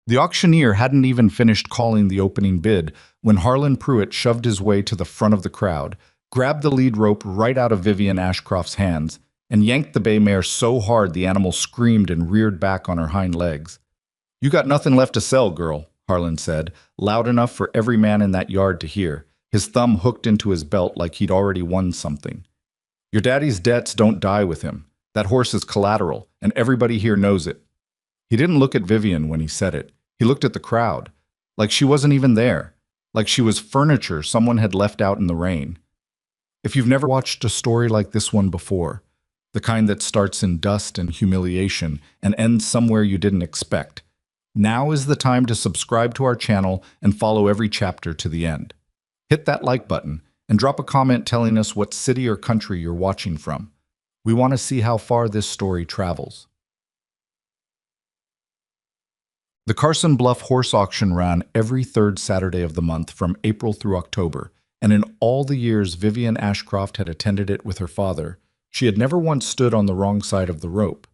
The auctioneer hadn't even finished calling the opening bid when Harlan Pruitt shoved his way to the front of the crowd, grabbed the lead rope right out of Vivian Ashcroft's hands, and yanked the bay mare so hard the animal screamed and reared back on her hind legs. "You got nothing left to sell, girl," Harlan said, loud enough for every man in that yard to hear, his thumb hooked into his belt like he'd already won something. "Your daddy's debts don't die with him. That horse is collateral, and everybody here knows it." He didn't look at Vivian when he said it. He looked at the crowd, like she wasn't even there, like she was furniture someone had left out in the rain. If you've never watched a story like this one before, the kind that starts in dust and humiliation and ends somewhere you didn't expect, now is the time to subscribe to our channel and follow every chapter to the end. Hit that like button and drop a comment telling us what city or country you're watching from. We want to see how far this story travels. The Carson Bluff Horse Auction ran every third Saturday of the month from April through October, and in all the years Vivian Ashcroft had attended it with her father, she had never once stood on the wrong side of the rope.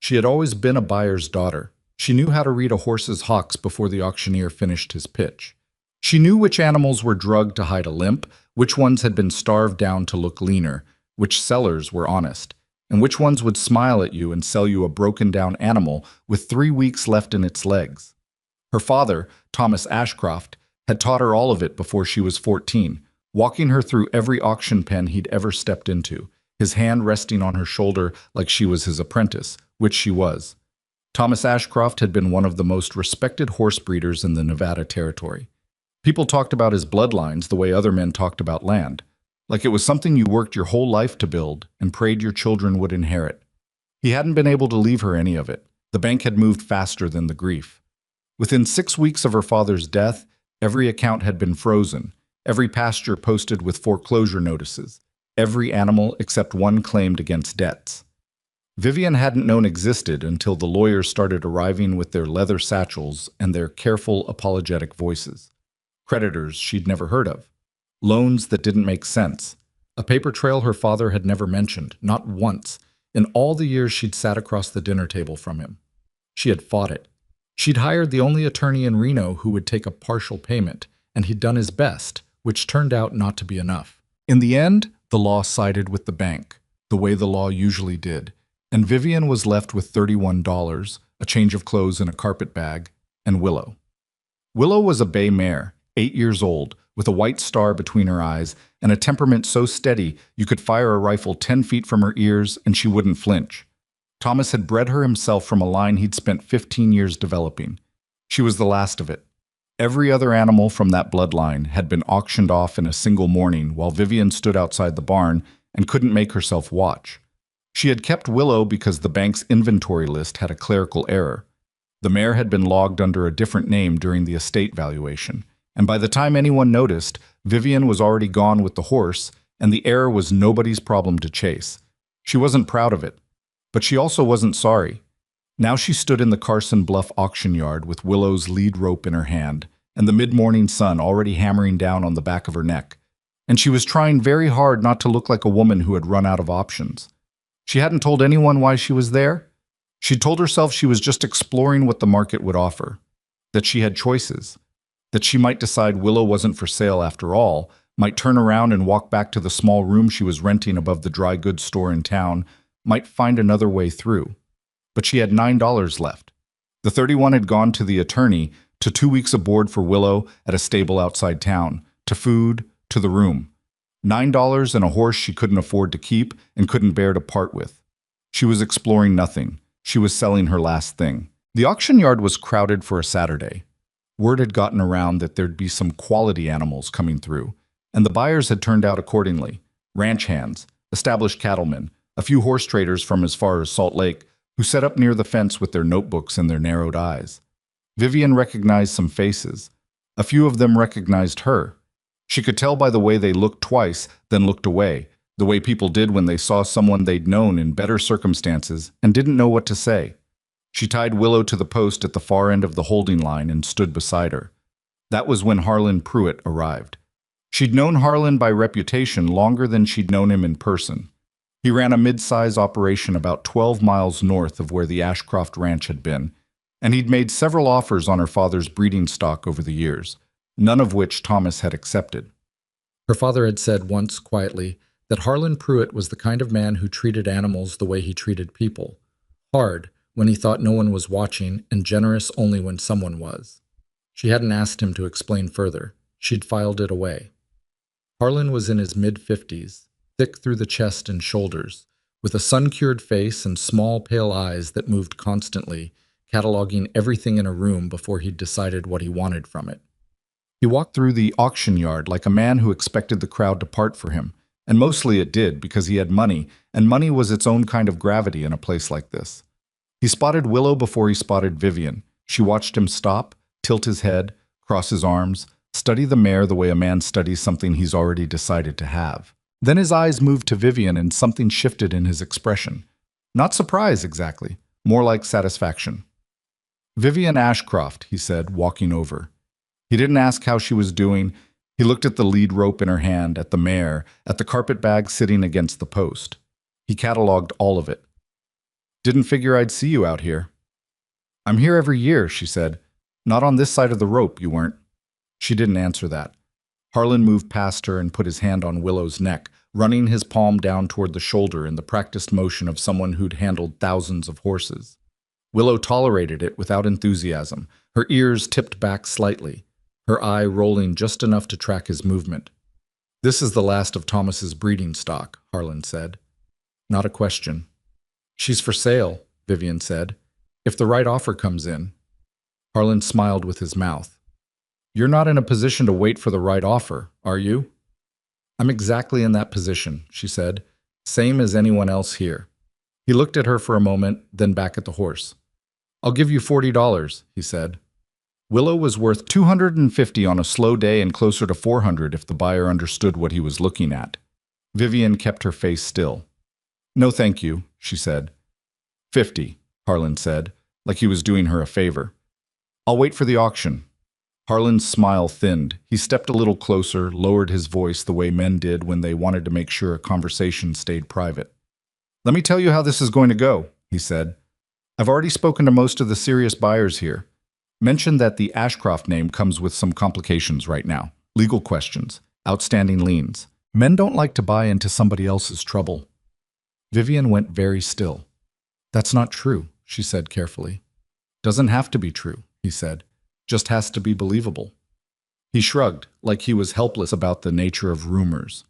She had always been a buyer's daughter. She knew how to read a horse's hocks before the auctioneer finished his pitch. She knew which animals were drugged to hide a limp, which ones had been starved down to look leaner, which sellers were honest, and which ones would smile at you and sell you a broken-down animal with 3 weeks left in its legs. Her father, Thomas Ashcroft, had taught her all of it before she was 14, walking her through every auction pen he'd ever stepped into, his hand resting on her shoulder like she was his apprentice, which she was. Thomas Ashcroft had been one of the most respected horse breeders in the Nevada Territory. People talked about his bloodlines the way other men talked about land, like it was something you worked your whole life to build and prayed your children would inherit. He hadn't been able to leave her any of it. The bank had moved faster than the grief. Within 6 weeks of her father's death, every account had been frozen, every pasture posted with foreclosure notices, every animal except one claimed against debts. Vivian hadn't known existed until the lawyers started arriving with their leather satchels and their careful, apologetic voices. Creditors she'd never heard of. Loans that didn't make sense. A paper trail her father had never mentioned, not once, in all the years she'd sat across the dinner table from him. She had fought it. She'd hired the only attorney in Reno who would take a partial payment, and he'd done his best, which turned out not to be enough. In the end, the law sided with the bank, the way the law usually did, and Vivian was left with $31, a change of clothes in a carpet bag, and Willow. Willow was a bay mare, 8 years old, with a white star between her eyes and a temperament so steady you could fire a rifle 10 feet from her ears and she wouldn't flinch. Thomas had bred her himself from a line he'd spent 15 years developing. She was the last of it. Every other animal from that bloodline had been auctioned off in a single morning while Vivian stood outside the barn and couldn't make herself watch. She had kept Willow because the bank's inventory list had a clerical error. The mare had been logged under a different name during the estate valuation, and by the time anyone noticed, Vivian was already gone with the horse, and the error was nobody's problem to chase. She wasn't proud of it, but she also wasn't sorry. Now she stood in the Carson Bluff auction yard with Willow's lead rope in her hand, and the mid-morning sun already hammering down on the back of her neck, and she was trying very hard not to look like a woman who had run out of options. She hadn't told anyone why she was there. She told herself she was just exploring what the market would offer, that she had choices, that she might decide Willow wasn't for sale after all, might turn around and walk back to the small room she was renting above the dry goods store in town, might find another way through. But she had $9 left. The 31 had gone to the attorney, to 2 weeks of board for Willow at a stable outside town, to food, to the room. $9 and a horse she couldn't afford to keep and couldn't bear to part with. She was exploring nothing. She was selling her last thing. The auction yard was crowded for a Saturday. Word had gotten around that there'd be some quality animals coming through, and the buyers had turned out accordingly. Ranch hands, established cattlemen, a few horse traders from as far as Salt Lake, who sat up near the fence with their notebooks and their narrowed eyes. Vivian recognized some faces. A few of them recognized her. She could tell by the way they looked twice, then looked away, the way people did when they saw someone they'd known in better circumstances and didn't know what to say. She tied Willow to the post at the far end of the holding line and stood beside her. That was when Harlan Pruitt arrived. She'd known Harlan by reputation longer than she'd known him in person. He ran a mid-size operation about 12 miles north of where the Ashcroft Ranch had been, and he'd made several offers on her father's breeding stock over the years, none of which Thomas had accepted. Her father had said once, quietly, that Harlan Pruitt was the kind of man who treated animals the way he treated people, hard when he thought no one was watching and generous only when someone was. She hadn't asked him to explain further. She'd filed it away. Harlan was in his mid-50s, thick through the chest and shoulders, with a sun-cured face and small, pale eyes that moved constantly, cataloging everything in a room before he'd decided what he wanted from it. He walked through the auction yard like a man who expected the crowd to part for him, and mostly it did because he had money, and money was its own kind of gravity in a place like this. He spotted Willow before he spotted Vivian. She watched him stop, tilt his head, cross his arms, study the mare the way a man studies something he's already decided to have. Then his eyes moved to Vivian and something shifted in his expression. Not surprise, exactly. More like satisfaction. "Vivian Ashcroft," he said, walking over. He didn't ask how she was doing. He looked at the lead rope in her hand, at the mare, at the carpet bag sitting against the post. He cataloged all of it. "Didn't figure I'd see you out here." "I'm here every year," she said. "Not on this side of the rope, you weren't." She didn't answer that. Harlan moved past her and put his hand on Willow's neck, running his palm down toward the shoulder in the practiced motion of someone who'd handled thousands of horses. Willow tolerated it without enthusiasm, her ears tipped back slightly, her eye rolling just enough to track his movement. "This is the last of Thomas's breeding stock," Harlan said. Not a question. "She's for sale," Vivian said. "If the right offer comes in." Harlan smiled with his mouth. "You're not in a position to wait for the right offer, are you?" "I'm exactly in that position," she said. "Same as anyone else here." He looked at her for a moment, then back at the horse. "I'll give you $40, he said. Willow was worth $250 on a slow day and closer to $400 if the buyer understood what he was looking at. Vivian kept her face still. "No, thank you," she said. "50, Harlan said, like he was doing her a favor. "I'll wait for the auction." Harlan's smile thinned. He stepped a little closer, lowered his voice the way men did when they wanted to make sure a conversation stayed private. "Let me tell you how this is going to go," he said. "I've already spoken to most of the serious buyers here. Mention that the Ashcroft name comes with some complications right now. Legal questions, outstanding liens. Men don't like to buy into somebody else's trouble." Vivian went very still. "That's not true," she said carefully. "Doesn't have to be true," he said. "Just has to be believable." He shrugged, like he was helpless about the nature of rumors.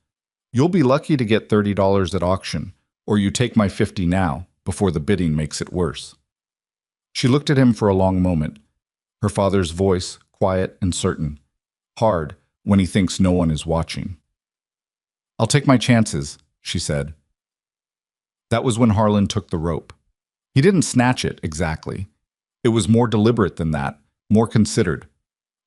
"You'll be lucky to get $30 at auction, or you take my 50 now, before the bidding makes it worse." She looked at him for a long moment. Her father's voice, quiet and certain. Hard, when he thinks no one is watching. "I'll take my chances," she said. That was when Harlan took the rope. He didn't snatch it, exactly. It was more deliberate than that, more considered.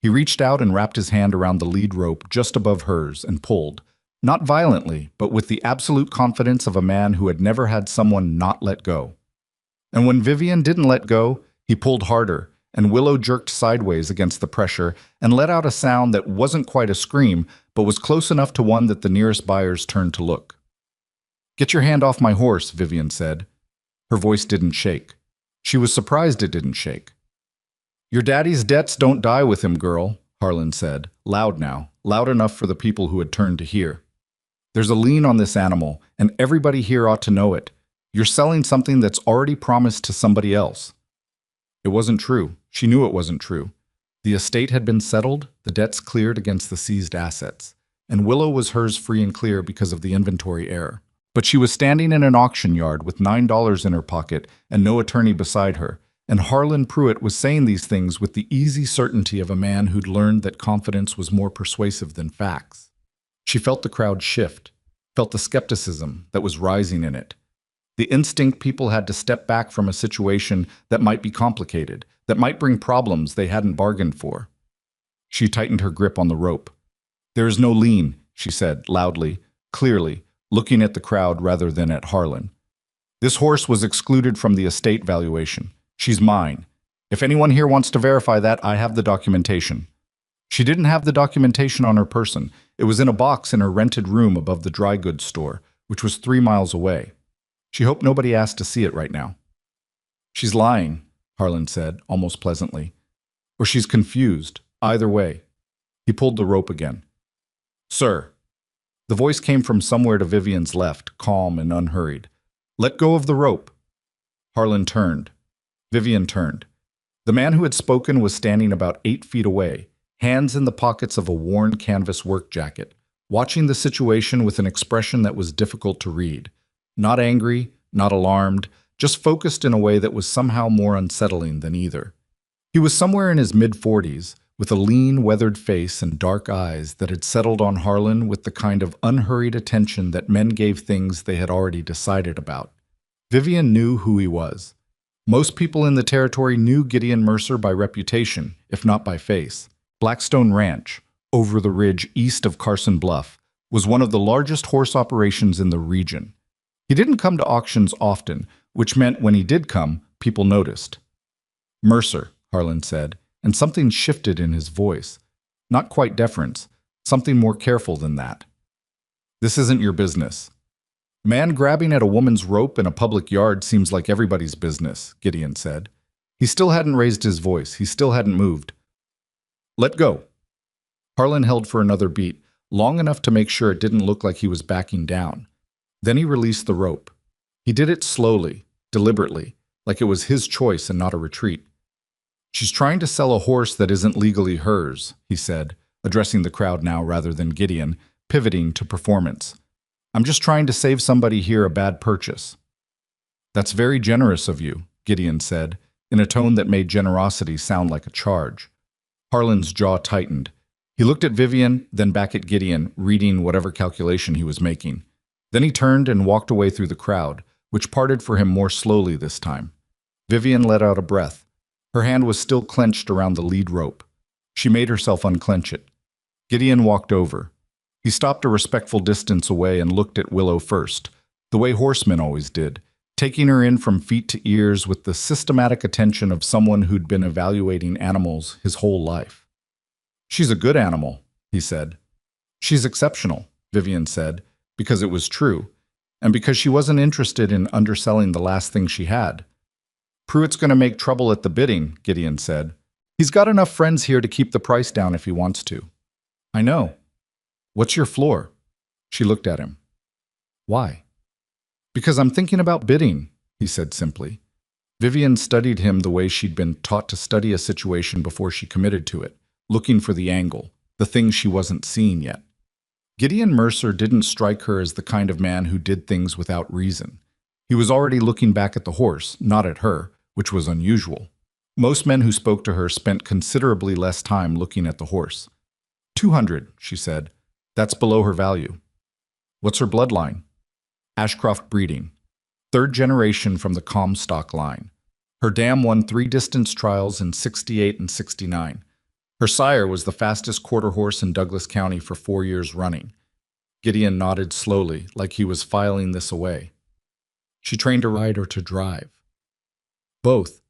He reached out and wrapped his hand around the lead rope just above hers and pulled, not violently, but with the absolute confidence of a man who had never had someone not let go. And when Vivian didn't let go, he pulled harder, and Willow jerked sideways against the pressure and let out a sound that wasn't quite a scream, but was close enough to one that the nearest buyers turned to look. "Get your hand off my horse," Vivian said. Her voice didn't shake. She was surprised it didn't shake. "Your daddy's debts don't die with him, girl," Harlan said, loud now, loud enough for the people who had turned to hear. "There's a lien on this animal, and everybody here ought to know it. You're selling something that's already promised to somebody else." It wasn't true. She knew it wasn't true. The estate had been settled, the debts cleared against the seized assets, and Willow was hers free and clear because of the inventory error. But she was standing in an auction yard with $9 in her pocket and no attorney beside her, and Harlan Pruitt was saying these things with the easy certainty of a man who'd learned that confidence was more persuasive than facts. She felt the crowd shift, felt the skepticism that was rising in it. The instinct people had to step back from a situation that might be complicated, that might bring problems they hadn't bargained for. She tightened her grip on the rope. "There is no lien," she said, loudly, clearly, looking at the crowd rather than at Harlan. "This horse was excluded from the estate valuation. She's mine. If anyone here wants to verify that, I have the documentation." She didn't have the documentation on her person. It was in a box in her rented room above the dry goods store, which was 3 miles away. She hoped nobody asked to see it right now. "She's lying," Harlan said, almost pleasantly. Or she's confused. Either way. He pulled the rope again. Sir. The voice came from somewhere to Vivian's left, calm and unhurried. Let go of the rope. Harlan turned. Vivian turned. The man who had spoken was standing about 8 feet away, hands in the pockets of a worn canvas work jacket, watching the situation with an expression that was difficult to read. Not angry, not alarmed, just focused in a way that was somehow more unsettling than either. He was somewhere in his mid-40s, with a lean, weathered face and dark eyes that had settled on Harlan with the kind of unhurried attention that men gave things they had already decided about. Vivian knew who he was. Most people in the territory knew Gideon Mercer by reputation, if not by face. Blackstone Ranch, over the ridge east of Carson Bluff, was one of the largest horse operations in the region. He didn't come to auctions often, which meant when he did come, people noticed. Mercer, Harlan said, and something shifted in his voice. Not quite deference, something more careful than that. This isn't your business. Man grabbing at a woman's rope in a public yard seems like everybody's business, Gideon said. He still hadn't raised his voice. He still hadn't moved. Let go. Harlan held for another beat, long enough to make sure it didn't look like he was backing down. Then he released the rope. He did it slowly, deliberately, like it was his choice and not a retreat. She's trying to sell a horse that isn't legally hers, he said, addressing the crowd now rather than Gideon, pivoting to performance. I'm just trying to save somebody here a bad purchase. That's very generous of you, Gideon said, in a tone that made generosity sound like a charge. Harlan's jaw tightened. He looked at Vivian, then back at Gideon, reading whatever calculation he was making. Then he turned and walked away through the crowd, which parted for him more slowly this time. Vivian let out a breath. Her hand was still clenched around the lead rope. She made herself unclench it. Gideon walked over. He stopped a respectful distance away and looked at Willow first, the way horsemen always did, taking her in from feet to ears with the systematic attention of someone who'd been evaluating animals his whole life. She's a good animal, he said. She's exceptional, Vivian said, because it was true, and because she wasn't interested in underselling the last thing she had. Pruitt's going to make trouble at the bidding, Gideon said. He's got enough friends here to keep the price down if he wants to. I know. What's your floor? She looked at him. Why? Because I'm thinking about bidding, he said simply. Vivian studied him the way she'd been taught to study a situation before she committed to it, looking for the angle, the thing she wasn't seeing yet. Gideon Mercer didn't strike her as the kind of man who did things without reason. He was already looking back at the horse, not at her, which was unusual. Most men who spoke to her spent considerably less time looking at the horse. 200, she said. That's below her value. What's her bloodline? Ashcroft breeding. 3rd generation from the Comstock line. Her dam won 3 distance trials in 68 and 69. Her sire was the fastest quarter horse in Douglas County for 4 years running. Gideon nodded slowly, like he was filing this away. She trained to ride or to drive. Both.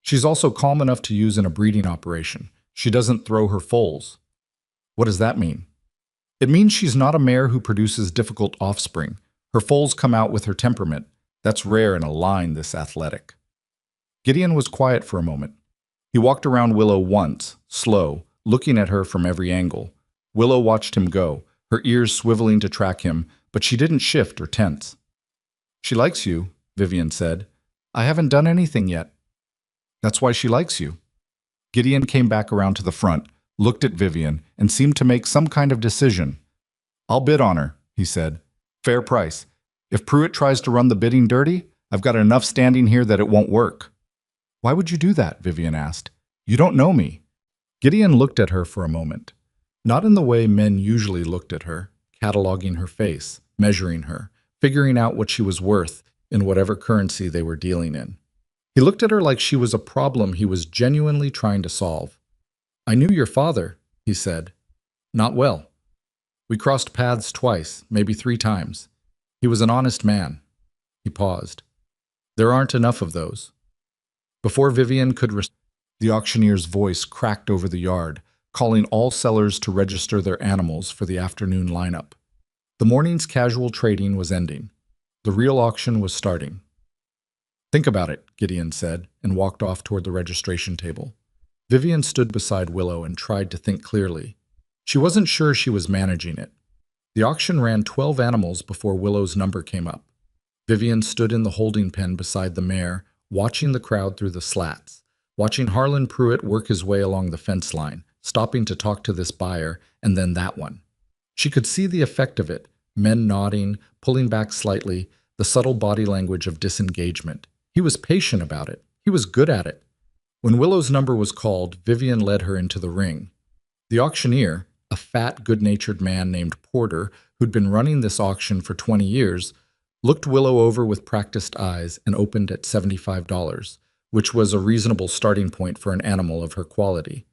She's also calm enough to use in a breeding operation. She doesn't throw her foals. What does that mean? It means she's not a mare who produces difficult offspring. Her foals come out with her temperament. That's rare in a line this athletic. Gideon was quiet for a moment. He walked around Willow once, slow, looking at her from every angle. Willow watched him go, her ears swiveling to track him, but she didn't shift or tense. She likes you, Vivian said. I haven't done anything yet. That's why she likes you. Gideon came back around to the front, looked at Vivian, and seemed to make some kind of decision. I'll bid on her, he said. Fair price. If Pruitt tries to run the bidding dirty, I've got enough standing here that it won't work. Why would you do that? Vivian asked. You don't know me. Gideon looked at her for a moment. Not in the way men usually looked at her, cataloging her face, measuring her, figuring out what she was worth in whatever currency they were dealing in. He looked at her like she was a problem he was genuinely trying to solve. I knew your father, he said. Not well. We crossed paths twice, maybe 3 times. He was an honest man. He paused. There aren't enough of those. Before Vivian could the auctioneer's voice cracked over the yard, calling all sellers to register their animals for the afternoon lineup. The morning's casual trading was ending. The real auction was starting. Think about it, Gideon said, and walked off toward the registration table. Vivian stood beside Willow and tried to think clearly. She wasn't sure she was managing it. The auction ran 12 animals before Willow's number came up. Vivian stood in the holding pen beside the mare, watching the crowd through the slats, watching Harlan Pruitt work his way along the fence line, stopping to talk to this buyer and then that one. She could see the effect of it, men nodding, pulling back slightly, the subtle body language of disengagement. He was patient about it. He was good at it. When Willow's number was called, Vivian led her into the ring. The auctioneer, a fat, good-natured man named Porter, who'd been running this auction for 20 years, looked Willow over with practiced eyes and opened at $75, which was a reasonable starting point for an animal of her quality.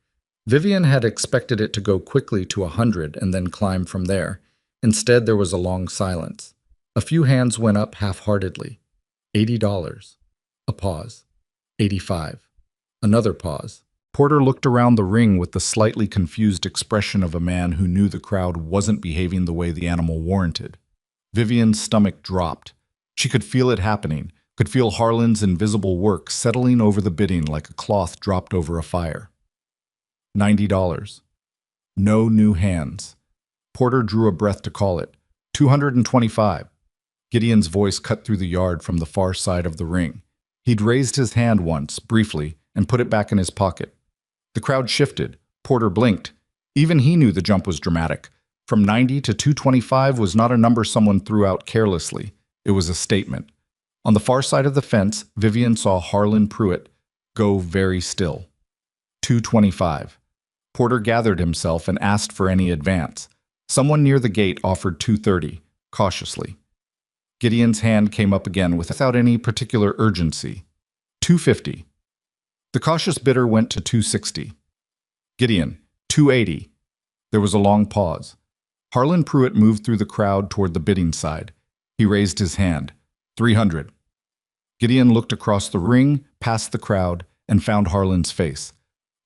Vivian had expected it to go quickly to 100 and then climb from there. Instead, there was a long silence. A few hands went up half-heartedly. $80. A pause. 85. Another pause. Porter looked around the ring with the slightly confused expression of a man who knew the crowd wasn't behaving the way the animal warranted. Vivian's stomach dropped. She could feel it happening, could feel Harlan's invisible work settling over the bidding like a cloth dropped over a fire. $90. No new hands. Porter drew a breath to call it. 225. Gideon's voice cut through the yard from the far side of the ring. He'd raised his hand once, briefly, and put it back in his pocket. The crowd shifted. Porter blinked. Even he knew the jump was dramatic. From 90 to 225 was not a number someone threw out carelessly. It was a statement. On the far side of the fence, Vivian saw Harlan Pruitt go very still. 225. Porter gathered himself and asked for any advance. Someone near the gate offered 230, cautiously. Gideon's hand came up again without any particular urgency. 250. The cautious bidder went to 260. Gideon, 280. There was a long pause. Harlan Pruitt moved through the crowd toward the bidding side. He raised his hand. 300. Gideon looked across the ring, past the crowd, and found Harlan's face.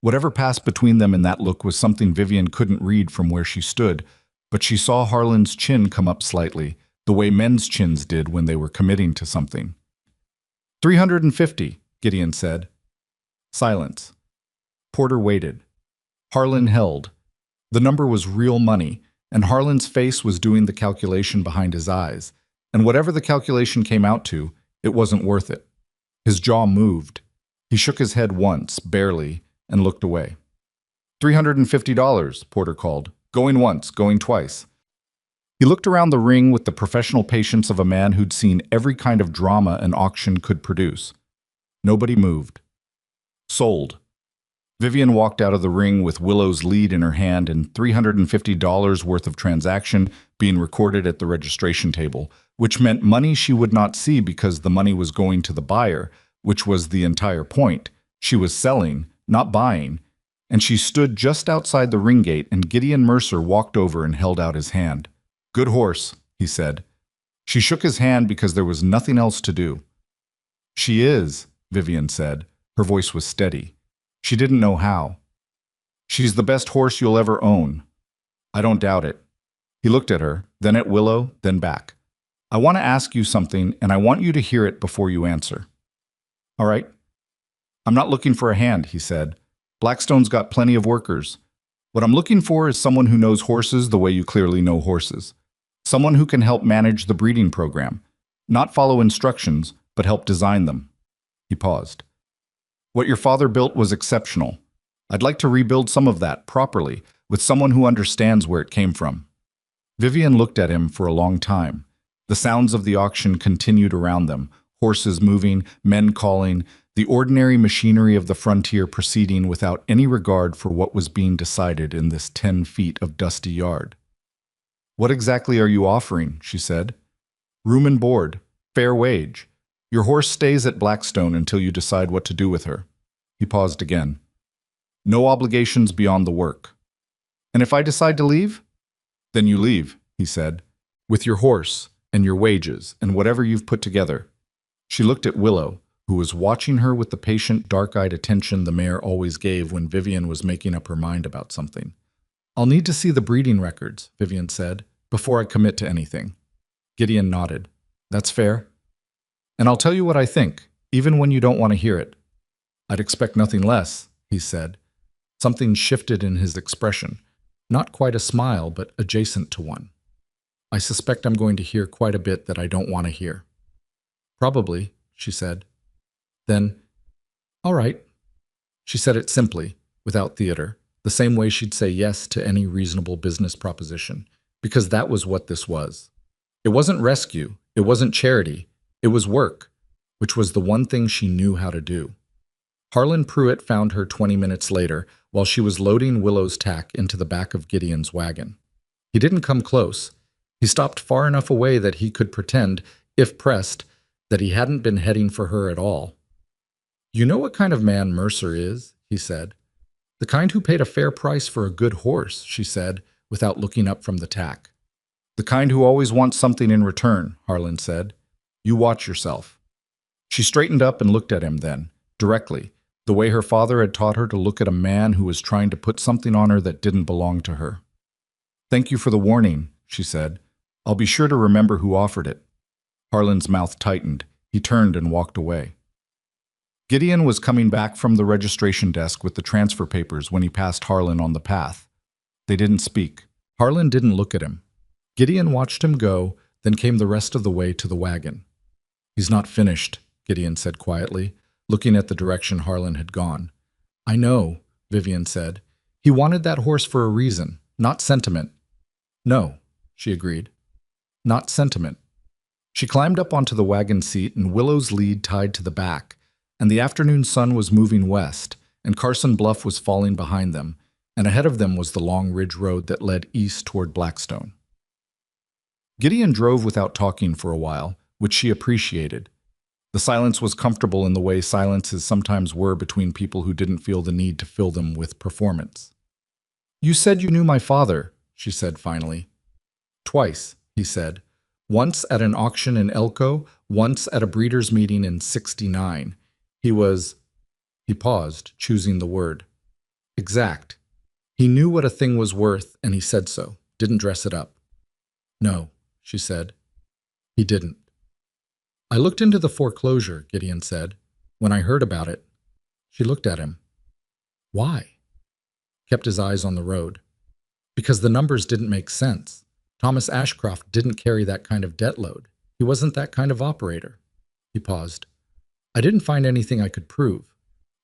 Whatever passed between them in that look was something Vivian couldn't read from where she stood, but she saw Harlan's chin come up slightly, the way men's chins did when they were committing to something. 350, Gideon said. Silence. Porter waited. Harlan held. The number was real money, and Harlan's face was doing the calculation behind his eyes, and whatever the calculation came out to, it wasn't worth it. His jaw moved. He shook his head once, barely, and looked away. $350, Porter called. Going once, going twice. He looked around the ring with the professional patience of a man who'd seen every kind of drama an auction could produce. Nobody moved. Sold. Vivian walked out of the ring with Willow's lead in her hand and $350 worth of transaction being recorded at the registration table, which meant money she would not see because the money was going to the buyer, which was the entire point. She was selling, not buying, and she stood just outside the ring gate and Gideon Mercer walked over and held out his hand. Good horse, he said. She shook his hand because there was nothing else to do. She is, Vivian said. Her voice was steady. She didn't know how. She's the best horse you'll ever own. I don't doubt it. He looked at her, then at Willow, then back. I want to ask you something, and I want you to hear it before you answer. All right? I'm not looking for a hand, he said. Blackstone's got plenty of workers. What I'm looking for is someone who knows horses the way you clearly know horses. Someone who can help manage the breeding program. Not follow instructions, but help design them. He paused. What your father built was exceptional. I'd like to rebuild some of that, properly, with someone who understands where it came from. Vivian looked at him for a long time. The sounds of the auction continued around them, horses moving, men calling, the ordinary machinery of the frontier proceeding without any regard for what was being decided in this 10 feet of dusty yard. What exactly are you offering? She said. Room and board, fair wage. Your horse stays at Blackstone until you decide what to do with her. He paused again. No obligations beyond the work. And if I decide to leave? Then you leave, he said, with your horse and your wages and whatever you've put together. She looked at Willow, who was watching her with the patient, dark-eyed attention the mare always gave when Vivian was making up her mind about something. I'll need to see the breeding records, Vivian said, before I commit to anything. Gideon nodded. That's fair. And I'll tell you what I think, even when you don't want to hear it. I'd expect nothing less, he said. Something shifted in his expression. Not quite a smile, but adjacent to one. I suspect I'm going to hear quite a bit that I don't want to hear. Probably, she said. Then, all right. She said it simply, without theater, the same way she'd say yes to any reasonable business proposition, because that was what this was. It wasn't rescue, it wasn't charity, it was work, which was the one thing she knew how to do. Harlan Pruitt found her 20 minutes later while she was loading Willow's tack into the back of Gideon's wagon. He didn't come close. He stopped far enough away that he could pretend, if pressed, that he hadn't been heading for her at all. You know what kind of man Mercer is, he said. The kind who paid a fair price for a good horse, she said, without looking up from the tack. The kind who always wants something in return, Harlan said. You watch yourself. She straightened up and looked at him then, directly, the way her father had taught her to look at a man who was trying to put something on her that didn't belong to her. Thank you for the warning, she said. I'll be sure to remember who offered it. Harlan's mouth tightened. He turned and walked away. Gideon was coming back from the registration desk with the transfer papers when he passed Harlan on the path. They didn't speak. Harlan didn't look at him. Gideon watched him go, then came the rest of the way to the wagon. He's not finished, Gideon said quietly, looking at the direction Harlan had gone. I know, Vivian said. He wanted that horse for a reason, not sentiment. No, she agreed. Not sentiment. She climbed up onto the wagon seat and Willow's lead tied to the back, and the afternoon sun was moving west, and Carson Bluff was falling behind them, and ahead of them was the long ridge road that led east toward Blackstone. Gideon drove without talking for a while, which she appreciated. The silence was comfortable in the way silences sometimes were between people who didn't feel the need to fill them with performance. You said you knew my father, she said finally. Twice, he said. Once at an auction in Elko, once at a breeders' meeting in '69. He paused, choosing the word. Exact. He knew what a thing was worth, and he said so, didn't dress it up. No, she said. He didn't. I looked into the foreclosure, Gideon said. When I heard about it, she looked at him. Why? Kept his eyes on the road. Because the numbers didn't make sense. Thomas Ashcroft didn't carry that kind of debt load. He wasn't that kind of operator. He paused. I didn't find anything I could prove.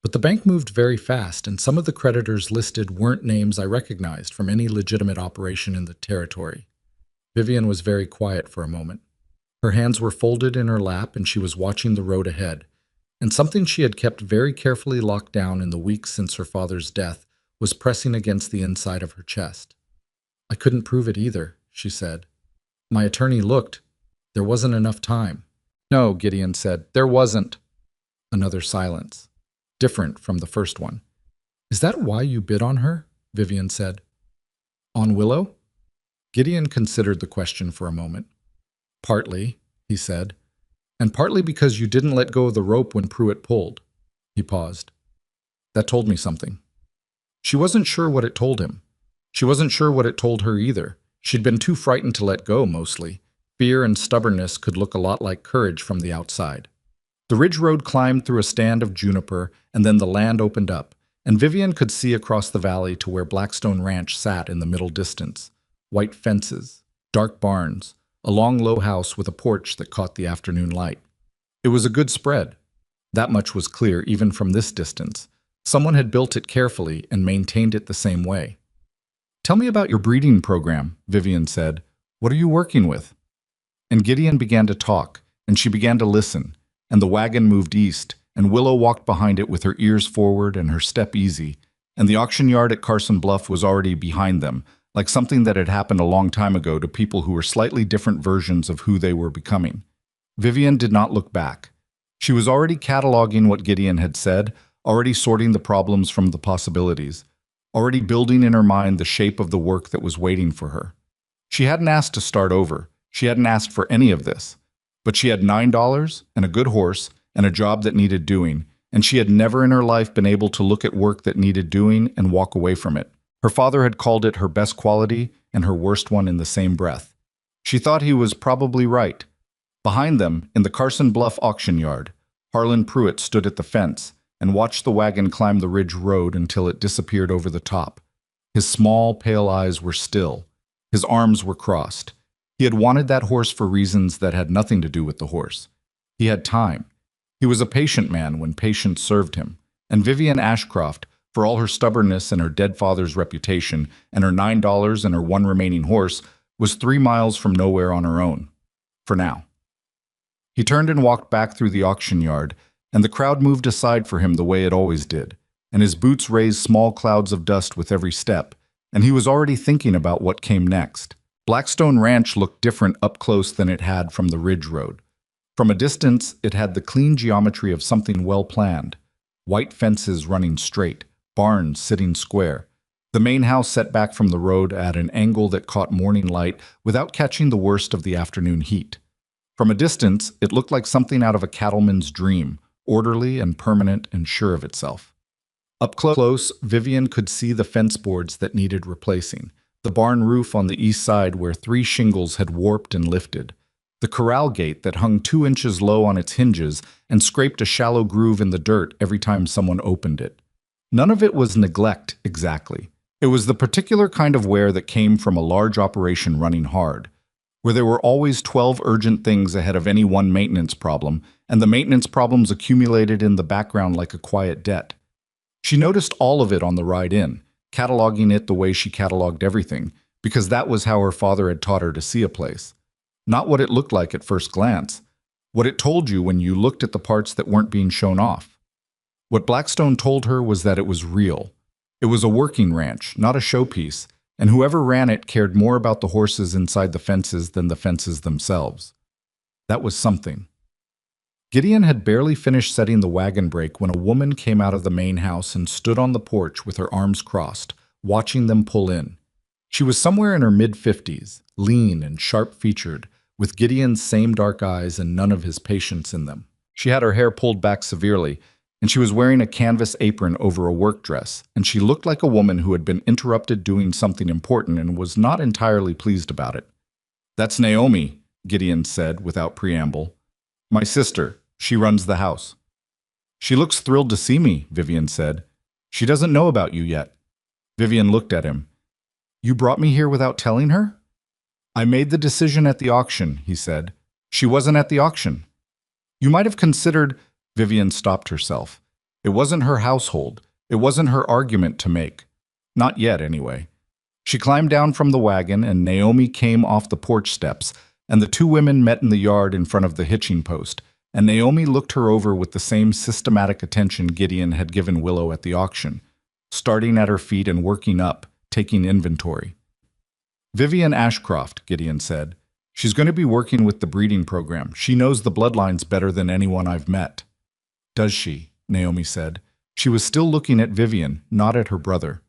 But the bank moved very fast, and some of the creditors listed weren't names I recognized from any legitimate operation in the territory. Vivian was very quiet for a moment. Her hands were folded in her lap, and she was watching the road ahead. And something she had kept very carefully locked down in the weeks since her father's death was pressing against the inside of her chest. I couldn't prove it either, she said. My attorney looked. There wasn't enough time. No, Gideon said, there wasn't. Another silence, different from the first one. Is that why you bid on her? Vivian said. On Willow? Gideon considered the question for a moment. Partly, he said, and partly because you didn't let go of the rope when Pruitt pulled. He paused. That told me something. She wasn't sure what it told him. She wasn't sure what it told her either. She'd been too frightened to let go, mostly. Fear and stubbornness could look a lot like courage from the outside. The ridge road climbed through a stand of juniper, and then the land opened up, and Vivian could see across the valley to where Blackstone Ranch sat in the middle distance. White fences, dark barns, a long low house with a porch that caught the afternoon light. It was a good spread. That much was clear even from this distance. Someone had built it carefully and maintained it the same way. Tell me about your breeding program, Vivian said. What are you working with? And Gideon began to talk, and she began to listen, and the wagon moved east, and Willow walked behind it with her ears forward and her step easy, and the auction yard at Carson Bluff was already behind them, like something that had happened a long time ago to people who were slightly different versions of who they were becoming. Vivian did not look back. She was already cataloging what Gideon had said, already sorting the problems from the possibilities, already building in her mind the shape of the work that was waiting for her. She hadn't asked to start over. She hadn't asked for any of this. But she had $9 and a good horse and a job that needed doing, and she had never in her life been able to look at work that needed doing and walk away from it. Her father had called it her best quality and her worst one in the same breath. She thought he was probably right. Behind them, in the Carson Bluff auction yard, Harlan Pruitt stood at the fence and watched the wagon climb the ridge road until it disappeared over the top. His small, pale eyes were still. His arms were crossed. He had wanted that horse for reasons that had nothing to do with the horse. He had time. He was a patient man when patience served him. And Vivian Ashcroft, for all her stubbornness and her dead father's reputation and her $9 and her one remaining horse, was 3 miles from nowhere on her own. For now. He turned and walked back through the auction yard, and the crowd moved aside for him the way it always did, and his boots raised small clouds of dust with every step, and he was already thinking about what came next. Blackstone Ranch looked different up close than it had from the ridge road. From a distance, it had the clean geometry of something well planned. White fences running straight, barns sitting square. The main house set back from the road at an angle that caught morning light without catching the worst of the afternoon heat. From a distance, it looked like something out of a cattleman's dream, orderly and permanent and sure of itself. Up close, Vivian could see the fence boards that needed replacing, the barn roof on the east side where 3 shingles had warped and lifted, the corral gate that hung 2 inches low on its hinges and scraped a shallow groove in the dirt every time someone opened it. None of it was neglect, exactly. It was the particular kind of wear that came from a large operation running hard, where there were always 12 urgent things ahead of any one maintenance problem, and the maintenance problems accumulated in the background like a quiet debt. She noticed all of it on the ride in, cataloging it the way she cataloged everything, because that was how her father had taught her to see a place. Not what it looked like at first glance, what it told you when you looked at the parts that weren't being shown off. What Blackstone told her was that it was real. It was a working ranch, not a showpiece, and whoever ran it cared more about the horses inside the fences than the fences themselves. That was something. Gideon had barely finished setting the wagon brake when a woman came out of the main house and stood on the porch with her arms crossed, watching them pull in. She was somewhere in her mid-50s, lean and sharp-featured, with Gideon's same dark eyes and none of his patience in them. She had her hair pulled back severely, and she was wearing a canvas apron over a work dress, and she looked like a woman who had been interrupted doing something important and was not entirely pleased about it. "That's Naomi," Gideon said without preamble. "My sister. She runs the house." "She looks thrilled to see me," Vivian said. "She doesn't know about you yet." Vivian looked at him. "You brought me here without telling her?" "I made the decision at the auction," he said. "She wasn't at the auction." "You might have considered—" Vivian stopped herself. It wasn't her household. It wasn't her argument to make. Not yet, anyway. She climbed down from the wagon, and Naomi came off the porch steps, and the 2 women met in the yard in front of the hitching post, and Naomi looked her over with the same systematic attention Gideon had given Willow at the auction, starting at her feet and working up, taking inventory. "Vivian Ashcroft," Gideon said. "She's going to be working with the breeding program. She knows the bloodlines better than anyone I've met." "Does she?" Naomi said. She was still looking at Vivian, not at her brother.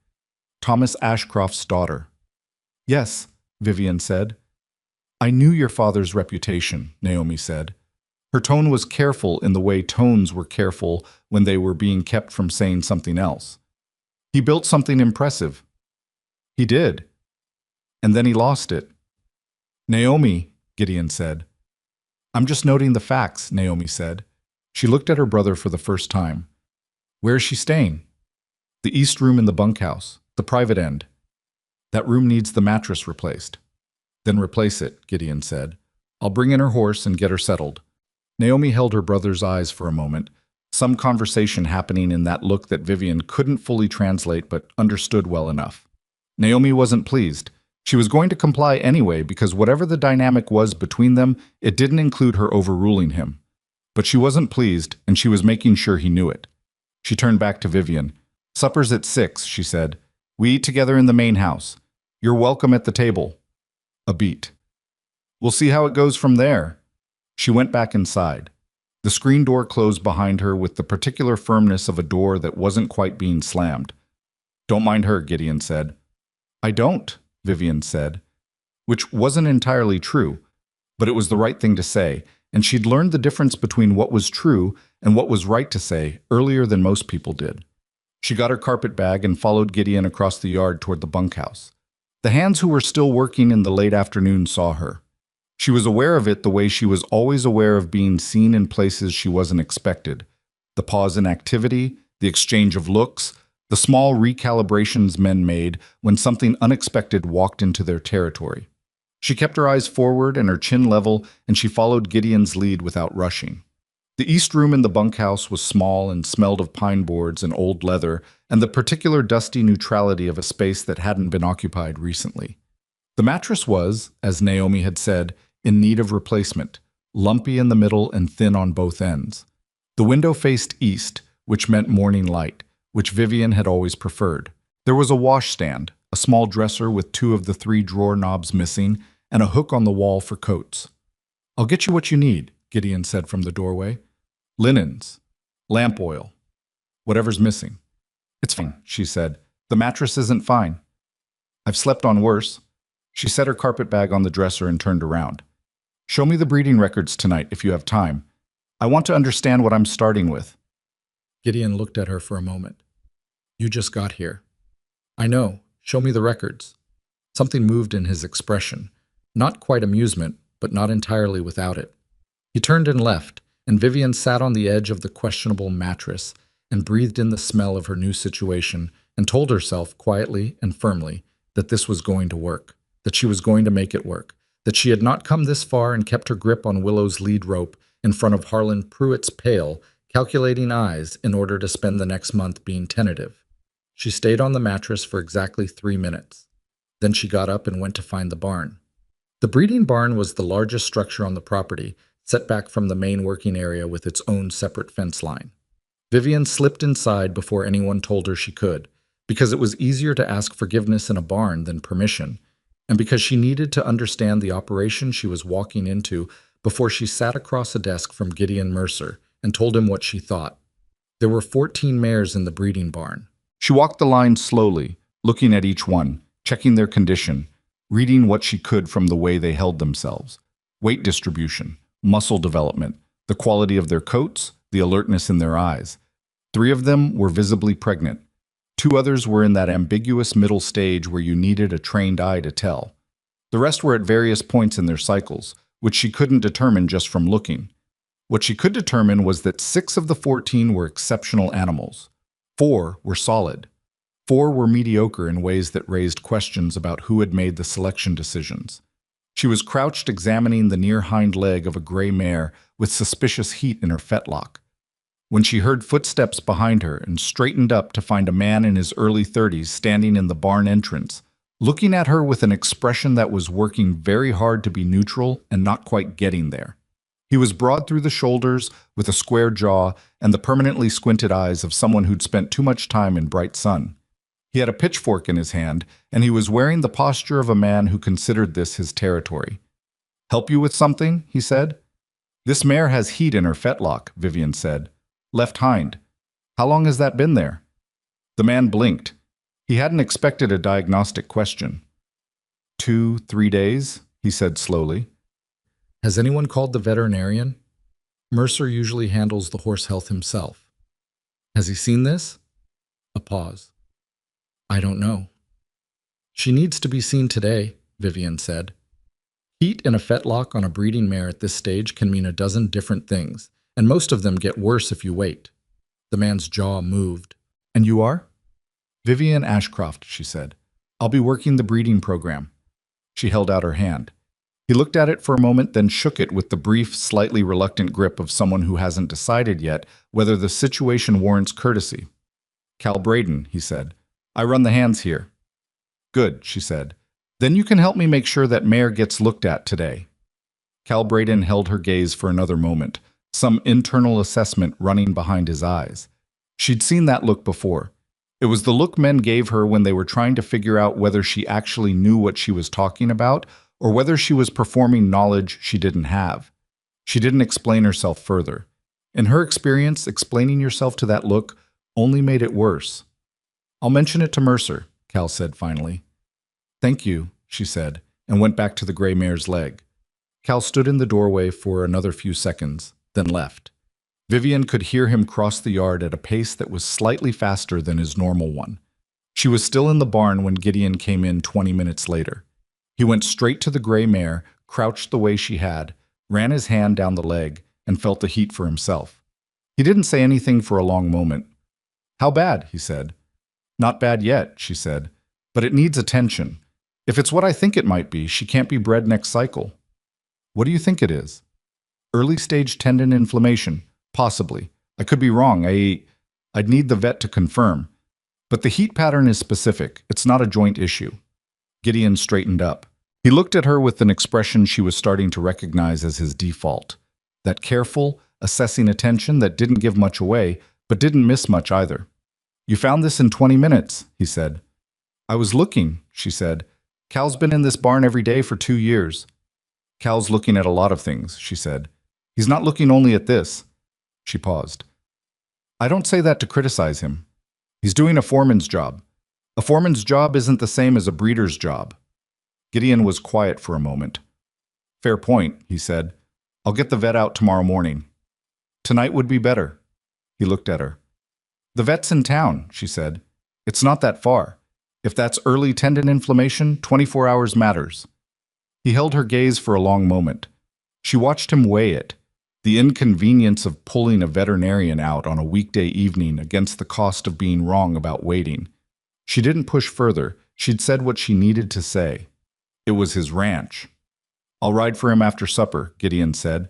"Thomas Ashcroft's daughter." "Yes," Vivian said. "I knew your father's reputation," Naomi said. Her tone was careful in the way tones were careful when they were being kept from saying something else. "He built something impressive." "He did. And then he lost it." "Naomi," Gideon said. "I'm just noting the facts," Naomi said. She looked at her brother for the first time. "Where is she staying?" "The east room in the bunkhouse, the private end." "That room needs the mattress replaced." "Then replace it," Gideon said. "I'll bring in her horse and get her settled." Naomi held her brother's eyes for a moment, some conversation happening in that look that Vivian couldn't fully translate but understood well enough. Naomi wasn't pleased. She was going to comply anyway because whatever the dynamic was between them, it didn't include her overruling him. But she wasn't pleased, and she was making sure he knew it. She turned back to Vivian. "Supper's at 6, she said. "We eat together in the main house. You're welcome at the table." A beat. "We'll see how it goes from there." She went back inside. The screen door closed behind her with the particular firmness of a door that wasn't quite being slammed. "Don't mind her," Gideon said. "I don't," Vivian said, which wasn't entirely true, but it was the right thing to say, and she'd learned the difference between what was true and what was right to say earlier than most people did. She got her carpet bag and followed Gideon across the yard toward the bunkhouse. The hands who were still working in the late afternoon saw her. She was aware of it the way she was always aware of being seen in places she wasn't expected. The pause in activity, the exchange of looks, the small recalibrations men made when something unexpected walked into their territory. She kept her eyes forward and her chin level, and she followed Gideon's lead without rushing. The east room in the bunkhouse was small and smelled of pine boards and old leather and the particular dusty neutrality of a space that hadn't been occupied recently. The mattress was, as Naomi had said, in need of replacement, lumpy in the middle and thin on both ends. The window faced east, which meant morning light, which Vivian had always preferred. There was a washstand, a small dresser with 2 of the 3 drawer knobs missing, and a hook on the wall for coats. "I'll get you what you need," Gideon said from the doorway. "Linens, lamp oil, whatever's missing." "It's fine," she said. "The mattress isn't fine. I've slept on worse." She set her carpet bag on the dresser and turned around. "Show me the breeding records tonight if you have time. I want to understand what I'm starting with." Gideon looked at her for a moment. "You just got here." "I know. Show me the records." Something moved in his expression. Not quite amusement, but not entirely without it. He turned and left, and Vivian sat on the edge of the questionable mattress and breathed in the smell of her new situation and told herself quietly and firmly that this was going to work, that she was going to make it work, that she had not come this far and kept her grip on Willow's lead rope in front of Harlan Pruitt's pale, calculating eyes in order to spend the next month being tentative. She stayed on the mattress for exactly 3 minutes. Then she got up and went to find the barn. The breeding barn was the largest structure on the property, set back from the main working area with its own separate fence line. Vivian slipped inside before anyone told her she could, because it was easier to ask forgiveness in a barn than permission, and because she needed to understand the operation she was walking into before she sat across a desk from Gideon Mercer and told him what she thought. There were 14 mares in the breeding barn. She walked the line slowly, looking at each one, checking their condition, reading what she could from the way they held themselves. Weight distribution, muscle development, the quality of their coats, the alertness in their eyes. 3 of them were visibly pregnant. 2 others were in that ambiguous middle stage where you needed a trained eye to tell. The rest were at various points in their cycles, which she couldn't determine just from looking. What she could determine was that 6 of the 14 were exceptional animals. 4 were solid. 4 were mediocre in ways that raised questions about who had made the selection decisions. She was crouched examining the near hind leg of a gray mare with suspicious heat in her fetlock, when she heard footsteps behind her and straightened up to find a man in his early 30s standing in the barn entrance, looking at her with an expression that was working very hard to be neutral and not quite getting there. He was broad through the shoulders, with a square jaw and the permanently squinted eyes of someone who'd spent too much time in bright sun. He had a pitchfork in his hand, and he was wearing the posture of a man who considered this his territory. "Help you with something?" he said. "This mare has heat in her fetlock," Vivian said. "Left hind. How long has that been there?" The man blinked. He hadn't expected a diagnostic question. 2, 3 days, he said slowly. "Has anyone called the veterinarian? Mercer usually handles the horse health himself. Has he seen this?" A pause. "I don't know." "She needs to be seen today," Vivian said. Heat in a fetlock on a breeding mare at this stage can mean a dozen different things, and most of them get worse if you wait. The man's jaw moved. "And you are?" "Vivian Ashcroft," she said. "I'll be working the breeding program." She held out her hand. He looked at it for a moment, then shook it with the brief, slightly reluctant grip of someone who hasn't decided yet whether the situation warrants courtesy. "Cal Braden," he said. "I run the hands here." "Good," she said. "Then you can help me make sure that mare gets looked at today." Cal Braden held her gaze for another moment, some internal assessment running behind his eyes. She'd seen that look before. It was the look men gave her when they were trying to figure out whether she actually knew what she was talking about or whether she was performing knowledge she didn't have. She didn't explain herself further. In her experience, explaining yourself to that look only made it worse. "I'll mention it to Mercer," Cal said finally. "Thank you," she said, and went back to the gray mare's leg. Cal stood in the doorway for another few seconds, then left. Vivian could hear him cross the yard at a pace that was slightly faster than his normal one. She was still in the barn when Gideon came in 20 minutes later. He went straight to the gray mare, crouched the way she had, ran his hand down the leg, and felt the heat for himself. He didn't say anything for a long moment. "How bad?" he said. "Not bad yet," she said, "but it needs attention. If it's what I think it might be, she can't be bred next cycle." "What do you think it is?" "Early stage tendon inflammation, possibly. I could be wrong. I'd need the vet to confirm. But the heat pattern is specific. It's not a joint issue." Gideon straightened up. He looked at her with an expression she was starting to recognize as his default. That careful, assessing attention that didn't give much away, but didn't miss much either. "You found this in 20 minutes, he said. "I was looking," she said. "Cal's been in this barn every day for 2 years. "Cal's looking at a lot of things," she said. "He's not looking only at this." She paused. "I don't say that to criticize him. He's doing a foreman's job. A foreman's job isn't the same as a breeder's job." Gideon was quiet for a moment. "Fair point," he said. "I'll get the vet out tomorrow morning." "Tonight would be better." He looked at her. "The vet's in town," she said. "It's not that far. If that's early tendon inflammation, 24 hours matters." He held her gaze for a long moment. She watched him weigh it, the inconvenience of pulling a veterinarian out on a weekday evening against the cost of being wrong about waiting. She didn't push further. She'd said what she needed to say. It was his ranch. "I'll ride for him after supper," Gideon said.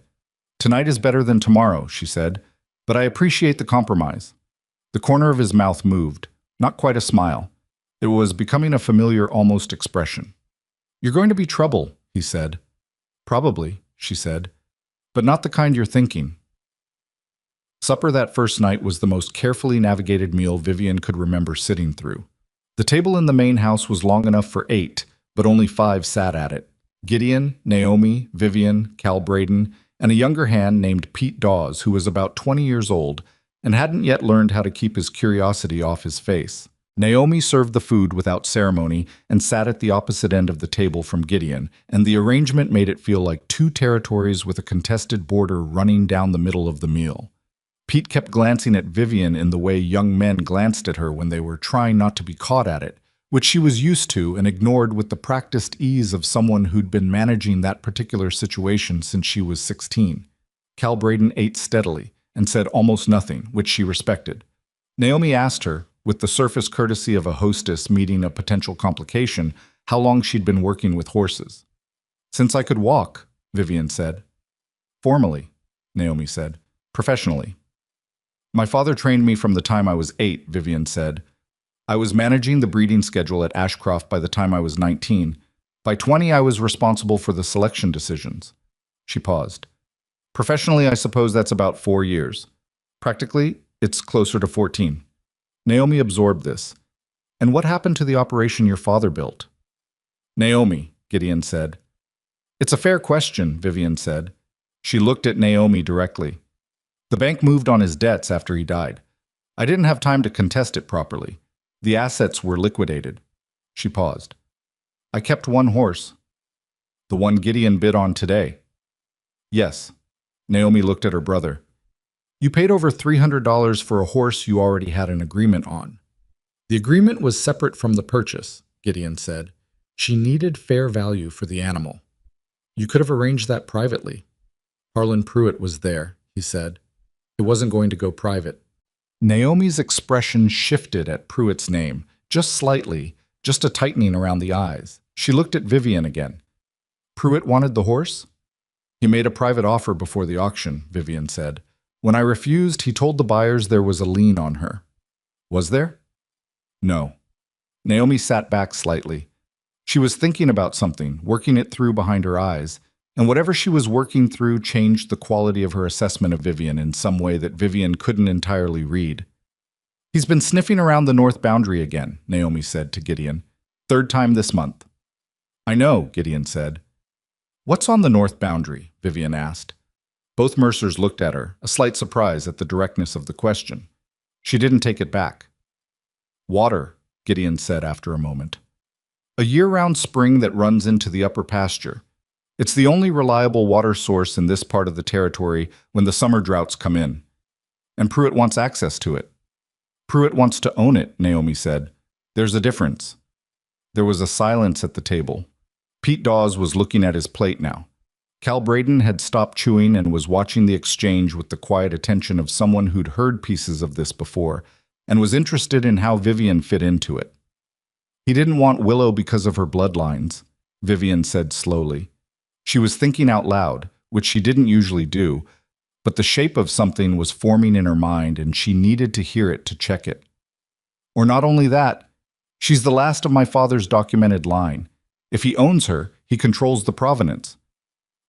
"Tonight is better than tomorrow," she said, "but I appreciate the compromise." The corner of his mouth moved, not quite a smile. It was becoming a familiar, almost expression. "You're going to be trouble," he said. "Probably," she said, "but not the kind you're thinking." Supper that first night was the most carefully navigated meal Vivian could remember sitting through. The table in the main house was long enough for 8, but only 5 sat at it. Gideon, Naomi, Vivian, Cal Braden, and a younger hand named Pete Dawes, who was about 20 years old and hadn't yet learned how to keep his curiosity off his face. Naomi served the food without ceremony and sat at the opposite end of the table from Gideon, and the arrangement made it feel like 2 territories with a contested border running down the middle of the meal. Pete kept glancing at Vivian in the way young men glanced at her when they were trying not to be caught at it, which she was used to and ignored with the practiced ease of someone who'd been managing that particular situation since she was 16. Cal Braden ate steadily and said almost nothing, which she respected. Naomi asked her, with the surface courtesy of a hostess meeting a potential complication, how long she'd been working with horses. "Since I could walk," Vivian said. "Formally," Naomi said. "Professionally." "My father trained me from the time I was 8, Vivian said. "I was managing the breeding schedule at Ashcroft by the time I was 19. By 20, I was responsible for the selection decisions." She paused. "Professionally, I suppose that's about 4 years. Practically, it's closer to 14. Naomi absorbed this. "And what happened to the operation your father built?" "Naomi," Gideon said. "It's a fair question," Vivian said. She looked at Naomi directly. "The bank moved on his debts after he died. I didn't have time to contest it properly. The assets were liquidated." She paused. "I kept one horse." "The one Gideon bid on today?" "Yes." Naomi looked at her brother. "You paid over $300 for a horse you already had an agreement on." "The agreement was separate from the purchase," Gideon said. "She needed fair value for the animal. You could have arranged that privately." "Harlan Pruitt was there," he said. "It wasn't going to go private." Naomi's expression shifted at Pruitt's name, just slightly, just a tightening around the eyes. She looked at Vivian again. "Pruitt wanted the horse?" "He made a private offer before the auction," Vivian said. "When I refused, he told the buyers there was a lien on her." "Was there?" "No." Naomi sat back slightly. She was thinking about something, working it through behind her eyes, and whatever she was working through changed the quality of her assessment of Vivian in some way that Vivian couldn't entirely read. "He's been sniffing around the north boundary again," Naomi said to Gideon. "3rd time this month." "I know," Gideon said. "What's on the north boundary?" Vivian asked. Both Mercers looked at her, a slight surprise at the directness of the question. She didn't take it back. "Water," Gideon said after a moment. "A year-round spring that runs into the upper pasture. It's the only reliable water source in this part of the territory when the summer droughts come in. And Pruitt wants access to it." "Pruitt wants to own it," Naomi said. "There's a difference." There was a silence at the table. Pete Dawes was looking at his plate now. Cal Braden had stopped chewing and was watching the exchange with the quiet attention of someone who'd heard pieces of this before and was interested in how Vivian fit into it. He didn't want Willow because of her bloodlines, Vivian said slowly. She was thinking out loud, which she didn't usually do, but the shape of something was forming in her mind and she needed to hear it to check it. Or not only that, she's the last of my father's documented line. If he owns her, he controls the provenance.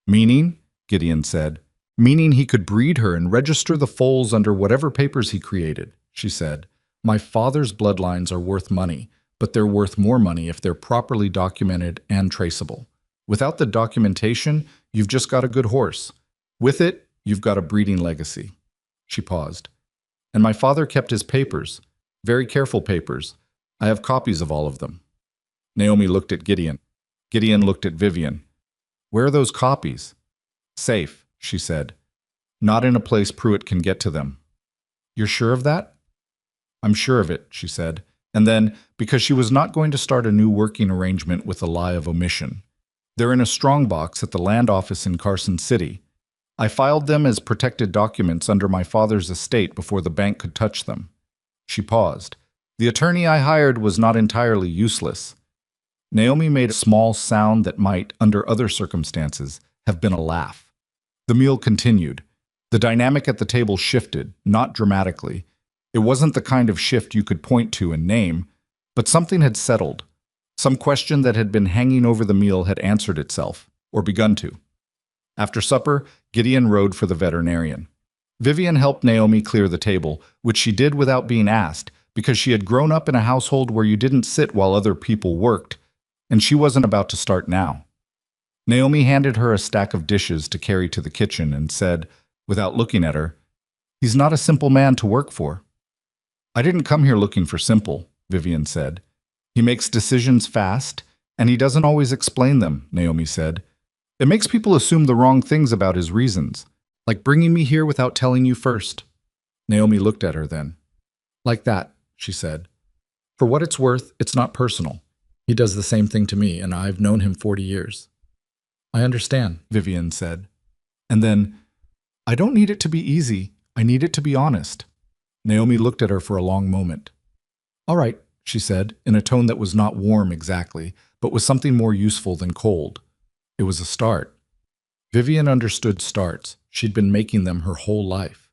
Meaning, Gideon said, meaning he could breed her and register the foals under whatever papers he created, she said. My father's bloodlines are worth money, but they're worth more money if they're properly documented and traceable. Without the documentation, you've just got a good horse. With it, you've got a breeding legacy. She paused. And my father kept his papers, very careful papers. I have copies of all of them. Naomi looked at Gideon. Gideon looked at Vivian. Where are those copies? Safe, she said. Not in a place Pruitt can get to them. You're sure of that? I'm sure of it, she said. And then, because she was not going to start a new working arrangement with a lie of omission. They're in a strongbox at the land office in Carson City. I filed them as protected documents under my father's estate before the bank could touch them. She paused. The attorney I hired was not entirely useless. Naomi made a small sound that might, under other circumstances, have been a laugh. The meal continued. The dynamic at the table shifted, not dramatically. It wasn't the kind of shift you could point to and name, but something had settled. Some question that had been hanging over the meal had answered itself, or begun to. After supper, Gideon rode for the veterinarian. Vivian helped Naomi clear the table, which she did without being asked, because she had grown up in a household where you didn't sit while other people worked, and she wasn't about to start now. Naomi handed her a stack of dishes to carry to the kitchen and said, without looking at her, "He's not a simple man to work for." "I didn't come here looking for simple," Vivian said. "He makes decisions fast, and he doesn't always explain them," Naomi said. "It makes people assume the wrong things about his reasons, like bringing me here without telling you first." Naomi looked at her then. "Like that," she said. "For what it's worth, it's not personal. He does the same thing to me, and I've known him 40 years. "I understand," Vivian said. And then, "I don't need it to be easy. I need it to be honest." Naomi looked at her for a long moment. "All right," she said, in a tone that was not warm exactly, but was something more useful than cold. It was a start. Vivian understood starts. She'd been making them her whole life.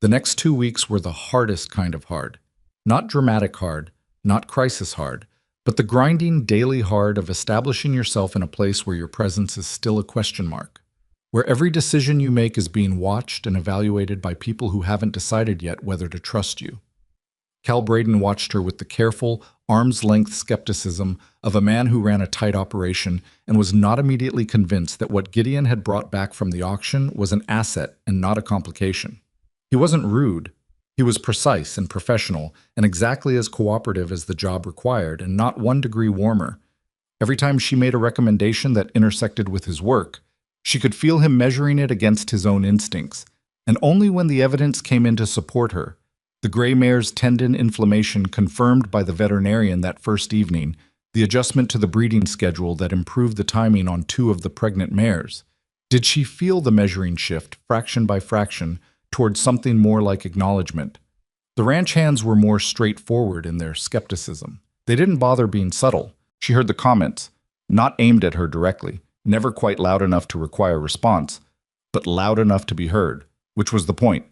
The next 2 weeks were the hardest kind of hard. Not dramatic hard, not crisis hard, but the grinding daily hard of establishing yourself in a place where your presence is still a question mark, where every decision you make is being watched and evaluated by people who haven't decided yet whether to trust you. Cal Braden watched her with the careful, arm's-length skepticism of a man who ran a tight operation and was not immediately convinced that what Gideon had brought back from the auction was an asset and not a complication. He wasn't rude. He was precise and professional and exactly as cooperative as the job required and not 1 degree warmer. Every time she made a recommendation that intersected with his work, she could feel him measuring it against his own instincts, and only when the evidence came in to support her, the gray mare's tendon inflammation confirmed by the veterinarian that first evening, the adjustment to the breeding schedule that improved the timing on 2 of the pregnant mares, did she feel the measuring shift, fraction by fraction, towards something more like acknowledgement. The ranch hands were more straightforward in their skepticism. They didn't bother being subtle. She heard the comments, not aimed at her directly, never quite loud enough to require response, but loud enough to be heard, which was the point.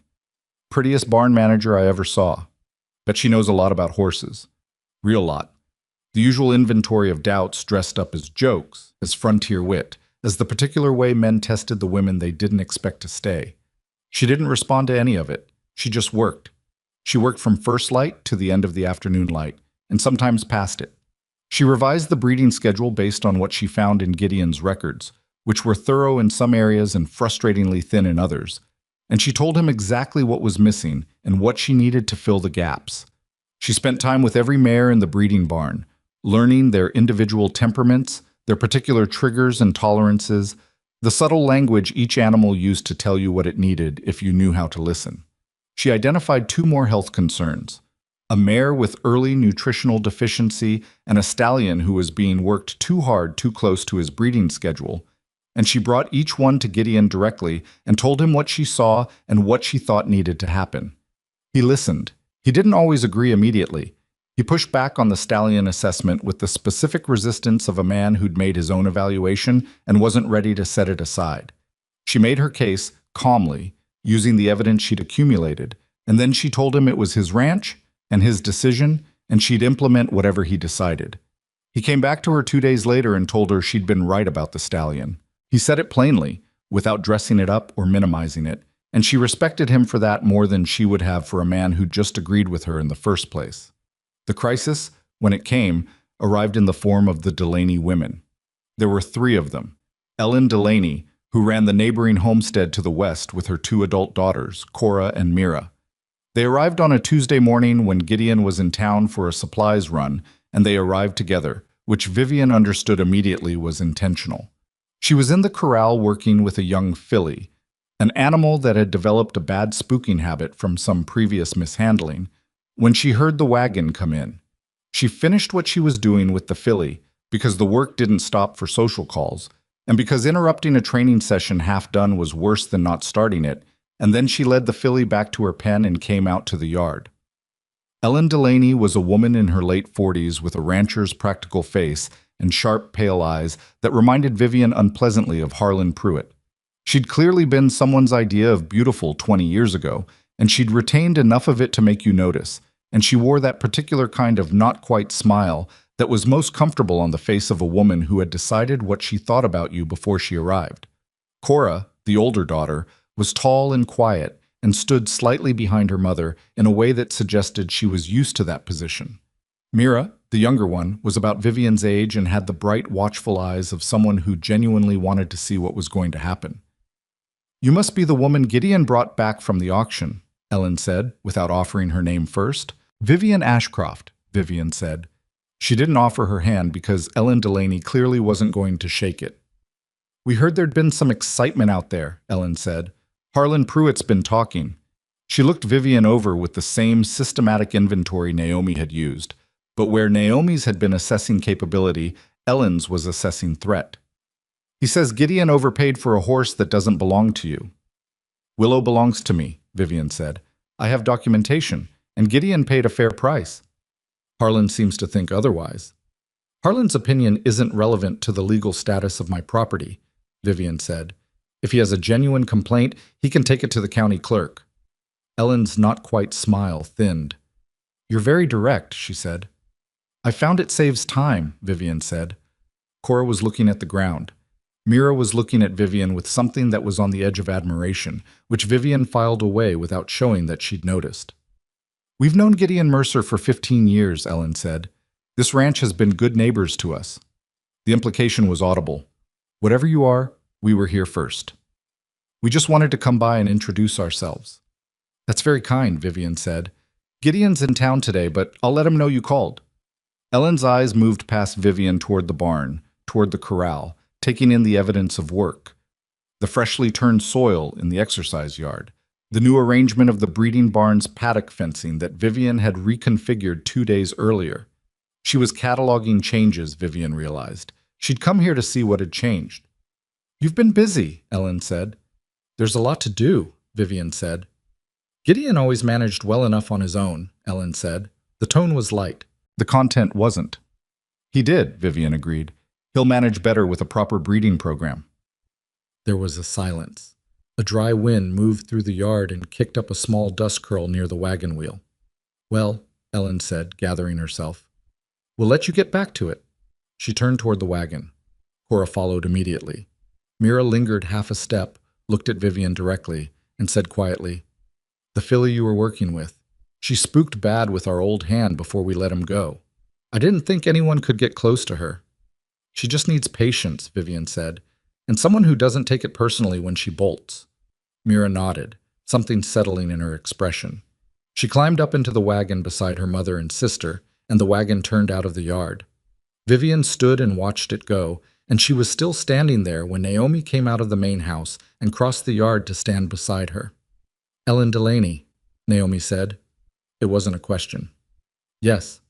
"Prettiest barn manager I ever saw. Bet she knows a lot about horses. Real lot." The usual inventory of doubts dressed up as jokes, as frontier wit, as the particular way men tested the women they didn't expect to stay. She didn't respond to any of it. She just worked. She worked from first light to the end of the afternoon light, and sometimes past it. She revised the breeding schedule based on what she found in Gideon's records, which were thorough in some areas and frustratingly thin in others, and she told him exactly what was missing and what she needed to fill the gaps. She spent time with every mare in the breeding barn, learning their individual temperaments, their particular triggers and tolerances, the subtle language each animal used to tell you what it needed if you knew how to listen. She identified 2 more health concerns: a mare with early nutritional deficiency and a stallion who was being worked too hard too close to his breeding schedule, and she brought each one to Gideon directly and told him what she saw and what she thought needed to happen. He listened. He didn't always agree immediately. He pushed back on the stallion assessment with the specific resistance of a man who'd made his own evaluation and wasn't ready to set it aside. She made her case calmly, using the evidence she'd accumulated, and then she told him it was his ranch and his decision, and she'd implement whatever he decided. He came back to her 2 days later and told her she'd been right about the stallion. He said it plainly, without dressing it up or minimizing it, and she respected him for that more than she would have for a man who just agreed with her in the first place. The crisis, when it came, arrived in the form of the Delaney women. There were 3 of them. Ellen Delaney, who ran the neighboring homestead to the west with her 2 adult daughters, Cora and Mira. They arrived on a Tuesday morning when Gideon was in town for a supplies run, and they arrived together, which Vivian understood immediately was intentional. She was in the corral working with a young filly, an animal that had developed a bad spooking habit from some previous mishandling, when she heard the wagon come in. She finished what she was doing with the filly, because the work didn't stop for social calls, and because interrupting a training session half done was worse than not starting it, and then she led the filly back to her pen and came out to the yard. Ellen Delaney was a woman in her late 40s with a rancher's practical face and sharp, pale eyes that reminded Vivian unpleasantly of Harlan Pruitt. She'd clearly been someone's idea of beautiful 20 years ago, and she'd retained enough of it to make you notice, and she wore that particular kind of not-quite smile that was most comfortable on the face of a woman who had decided what she thought about you before she arrived. Cora, the older daughter, was tall and quiet and stood slightly behind her mother in a way that suggested she was used to that position. Mira, the younger one, was about Vivian's age and had the bright, watchful eyes of someone who genuinely wanted to see what was going to happen. "You must be the woman Gideon brought back from the auction," Ellen said, without offering her name first. "Vivian Ashcroft," Vivian said. She didn't offer her hand because Ellen Delaney clearly wasn't going to shake it. "We heard there'd been some excitement out there," Ellen said. "Harlan Pruitt's been talking." She looked Vivian over with the same systematic inventory Naomi had used, but where Naomi's had been assessing capability, Ellen's was assessing threat. "He says Gideon overpaid for a horse that doesn't belong to you." "Willow belongs to me," Vivian said. "I have documentation, and Gideon paid a fair price." "Harlan seems to think otherwise." "Harlan's opinion isn't relevant to the legal status of my property," Vivian said. "If he has a genuine complaint, he can take it to the county clerk." Ellen's not-quite smile thinned. "You're very direct," she said. "I found it saves time," Vivian said. Cora was looking at the ground. Mira was looking at Vivian with something that was on the edge of admiration, which Vivian filed away without showing that she'd noticed. "We've known Gideon Mercer for 15 years, Ellen said. "This ranch has been good neighbors to us." The implication was audible. "Whatever you are, we were here first. We just wanted to come by and introduce ourselves." "That's very kind," Vivian said. "Gideon's in town today, but I'll let him know you called." Ellen's eyes moved past Vivian toward the barn, toward the corral, taking in the evidence of work. The freshly turned soil in the exercise yard, the new arrangement of the breeding barn's paddock fencing that Vivian had reconfigured 2 days earlier. She was cataloging changes, Vivian realized. She'd come here to see what had changed. "You've been busy," Ellen said. "There's a lot to do," Vivian said. "Gideon always managed well enough on his own," Ellen said. The tone was light. The content wasn't. "He did," Vivian agreed. "He'll manage better with a proper breeding program." There was a silence. A dry wind moved through the yard and kicked up a small dust curl near the wagon wheel. "Well," Ellen said, gathering herself, "we'll let you get back to it." She turned toward the wagon. Cora followed immediately. Mira lingered half a step, looked at Vivian directly, and said quietly, "The filly you were working with. She spooked bad with our old hand before we let him go. I didn't think anyone could get close to her." "She just needs patience," Vivian said, "and someone who doesn't take it personally when she bolts." Mira nodded, something settling in her expression. She climbed up into the wagon beside her mother and sister, and the wagon turned out of the yard. Vivian stood and watched it go, and she was still standing there when Naomi came out of the main house and crossed the yard to stand beside her. "Ellen Delaney," Naomi said. It wasn't a question. "Yes."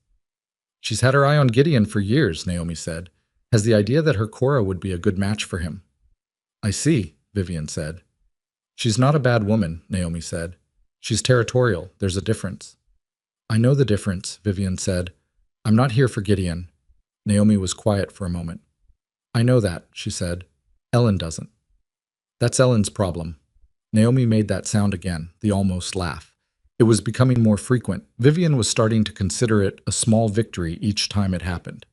"She's had her eye on Gideon for years," Naomi said. "Has the idea that her Cora would be a good match for him." I see, Vivian said. She's not a bad woman, Naomi said. She's territorial. There's a difference. I know the difference, Vivian said. I'm not here for Gideon. Naomi was quiet for a moment. I know that, she said. Ellen doesn't. That's Ellen's problem. Naomi made that sound again, the almost laugh. It was becoming more frequent. Vivian was starting to consider it a small victory each time it happened.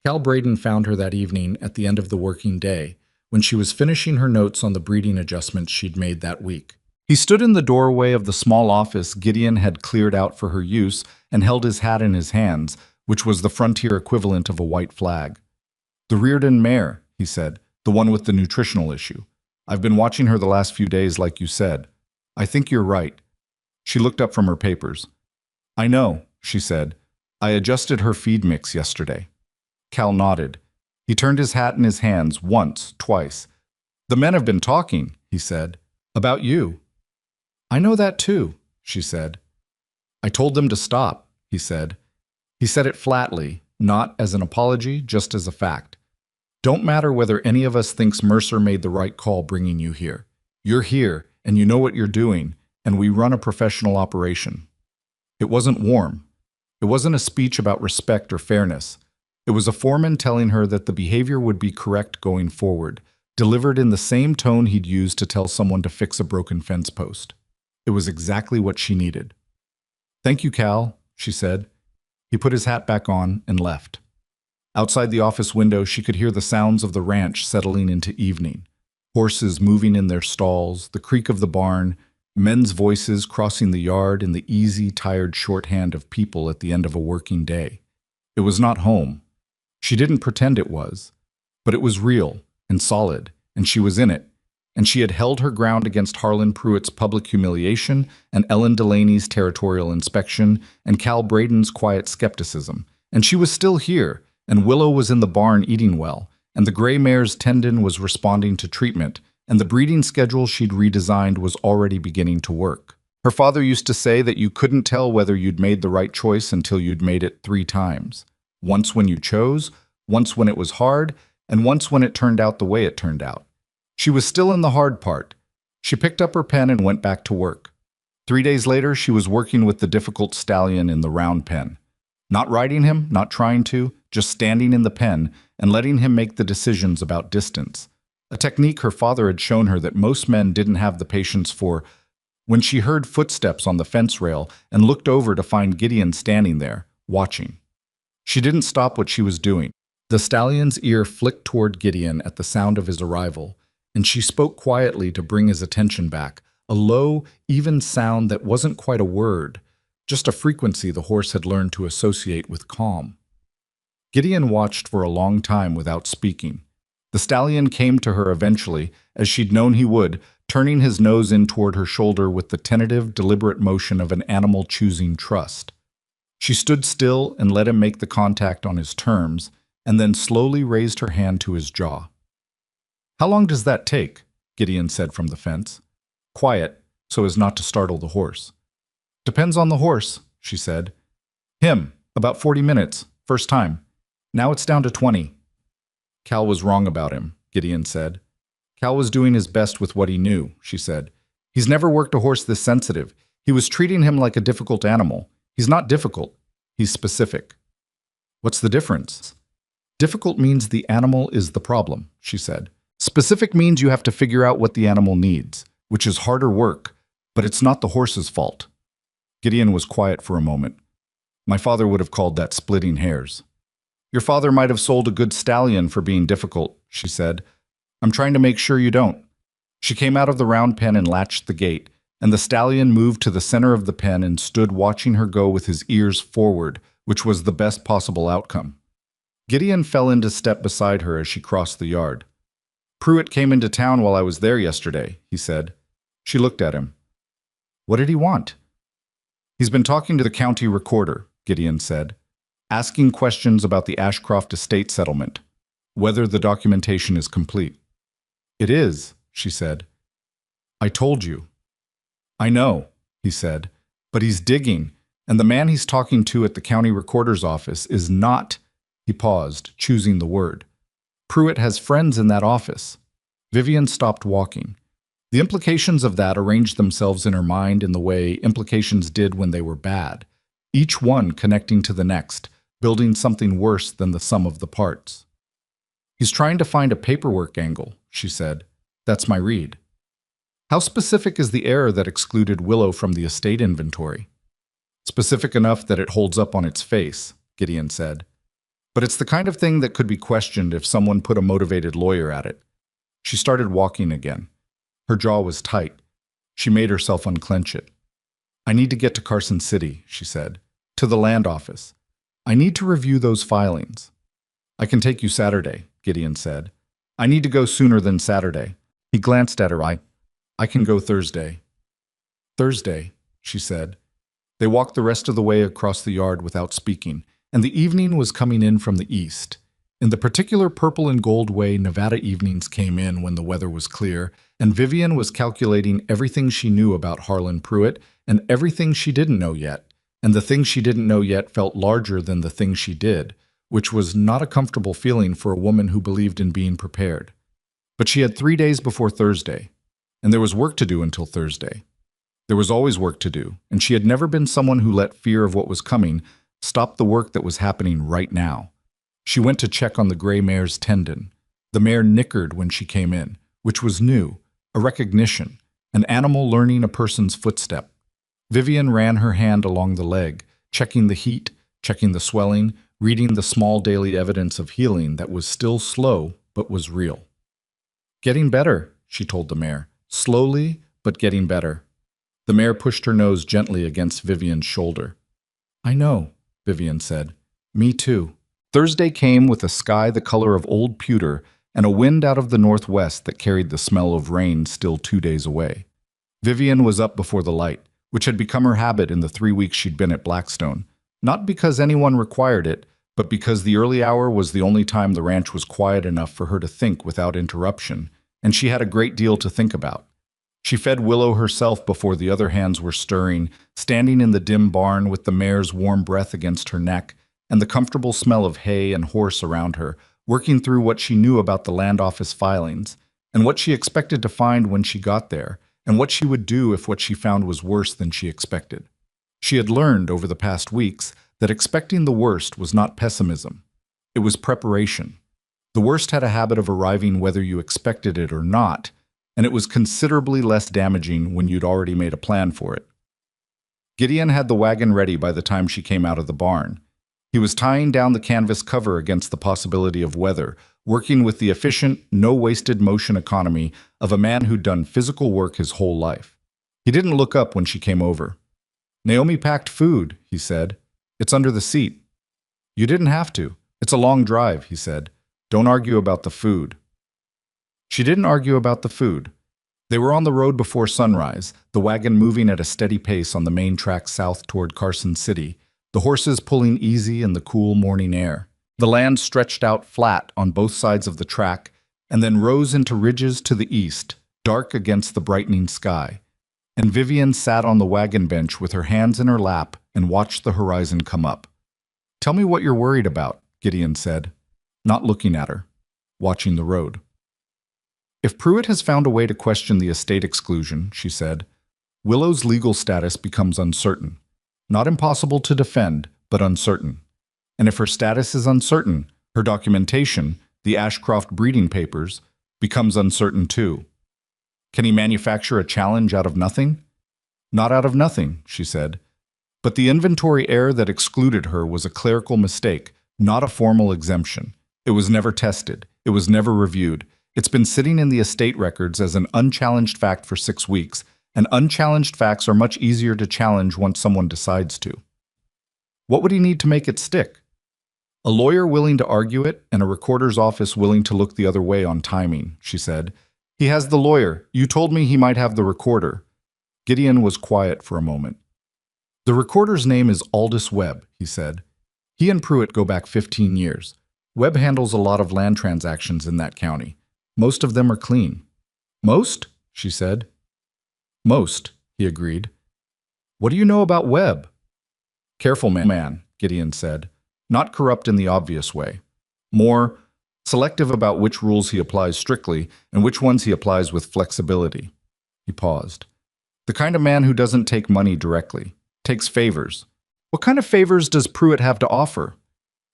Cal Braden found her that evening at the end of the working day, when she was finishing her notes on the breeding adjustments she'd made that week. He stood in the doorway of the small office Gideon had cleared out for her use and held his hat in his hands, which was the frontier equivalent of a white flag. "The Reardon mare," he said, "the one with the nutritional issue. I've been watching her the last few days like you said. I think you're right." She looked up from her papers. "I know," she said. "I adjusted her feed mix yesterday." Cal nodded. He turned his hat in his hands once, twice. "The men have been talking," he said, "about you." "I know that too," she said. "I told them to stop," he said. He said it flatly, not as an apology, just as a fact. "Don't matter whether any of us thinks Mercer made the right call bringing you here. You're here, and you know what you're doing, and we run a professional operation." It wasn't warm. It wasn't a speech about respect or fairness. It was a foreman telling her that the behavior would be correct going forward, delivered in the same tone he'd used to tell someone to fix a broken fence post. It was exactly what she needed. "Thank you, Cal," she said. He put his hat back on and left. Outside the office window, she could hear the sounds of the ranch settling into evening. Horses moving in their stalls, the creak of the barn, men's voices crossing the yard in the easy, tired shorthand of people at the end of a working day. It was not home. She didn't pretend it was. But it was real and solid, and she was in it. And she had held her ground against Harlan Pruitt's public humiliation and Ellen Delaney's territorial inspection and Cal Braden's quiet skepticism. And she was still here, and Willow was in the barn eating well, and the gray mare's tendon was responding to treatment, and the breeding schedule she'd redesigned was already beginning to work. Her father used to say that you couldn't tell whether you'd made the right choice until you'd made it 3 times. Once when you chose, once when it was hard, and once when it turned out the way it turned out. She was still in the hard part. She picked up her pen and went back to work. 3 days later, she was working with the difficult stallion in the round pen. Not riding him, not trying to, just standing in the pen and letting him make the decisions about distance. A technique her father had shown her that most men didn't have the patience for. When she heard footsteps on the fence rail and looked over to find Gideon standing there, watching. She didn't stop what she was doing. The stallion's ear flicked toward Gideon at the sound of his arrival, and she spoke quietly to bring his attention back, a low, even sound that wasn't quite a word, just a frequency the horse had learned to associate with calm. Gideon watched for a long time without speaking. The stallion came to her eventually, as she'd known he would, turning his nose in toward her shoulder with the tentative, deliberate motion of an animal choosing trust. She stood still and let him make the contact on his terms, and then slowly raised her hand to his jaw. "How long does that take?" Gideon said from the fence. Quiet, so as not to startle the horse. "Depends on the horse," she said. "Him, about 40 minutes, first time. Now it's down to 20. Cal was wrong about him, Gideon said. Cal was doing his best with what he knew, she said. He's never worked a horse this sensitive. He was treating him like a difficult animal. He's not difficult. He's specific. What's the difference? Difficult means the animal is the problem, she said. Specific means you have to figure out what the animal needs, which is harder work, but it's not the horse's fault. Gideon was quiet for a moment. My father would have called that splitting hairs. Your father might have sold a good stallion for being difficult, she said. I'm trying to make sure you don't. She came out of the round pen and latched the gate, and the stallion moved to the center of the pen and stood watching her go with his ears forward, which was the best possible outcome. Gideon fell into step beside her as she crossed the yard. Pruitt came into town while I was there yesterday, he said. She looked at him. What did he want? He's been talking to the county recorder, Gideon said, asking questions about the Ashcroft estate settlement, whether the documentation is complete. It is, she said. I told you. I know, he said, but he's digging, and the man he's talking to at the county recorder's office is not, he paused, choosing the word. Pruitt has friends in that office. Vivian stopped walking. The implications of that arranged themselves in her mind in the way implications did when they were bad, each one connecting to the next, building something worse than the sum of the parts. "He's trying to find a paperwork angle," she said. "That's my read." "How specific is the error that excluded Willow from the estate inventory?" "Specific enough that it holds up on its face," Gideon said. "But it's the kind of thing that could be questioned if someone put a motivated lawyer at it." She started walking again. Her jaw was tight. She made herself unclench it. "I need to get to Carson City," she said. "To the land office. I need to review those filings." "I can take you Saturday," Gideon said. "I need to go sooner than Saturday." He glanced at her. I can go Thursday." "Thursday," she said. They walked the rest of the way across the yard without speaking, and the evening was coming in from the east. In the particular purple and gold way Nevada evenings came in when the weather was clear, and Vivian was calculating everything she knew about Harlan Pruitt and everything she didn't know yet, and the thing she didn't know yet felt larger than the thing she did, which was not a comfortable feeling for a woman who believed in being prepared. But she had 3 days before Thursday, and there was work to do until Thursday. There was always work to do, and she had never been someone who let fear of what was coming stop the work that was happening right now. She went to check on the gray mare's tendon. The mare nickered when she came in, which was new, a recognition, an animal learning a person's footstep. Vivian ran her hand along the leg, checking the heat, checking the swelling, reading the small daily evidence of healing that was still slow but was real. "Getting better," she told the mare. "Slowly, but getting better." The mare pushed her nose gently against Vivian's shoulder. "I know," Vivian said. "Me too." Thursday came with a sky the color of old pewter and a wind out of the northwest that carried the smell of rain still 2 days away. Vivian was up before the light, which had become her habit in the 3 weeks she'd been at Blackstone, not because anyone required it, but because the early hour was the only time the ranch was quiet enough for her to think without interruption, and she had a great deal to think about. She fed Willow herself before the other hands were stirring, standing in the dim barn with the mare's warm breath against her neck and the comfortable smell of hay and horse around her, working through what she knew about the land office filings, and what she expected to find when she got there, and what she would do if what she found was worse than she expected. She had learned over the past weeks that expecting the worst was not pessimism. It was preparation. The worst had a habit of arriving whether you expected it or not, and it was considerably less damaging when you'd already made a plan for it. Gideon had the wagon ready by the time she came out of the barn. He was tying down the canvas cover against the possibility of weather, working with the efficient, no-wasted motion economy of a man who'd done physical work his whole life. He didn't look up when she came over. "Naomi packed food," he said. "It's under the seat." "You didn't have to. It's a long drive," he said. "Don't argue about the food." She didn't argue about the food. They were on the road before sunrise, the wagon moving at a steady pace on the main track south toward Carson City, the horses pulling easy in the cool morning air. The land stretched out flat on both sides of the track and then rose into ridges to the east, dark against the brightening sky. And Vivian sat on the wagon bench with her hands in her lap and watched the horizon come up. "Tell me what you're worried about," Gideon said, not looking at her, watching the road. "If Pruitt has found a way to question the estate exclusion," she said, "Willow's legal status becomes uncertain. Not impossible to defend, but uncertain. And if her status is uncertain, her documentation, the Ashcroft breeding papers, becomes uncertain too. Can he manufacture a challenge out of nothing?" "Not out of nothing," she said. "But the inventory error that excluded her was a clerical mistake, not a formal exemption. It was never tested. It was never reviewed. It's been sitting in the estate records as an unchallenged fact for 6 weeks, and unchallenged facts are much easier to challenge once someone decides to." "What would he need to make it stick?" "A lawyer willing to argue it and a recorder's office willing to look the other way on timing," she said. "He has the lawyer. You told me he might have the recorder." Gideon was quiet for a moment. "The recorder's name is Aldous Webb," he said. "He and Pruitt go back 15 years. Webb handles a lot of land transactions in that county. Most of them are clean." "Most?" she said. "Most," he agreed. "What do you know about Webb?" "Careful man," Gideon said. "Not corrupt in the obvious way. More selective about which rules he applies strictly and which ones he applies with flexibility. He paused. The kind of man who doesn't take money directly, takes favors. What kind of favors does Pruitt have to offer?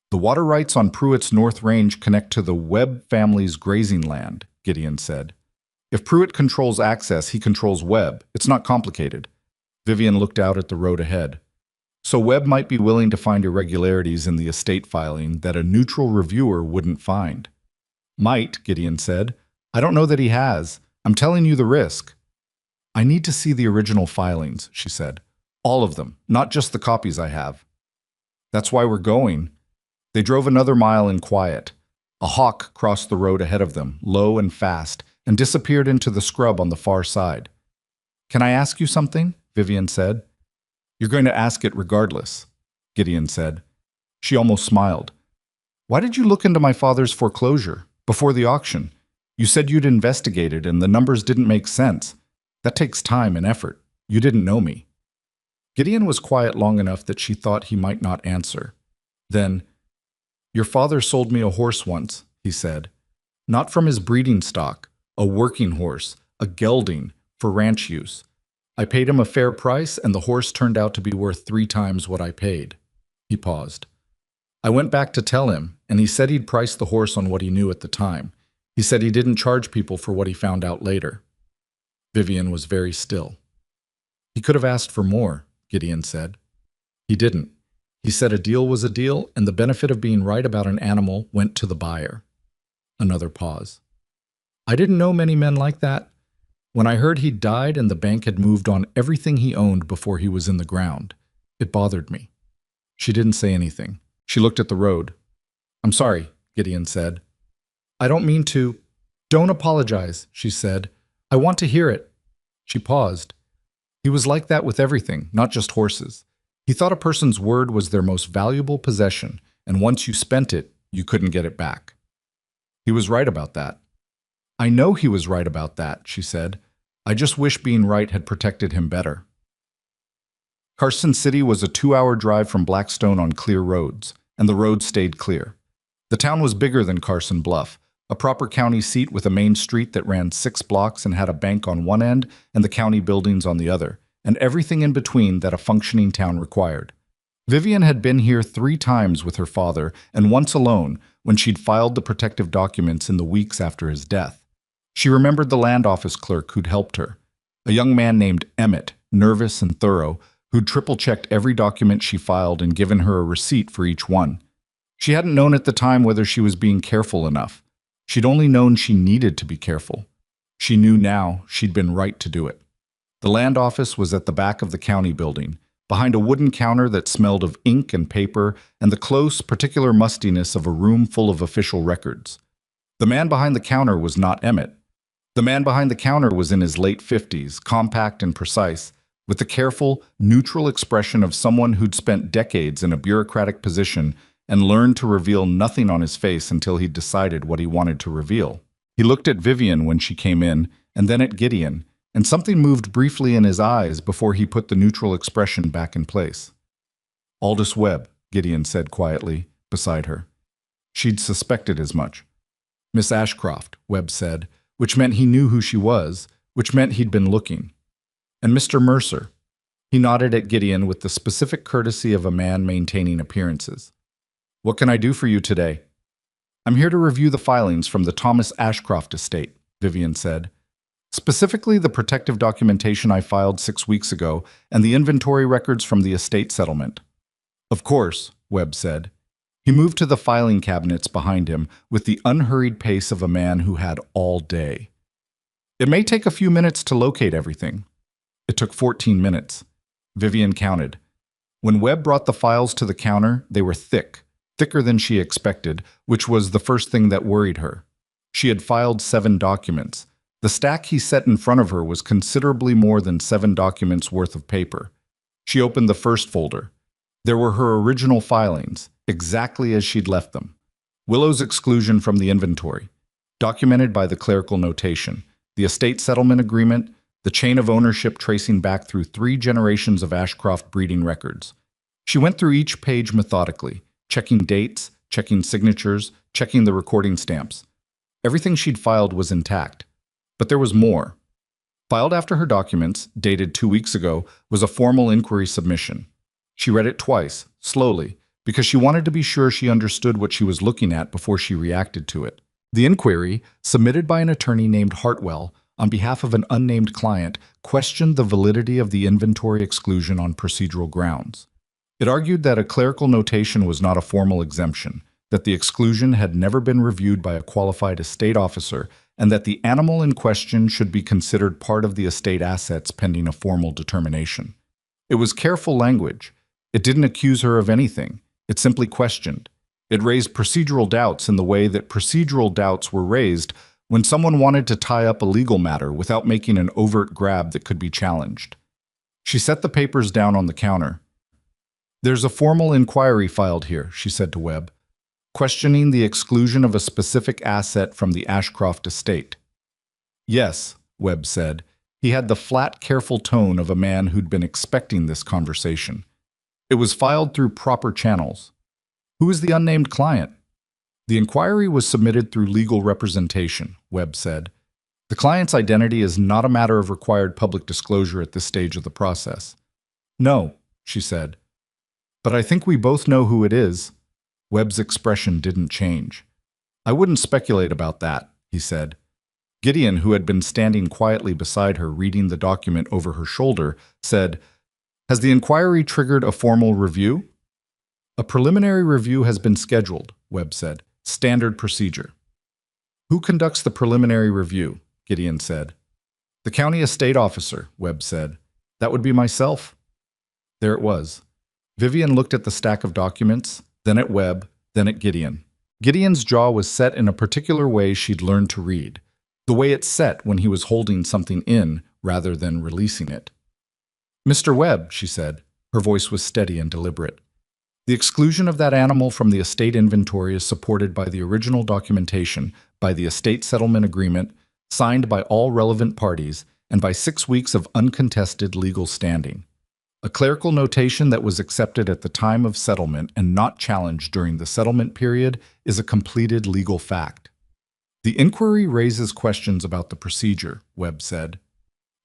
The water rights on Pruitt's North Range connect to the Webb family's grazing land, Gideon said. If Pruitt controls access, he controls Webb. It's not complicated. Vivian looked out at the road ahead. So Webb might be willing to find irregularities in the estate filing that a neutral reviewer wouldn't find. Might, Gideon said. I don't know that he has. I'm telling you the risk. I need to see the original filings, she said. All of them, not just the copies I have. That's why we're going. They drove another mile in quiet. A hawk crossed the road ahead of them, low and fast, and disappeared into the scrub on the far side. Can I ask you something? Vivian said. You're going to ask it regardless, Gideon said. She almost smiled. Why did you look into my father's foreclosure before the auction? You said you'd investigated and the numbers didn't make sense. That takes time and effort. You didn't know me. Gideon was quiet long enough that she thought he might not answer. Then, your father sold me a horse once, he said. Not from his breeding stock, a working horse, a gelding, for ranch use. I paid him a fair price, and the horse turned out to be worth 3 times what I paid. He paused. I went back to tell him, and he said he'd priced the horse on what he knew at the time. He said he didn't charge people for what he found out later. Vivian was very still. He could have asked for more, Gideon said. He didn't. He said a deal was a deal, and the benefit of being right about an animal went to the buyer. Another pause. I didn't know many men like that. When I heard he'd died and the bank had moved on everything he owned before he was in the ground, it bothered me. She didn't say anything. She looked at the road. I'm sorry, Gideon said. I don't mean to. Don't apologize, she said. I want to hear it. She paused. He was like that with everything, not just horses. He thought a person's word was their most valuable possession, and once you spent it, you couldn't get it back. He was right about that. I know he was right about that, she said. I just wish being right had protected him better. Carson City was a 2-hour drive from Blackstone on clear roads, and the roads stayed clear. The town was bigger than Carson Bluff, a proper county seat with a main street that ran 6 blocks and had a bank on one end and the county buildings on the other, and everything in between that a functioning town required. Vivian had been here 3 times with her father, and once alone, when she'd filed the protective documents in the weeks after his death. She remembered the land office clerk who'd helped her, a young man named Emmett, nervous and thorough, who'd triple-checked every document she filed and given her a receipt for each one. She hadn't known at the time whether she was being careful enough. She'd only known she needed to be careful. She knew now she'd been right to do it. The land office was at the back of the county building, behind a wooden counter that smelled of ink and paper and the close, particular mustiness of a room full of official records. The man behind the counter was not Emmett. The man behind the counter was in his late 50s, compact and precise, with the careful, neutral expression of someone who'd spent decades in a bureaucratic position and learned to reveal nothing on his face until he'd decided what he wanted to reveal. He looked at Vivian when she came in, and then at Gideon, and something moved briefly in his eyes before he put the neutral expression back in place. Aldous Webb, Gideon said quietly, beside her. She'd suspected as much. Miss Ashcroft, Webb said, which meant he knew who she was, which meant he'd been looking. And Mr. Mercer. He nodded at Gideon with the specific courtesy of a man maintaining appearances. What can I do for you today? I'm here to review the filings from the Thomas Ashcroft estate, Vivian said. Specifically the protective documentation I filed 6 weeks ago and the inventory records from the estate settlement. Of course, Webb said. He moved to the filing cabinets behind him with the unhurried pace of a man who had all day. It may take a few minutes to locate everything. It took 14 minutes. Vivian counted. When Webb brought the files to the counter, they were thick, thicker than she expected, which was the first thing that worried her. She had filed 7 documents. The stack he set in front of her was considerably more than 7 documents worth of paper. She opened the first folder. There were her original filings, exactly as she'd left them. Willow's exclusion from the inventory, documented by the clerical notation, the estate settlement agreement, the chain of ownership tracing back through 3 generations of Ashcroft breeding records. She went through each page methodically, checking dates, checking signatures, checking the recording stamps. Everything she'd filed was intact. But there was more. Filed after her documents, dated 2 weeks ago, was a formal inquiry submission. She read it twice, slowly, because she wanted to be sure she understood what she was looking at before she reacted to it. The inquiry, submitted by an attorney named Hartwell on behalf of an unnamed client, questioned the validity of the inventory exclusion on procedural grounds. It argued that a clerical notation was not a formal exemption, that the exclusion had never been reviewed by a qualified estate officer, and that the animal in question should be considered part of the estate assets pending a formal determination. It was careful language. It didn't accuse her of anything. It simply questioned. It raised procedural doubts in the way that procedural doubts were raised when someone wanted to tie up a legal matter without making an overt grab that could be challenged. She set the papers down on the counter. "There's a formal inquiry filed here," she said to Webb, "questioning the exclusion of a specific asset from the Ashcroft estate." "Yes," Webb said. He had the flat, careful tone of a man who'd been expecting this conversation. "It was filed through proper channels." "Who is the unnamed client?" "The inquiry was submitted through legal representation," Webb said. "The client's identity is not a matter of required public disclosure at this stage of the process." "No," she said. "But I think we both know who it is." Webb's expression didn't change. "I wouldn't speculate about that," he said. Gideon, who had been standing quietly beside her reading the document over her shoulder, said, "Has the inquiry triggered a formal review?" "A preliminary review has been scheduled," Webb said. "Standard procedure." "Who conducts the preliminary review?" Gideon said. "The county estate officer," Webb said. "That would be myself." There it was. Vivian looked at the stack of documents, then at Webb, then at Gideon. Gideon's jaw was set in a particular way she'd learned to read, the way it set when he was holding something in rather than releasing it. "Mr. Webb," she said. Her voice was steady and deliberate. "The exclusion of that animal from the estate inventory is supported by the original documentation, by the estate settlement agreement, signed by all relevant parties, and by 6 weeks of uncontested legal standing. A clerical notation that was accepted at the time of settlement and not challenged during the settlement period is a completed legal fact." "The inquiry raises questions about the procedure," Webb said.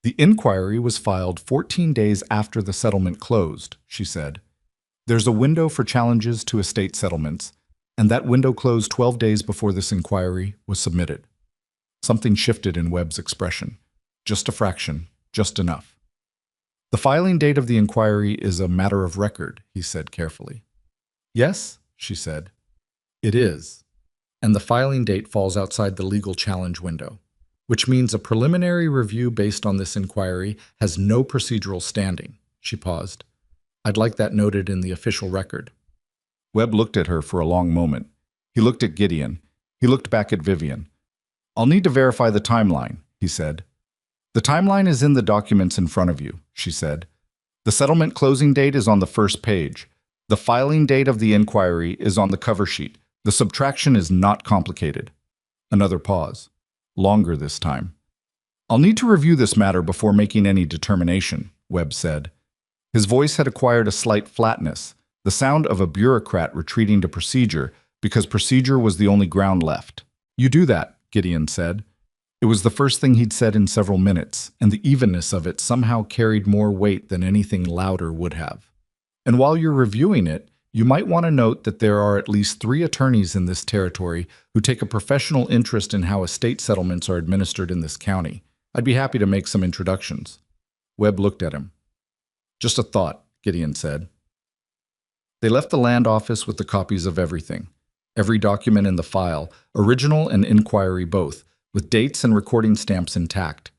"The inquiry was filed 14 days after the settlement closed," she said. "There's a window for challenges to estate settlements, and that window closed 12 days before this inquiry was submitted." Something shifted in Webb's expression. Just a fraction, just enough. "The filing date of the inquiry is a matter of record," he said carefully. "Yes," she said. "It is. And the filing date falls outside the legal challenge window, which means a preliminary review based on this inquiry has no procedural standing." She paused. "I'd like that noted in the official record." Webb looked at her for a long moment. He looked at Gideon. He looked back at Vivian. "I'll need to verify the timeline," he said. "The timeline is in the documents in front of you," she said. "The settlement closing date is on the first page. The filing date of the inquiry is on the cover sheet. The subtraction is not complicated." Another pause. Longer this time. "I'll need to review this matter before making any determination," Webb said. His voice had acquired a slight flatness, the sound of a bureaucrat retreating to procedure, because procedure was the only ground left. "You do that," Gideon said. It was the first thing he'd said in several minutes, and the evenness of it somehow carried more weight than anything louder would have. "And while you're reviewing it, you might want to note that there are at least 3 attorneys in this territory who take a professional interest in how estate settlements are administered in this county. I'd be happy to make some introductions." Webb looked at him. "Just a thought," Gideon said. They left the land office with the copies of everything. Every document in the file, original and inquiry both, with dates and recording stamps intact.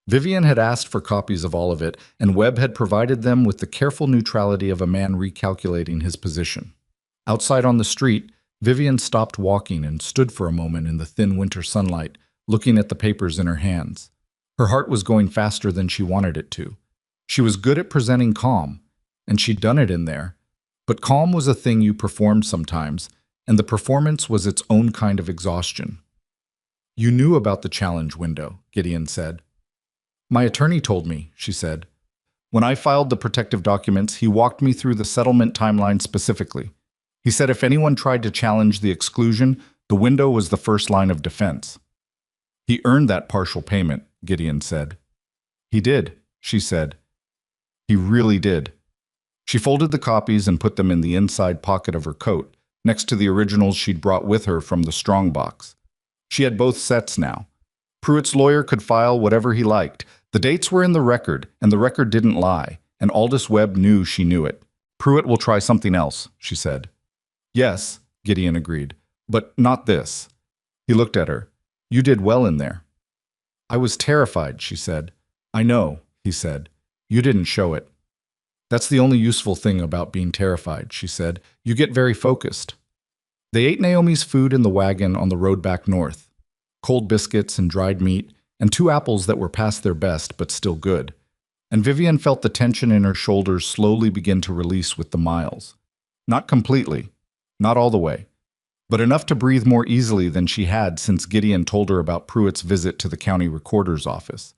Vivian had asked for copies of all of it, and Webb had provided them with the careful neutrality of a man recalculating his position. Outside on the street, Vivian stopped walking and stood for a moment in the thin winter sunlight, looking at the papers in her hands. Her heart was going faster than she wanted it to. She was good at presenting calm, and she'd done it in there. But calm was a thing you performed sometimes, and the performance was its own kind of exhaustion. "You knew about the challenge window," Gideon said. "My attorney told me," she said. "When I filed the protective documents, he walked me through the settlement timeline specifically. He said if anyone tried to challenge the exclusion, the window was the first line of defense. He earned that partial payment, Gideon said. He did, she said. He really did. She folded the copies and put them in the inside pocket of her coat, next to the originals she'd brought with her from the strongbox. She had both sets now. Pruitt's lawyer could file whatever he liked. The dates were in the record, and the record didn't lie, and Aldous Webb knew she knew it. Pruitt will try something else, she said. Yes, Gideon agreed, but not this. He looked at her. You did well in there. I was terrified, she said. I know, he said. You didn't show it. That's the only useful thing about being terrified, she said. You get very focused. They ate Naomi's food in the wagon on the road back north. Cold biscuits and dried meat, and 2 apples that were past their best but still good. And Vivian felt the tension in her shoulders slowly begin to release with the miles. Not completely, not all the way, but enough to breathe more easily than she had since Gideon told her about Pruitt's visit to the county recorder's office.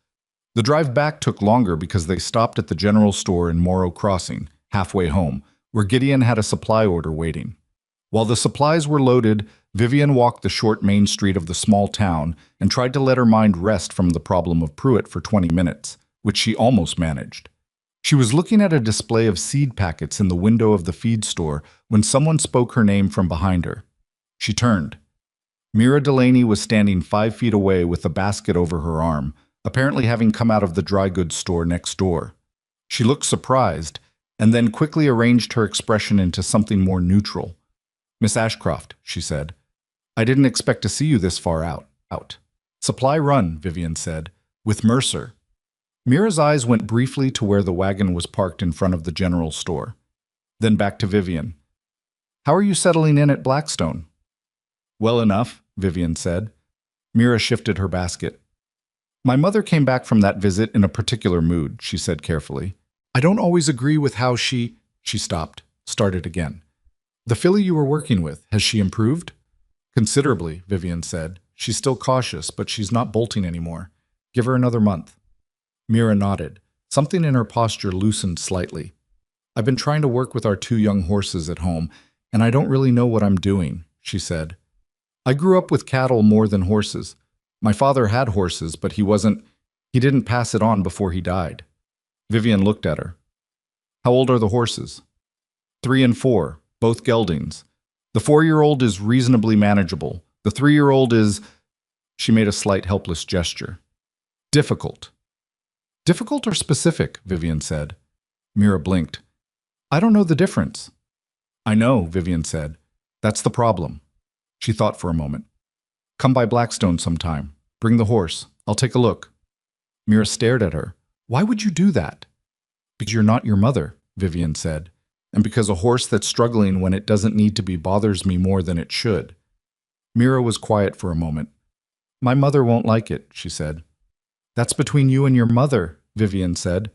The drive back took longer because they stopped at the general store in Morrow Crossing, halfway home, where Gideon had a supply order waiting. While the supplies were loaded, Vivian walked the short main street of the small town and tried to let her mind rest from the problem of Pruitt for 20 minutes, which she almost managed. She was looking at a display of seed packets in the window of the feed store when someone spoke her name from behind her. She turned. Mira Delaney was standing 5 feet away with a basket over her arm, apparently having come out of the dry goods store next door. She looked surprised, and then quickly arranged her expression into something more neutral. Miss Ashcroft, she said, I didn't expect to see you this far out. Supply run, Vivian said, with Mercer. Mira's eyes went briefly to where the wagon was parked in front of the general store. Then back to Vivian. How are you settling in at Blackstone? Well enough, Vivian said. Mira shifted her basket. My mother came back from that visit in a particular mood, she said carefully. I don't always agree with how she stopped, started again. The filly you were working with, has she improved? Considerably, Vivian said. She's still cautious, but she's not bolting anymore. Give her another month. Mira nodded. Something in her posture loosened slightly. I've been trying to work with our 2 young horses at home, and I don't really know what I'm doing, she said. I grew up with cattle more than horses. My father had horses, but he didn't pass it on before he died. Vivian looked at her. How old are the horses? 3 and 4, both geldings. The 4-year-old is reasonably manageable. The 3-year-old is... She made a slight helpless gesture. Difficult. Difficult or specific, Vivian said. Mira blinked. I don't know the difference. I know, Vivian said. That's the problem. She thought for a moment. Come by Blackstone sometime. Bring the horse. I'll take a look. Mira stared at her. Why would you do that? Because you're not your mother, Vivian said, and because a horse that's struggling when it doesn't need to be bothers me more than it should. Mira was quiet for a moment. My mother won't like it, she said. That's between you and your mother, Vivian said.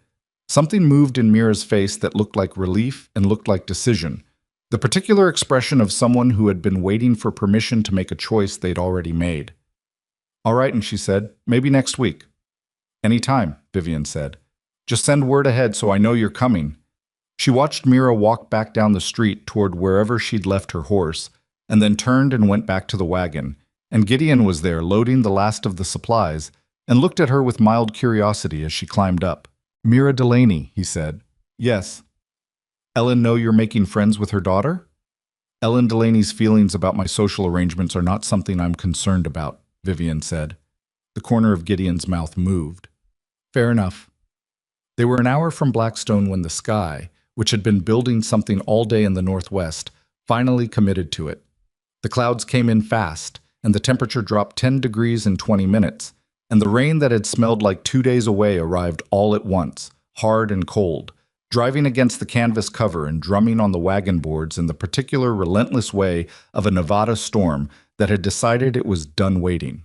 Something moved in Mira's face that looked like relief and looked like decision, the particular expression of someone who had been waiting for permission to make a choice they'd already made. All right, and she said, maybe next week. Any time, Vivian said. Just send word ahead so I know you're coming. She watched Mira walk back down the street toward wherever she'd left her horse, and then turned and went back to the wagon, and Gideon was there loading the last of the supplies, and looked at her with mild curiosity as she climbed up. Mira Delaney, he said. Yes. Ellen know you're making friends with her daughter? Ellen Delaney's feelings about my social arrangements are not something I'm concerned about, Vivian said. The corner of Gideon's mouth moved. Fair enough. They were an hour from Blackstone when the sky, which had been building something all day in the northwest, finally committed to it. The clouds came in fast, and the temperature dropped 10 degrees in 20 minutes, and the rain that had smelled like 2 days away arrived all at once, hard and cold, driving against the canvas cover and drumming on the wagon boards in the particular relentless way of a Nevada storm that had decided it was done waiting.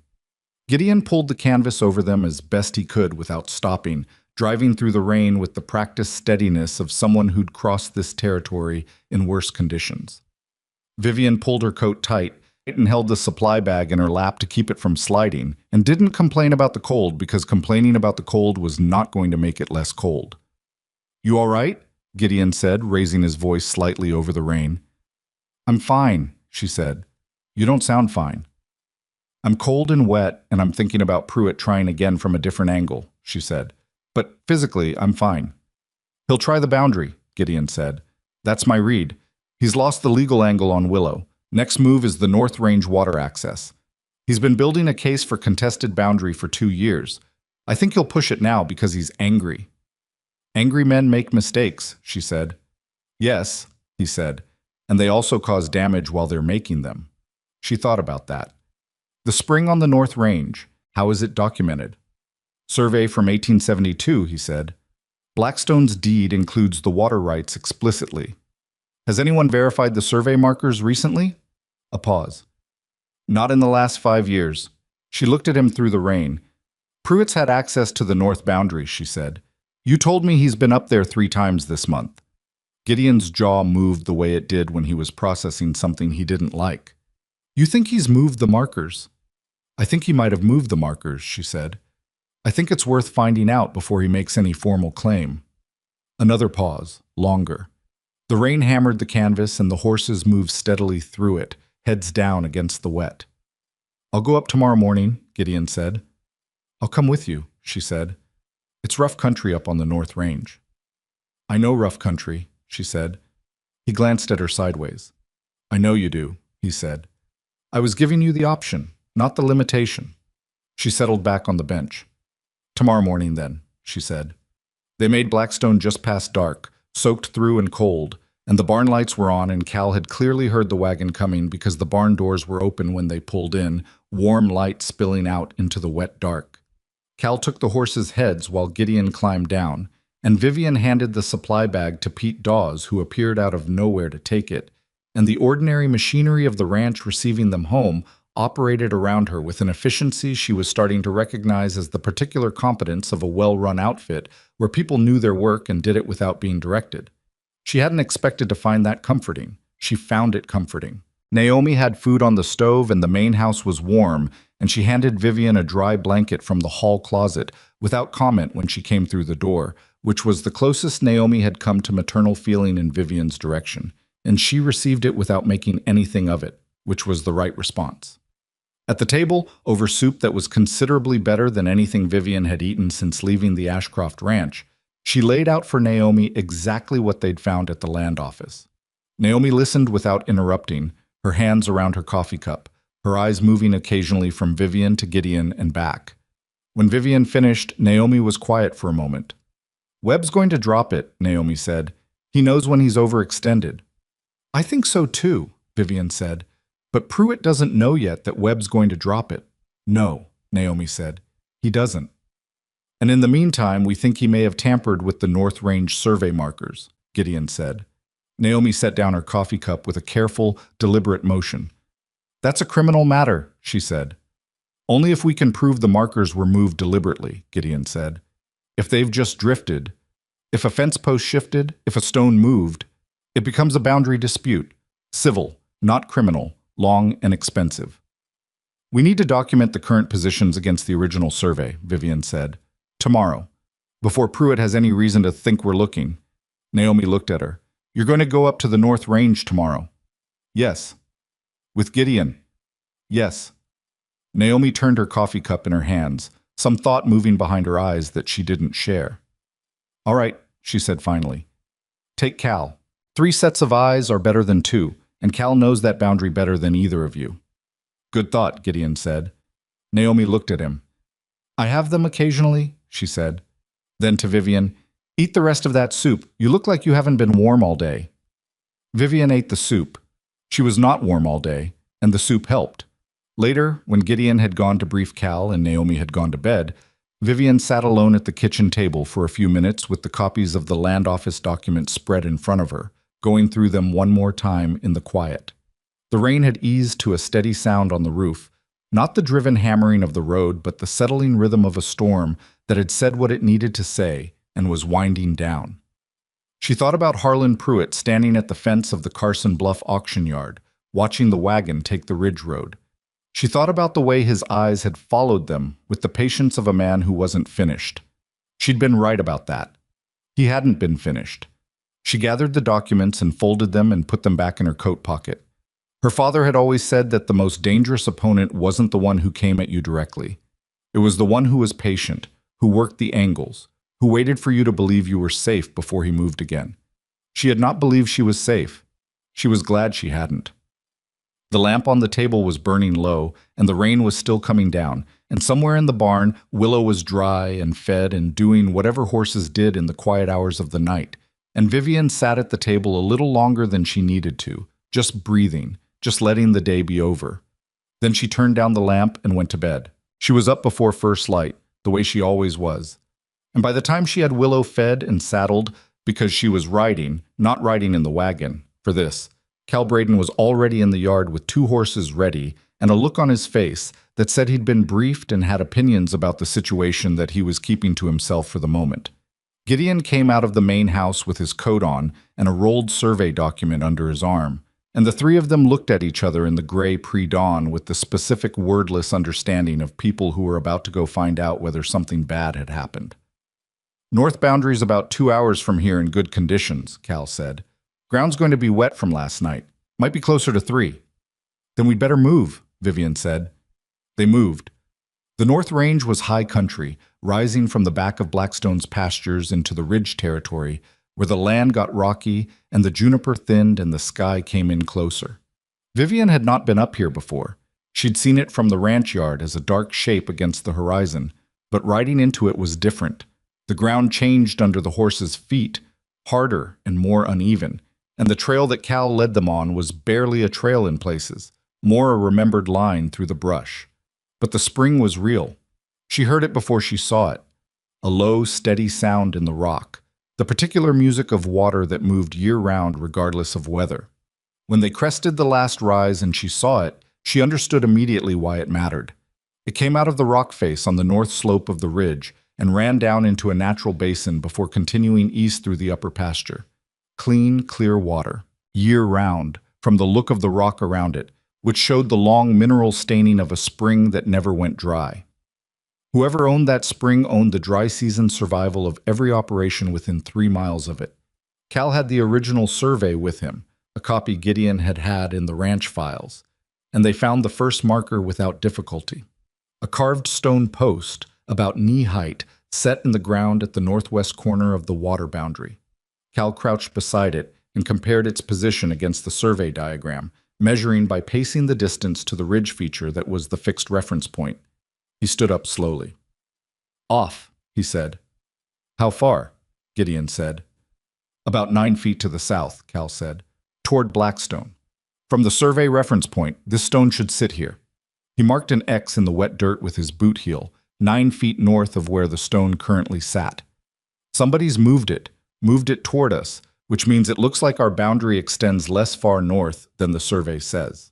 Gideon pulled the canvas over them as best he could without stopping, driving through the rain with the practiced steadiness of someone who'd crossed this territory in worse conditions. Vivian pulled her coat tight and held the supply bag in her lap to keep it from sliding, and didn't complain about the cold because complaining about the cold was not going to make it less cold. You all right? Gideon said, raising his voice slightly over the rain. I'm fine, she said. You don't sound fine. I'm cold and wet, and I'm thinking about Pruitt trying again from a different angle, she said. But physically, I'm fine. He'll try the boundary, Gideon said. That's my read. He's lost the legal angle on Willow. Next move is the North Range water access. He's been building a case for contested boundary for 2 years. I think he'll push it now because he's angry. Angry men make mistakes, she said. Yes, he said, and they also cause damage while they're making them. She thought about that. The spring on the North Range, how is it documented? Survey from 1872, he said. Blackstone's deed includes the water rights explicitly. Has anyone verified the survey markers recently? A pause. Not in the last 5 years. She looked at him through the rain. Pruitt's had access to the north boundary, she said. You told me he's been up there 3 times this month. Gideon's jaw moved the way it did when he was processing something he didn't like. You think he's moved the markers? I think he might have moved the markers, she said. I think it's worth finding out before he makes any formal claim. Another pause, longer. The rain hammered the canvas and the horses moved steadily through it, heads down against the wet. I'll go up tomorrow morning, Gideon said. I'll come with you, she said. It's rough country up on the North Range. I know rough country, she said. He glanced at her sideways. I know you do, he said. I was giving you the option, not the limitation. She settled back on the bench. Tomorrow morning, then, she said. They made Blackstone just past dark, soaked through and cold, and the barn lights were on, and Cal had clearly heard the wagon coming because the barn doors were open when they pulled in, warm light spilling out into the wet dark. Cal took the horses' heads while Gideon climbed down, and Vivian handed the supply bag to Pete Dawes, who appeared out of nowhere to take it, and the ordinary machinery of the ranch receiving them home operated around her with an efficiency she was starting to recognize as the particular competence of a well-run outfit where people knew their work and did it without being directed. She hadn't expected to find that comforting. She found it comforting. Naomi had food on the stove and the main house was warm, and she handed Vivian a dry blanket from the hall closet without comment when she came through the door, which was the closest Naomi had come to maternal feeling in Vivian's direction, and she received it without making anything of it, which was the right response. At the table, over soup that was considerably better than anything Vivian had eaten since leaving the Ashcroft Ranch, she laid out for Naomi exactly what they'd found at the land office. Naomi listened without interrupting, her hands around her coffee cup, her eyes moving occasionally from Vivian to Gideon and back. When Vivian finished, Naomi was quiet for a moment. Webb's going to drop it, Naomi said. He knows when he's overextended. I think so too, Vivian said. But Pruitt doesn't know yet that Webb's going to drop it. No, Naomi said. He doesn't. And in the meantime, we think he may have tampered with the North Range survey markers, Gideon said. Naomi set down her coffee cup with a careful, deliberate motion. That's a criminal matter, she said. Only if we can prove the markers were moved deliberately, Gideon said. If they've just drifted, if a fence post shifted, if a stone moved, it becomes a boundary dispute, civil, not criminal, long and expensive. We need to document the current positions against the original survey, Vivian said. Tomorrow, before Pruitt has any reason to think we're looking. Naomi looked at her. You're going to go up to the North Range tomorrow? Yes. With Gideon? Yes. Naomi turned her coffee cup in her hands, some thought moving behind her eyes that she didn't share. All right, she said finally. Take Cal. 3 sets of eyes are better than 2. And Cal knows that boundary better than either of you. Good thought, Gideon said. Naomi looked at him. I have them occasionally, she said. Then to Vivian, eat the rest of that soup. You look like you haven't been warm all day. Vivian ate the soup. She was not warm all day, and the soup helped. Later, when Gideon had gone to brief Cal and Naomi had gone to bed, Vivian sat alone at the kitchen table for a few minutes with the copies of the land office documents spread in front of her, going through them one more time in the quiet. The rain had eased to a steady sound on the roof, not the driven hammering of the road, but the settling rhythm of a storm that had said what it needed to say and was winding down. She thought about Harlan Pruitt standing at the fence of the Carson Bluff auction yard, watching the wagon take the ridge road. She thought about the way his eyes had followed them with the patience of a man who wasn't finished. She'd been right about that. He hadn't been finished. She gathered the documents and folded them and put them back in her coat pocket. Her father had always said that the most dangerous opponent wasn't the one who came at you directly. It was the one who was patient, who worked the angles, who waited for you to believe you were safe before he moved again. She had not believed she was safe. She was glad she hadn't. The lamp on the table was burning low, and the rain was still coming down, and somewhere in the barn, Willow was dry and fed and doing whatever horses did in the quiet hours of the night, and Vivian sat at the table a little longer than she needed to, just breathing, just letting the day be over. Then she turned down the lamp and went to bed. She was up before first light, the way she always was. And by the time she had Willow fed and saddled, because she was riding, not riding in the wagon, for this, Cal Braden was already in the yard with 2 horses ready and a look on his face that said he'd been briefed and had opinions about the situation that he was keeping to himself for the moment. Gideon came out of the main house with his coat on and a rolled survey document under his arm, and the 3 of them looked at each other in the gray pre-dawn with the specific wordless understanding of people who were about to go find out whether something bad had happened. North boundary's about 2 hours from here in good conditions, Cal said. Ground's going to be wet from last night. Might be closer to 3. Then we'd better move, Vivian said. They moved. The North Range was high country, rising from the back of Blackstone's pastures into the ridge territory, where the land got rocky and the juniper thinned and the sky came in closer. Vivian had not been up here before. She'd seen it from the ranch yard as a dark shape against the horizon, but riding into it was different. The ground changed under the horses' feet, harder and more uneven, and the trail that Cal led them on was barely a trail in places, more a remembered line through the brush. But the spring was real. She heard it before she saw it. A low, steady sound in the rock, the particular music of water that moved year-round regardless of weather. When they crested the last rise and she saw it, she understood immediately why it mattered. It came out of the rock face on the north slope of the ridge and ran down into a natural basin before continuing east through the upper pasture. Clean, clear water, year-round, from the look of the rock around it, which showed the long mineral staining of a spring that never went dry. Whoever owned that spring owned the dry season survival of every operation within 3 miles of it. Cal had the original survey with him, a copy Gideon had had in the ranch files, and they found the first marker without difficulty. A carved stone post, about knee-height, set in the ground at the northwest corner of the water boundary. Cal crouched beside it and compared its position against the survey diagram, measuring by pacing the distance to the ridge feature that was the fixed reference point. He stood up slowly. "Off," he said. "How far?" Gideon said. "About 9 feet to the south," Cal said, "toward Blackstone. From the survey reference point, this stone should sit here." He marked an X in the wet dirt with his boot heel, 9 feet north of where the stone currently sat. "Somebody's moved it toward us, which means it looks like our boundary extends less far north than the survey says."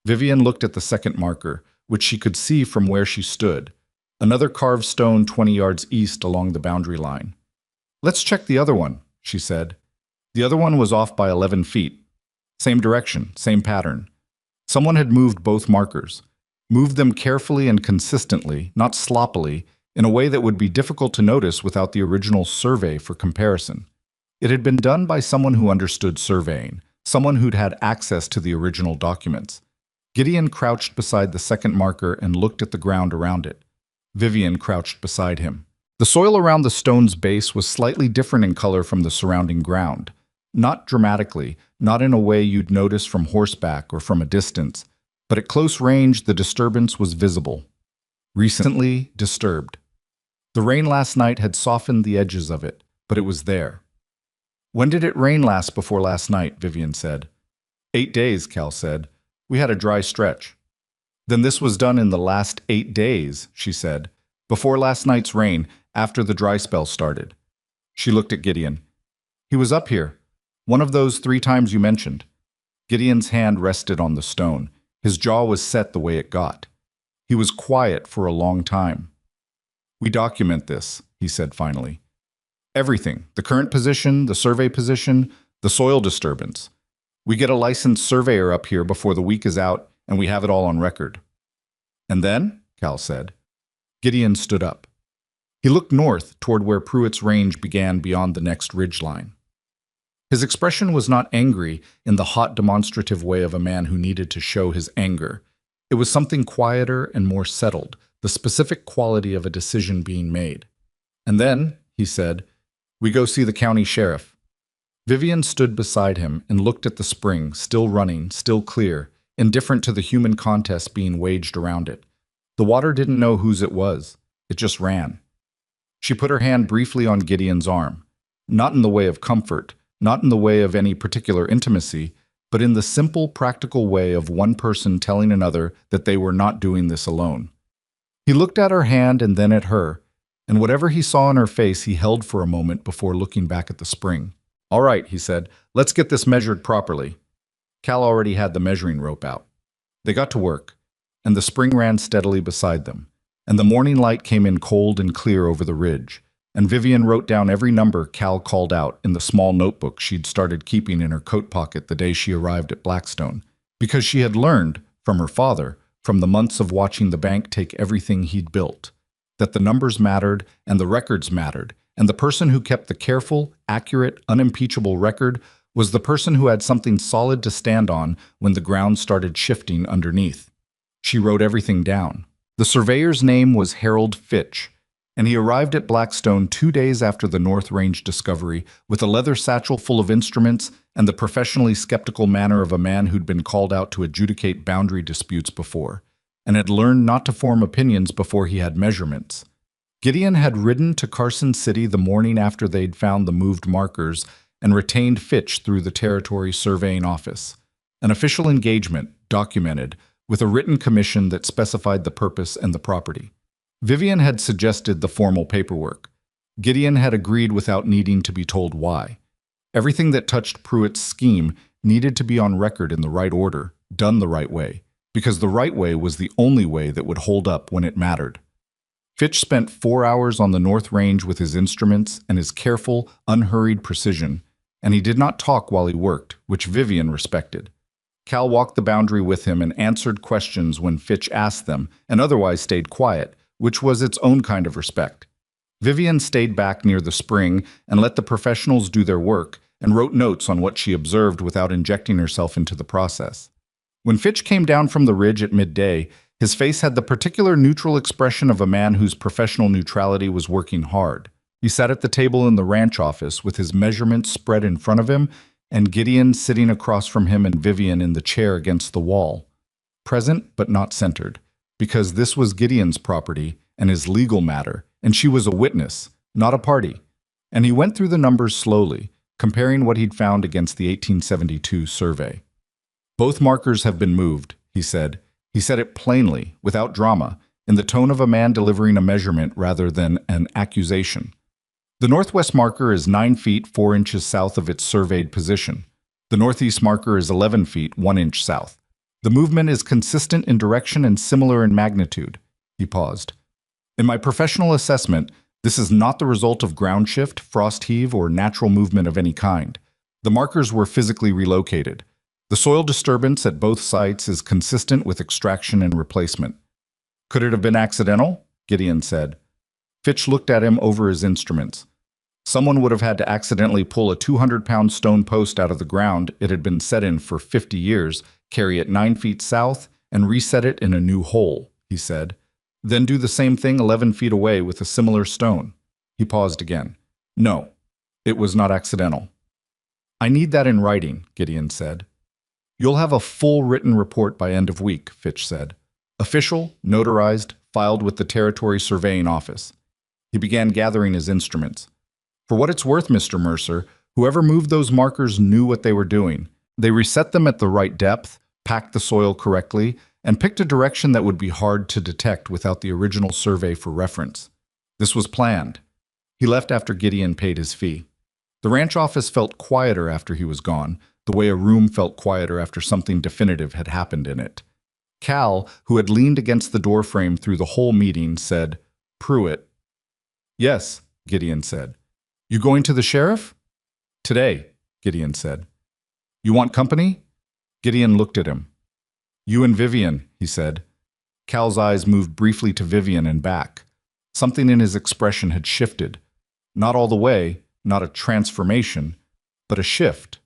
Vivian looked at the second marker, which she could see from where she stood, another carved stone 20 yards east along the boundary line. "Let's check the other one," she said. The other one was off by 11 feet. Same direction, same pattern. Someone had moved both markers, moved them carefully and consistently, not sloppily, in a way that would be difficult to notice without the original survey for comparison. It had been done by someone who understood surveying, someone who'd had access to the original documents. Gideon crouched beside the second marker and looked at the ground around it. Vivian crouched beside him. The soil around the stone's base was slightly different in color from the surrounding ground. Not dramatically, not in a way you'd notice from horseback or from a distance, but at close range the disturbance was visible. Recently disturbed. The rain last night had softened the edges of it, but it was there. "When did it rain last before last night?" Vivian said. 8 days, Cal said. "We had a dry stretch." "Then this was done in the last 8 days, she said. "Before last night's rain, after the dry spell started." She looked at Gideon. "He was up here. One of those 3 times you mentioned." Gideon's hand rested on the stone. His jaw was set the way it got. He was quiet for a long time. "We document this," he said finally. "Everything, the current position, the survey position, the soil disturbance. We get a licensed surveyor up here before the week is out, and we have it all on record." "And then?" Cal said. Gideon stood up. He looked north toward where Pruitt's range began beyond the next ridge line. His expression was not angry in the hot, demonstrative way of a man who needed to show his anger. It was something quieter and more settled, the specific quality of a decision being made. "And then," he said, "we go see the county sheriff." Vivian stood beside him and looked at the spring, still running, still clear, indifferent to the human contest being waged around it. The water didn't know whose it was. It just ran. She put her hand briefly on Gideon's arm, not in the way of comfort, not in the way of any particular intimacy, but in the simple, practical way of one person telling another that they were not doing this alone. He looked at her hand and then at her, and whatever he saw in her face he held for a moment before looking back at the spring. "All right," he said, "let's get this measured properly." Cal already had the measuring rope out. They got to work, and the spring ran steadily beside them, and the morning light came in cold and clear over the ridge, and Vivian wrote down every number Cal called out in the small notebook she'd started keeping in her coat pocket the day she arrived at Blackstone, because she had learned, from her father, from the months of watching the bank take everything he'd built, that the numbers mattered and the records mattered, and the person who kept the careful, accurate, unimpeachable record was the person who had something solid to stand on when the ground started shifting underneath. She wrote everything down. The surveyor's name was Harold Fitch, and he arrived at Blackstone 2 days after the North Range discovery with a leather satchel full of instruments and the professionally skeptical manner of a man who'd been called out to adjudicate boundary disputes before, and had learned not to form opinions before he had measurements. Gideon had ridden to Carson City the morning after they'd found the moved markers and retained Fitch through the Territory Surveying Office. An official engagement, documented, with a written commission that specified the purpose and the property. Vivian had suggested the formal paperwork. Gideon had agreed without needing to be told why. Everything that touched Pruitt's scheme needed to be on record in the right order, done the right way, because the right way was the only way that would hold up when it mattered. Fitch spent 4 hours on the North Range with his instruments and his careful, unhurried precision, and he did not talk while he worked, which Vivian respected. Cal walked the boundary with him and answered questions when Fitch asked them, and otherwise stayed quiet, which was its own kind of respect. Vivian stayed back near the spring and let the professionals do their work and wrote notes on what she observed without injecting herself into the process. When Fitch came down from the ridge at midday, his face had the particular neutral expression of a man whose professional neutrality was working hard. He sat at the table in the ranch office with his measurements spread in front of him and Gideon sitting across from him and Vivian in the chair against the wall. Present but not centered, because this was Gideon's property and his legal matter, and she was a witness, not a party. And he went through the numbers slowly, comparing what he'd found against the 1872 survey. "Both markers have been moved," he said. He said it plainly, without drama, in the tone of a man delivering a measurement rather than an accusation. "The northwest marker is 9 feet 4 inches south of its surveyed position. The northeast marker is 11 feet 1 inch south. The movement is consistent in direction and similar in magnitude." He paused. "In my professional assessment, this is not the result of ground shift, frost heave, or natural movement of any kind. The markers were physically relocated. The soil disturbance at both sites is consistent with extraction and replacement." "Could it have been accidental?" Gideon said. Fitch looked at him over his instruments. "Someone would have had to accidentally pull a 200-pound stone post out of the ground it had been set in for 50 years, carry it 9 feet south, and reset it in a new hole," he said. "Then do the same thing 11 feet away with a similar stone." He paused again. "No, it was not accidental." "I need that in writing," Gideon said. "You'll have a full written report by end of week," Fitch said. "Official, notarized, filed with the Territory Surveying Office." He began gathering his instruments. "For what it's worth, Mr. Mercer, whoever moved those markers knew what they were doing. They reset them at the right depth, packed the soil correctly, and picked a direction that would be hard to detect without the original survey for reference. This was planned." He left after Gideon paid his fee. The ranch office felt quieter after he was gone, the way a room felt quieter after something definitive had happened in it. Cal, who had leaned against the doorframe through the whole meeting, said, "Pruitt." "Yes," Gideon said. "You going to the sheriff?" "Today," Gideon said. "You want company?" Gideon looked at him. "You and Vivian," he said. Cal's eyes moved briefly to Vivian and back. Something in his expression had shifted. Not all the way, not a transformation, but a shift.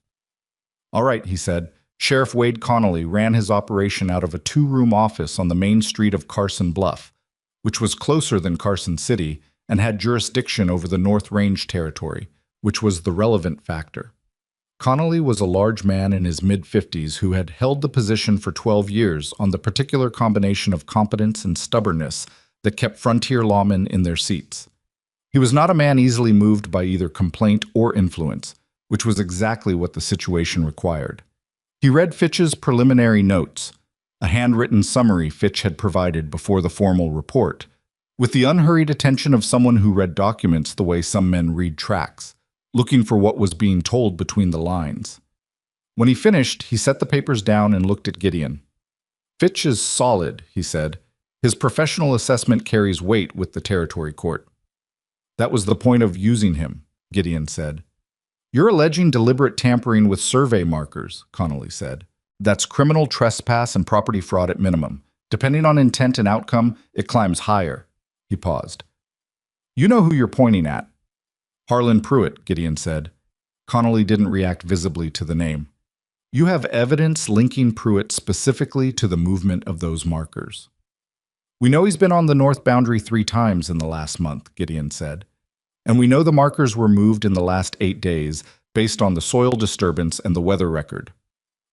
All right, he said. Sheriff Wade Connolly ran his operation out of a two-room office on the main street of Carson Bluff, which was closer than Carson City and had jurisdiction over the North Range territory, which was the relevant factor. Connolly was a large man in his mid-50s who had held the position for 12 years on the particular combination of competence and stubbornness that kept frontier lawmen in their seats. He was not a man easily moved by either complaint or influence, which was exactly what the situation required. He read Fitch's preliminary notes, a handwritten summary Fitch had provided before the formal report, with the unhurried attention of someone who read documents the way some men read tracts, looking for what was being told between the lines. When he finished, he set the papers down and looked at Gideon. Fitch is solid, he said. His professional assessment carries weight with the territory court. That was the point of using him, Gideon said. You're alleging deliberate tampering with survey markers, Connolly said. That's criminal trespass and property fraud at minimum. Depending on intent and outcome, it climbs higher. He paused. You know who you're pointing at. Harlan Pruitt, Gideon said. Connolly didn't react visibly to the name. You have evidence linking Pruitt specifically to the movement of those markers. We know he's been on the north boundary 3 times in the last month, Gideon said. And we know the markers were moved in the last 8 days based on the soil disturbance and the weather record.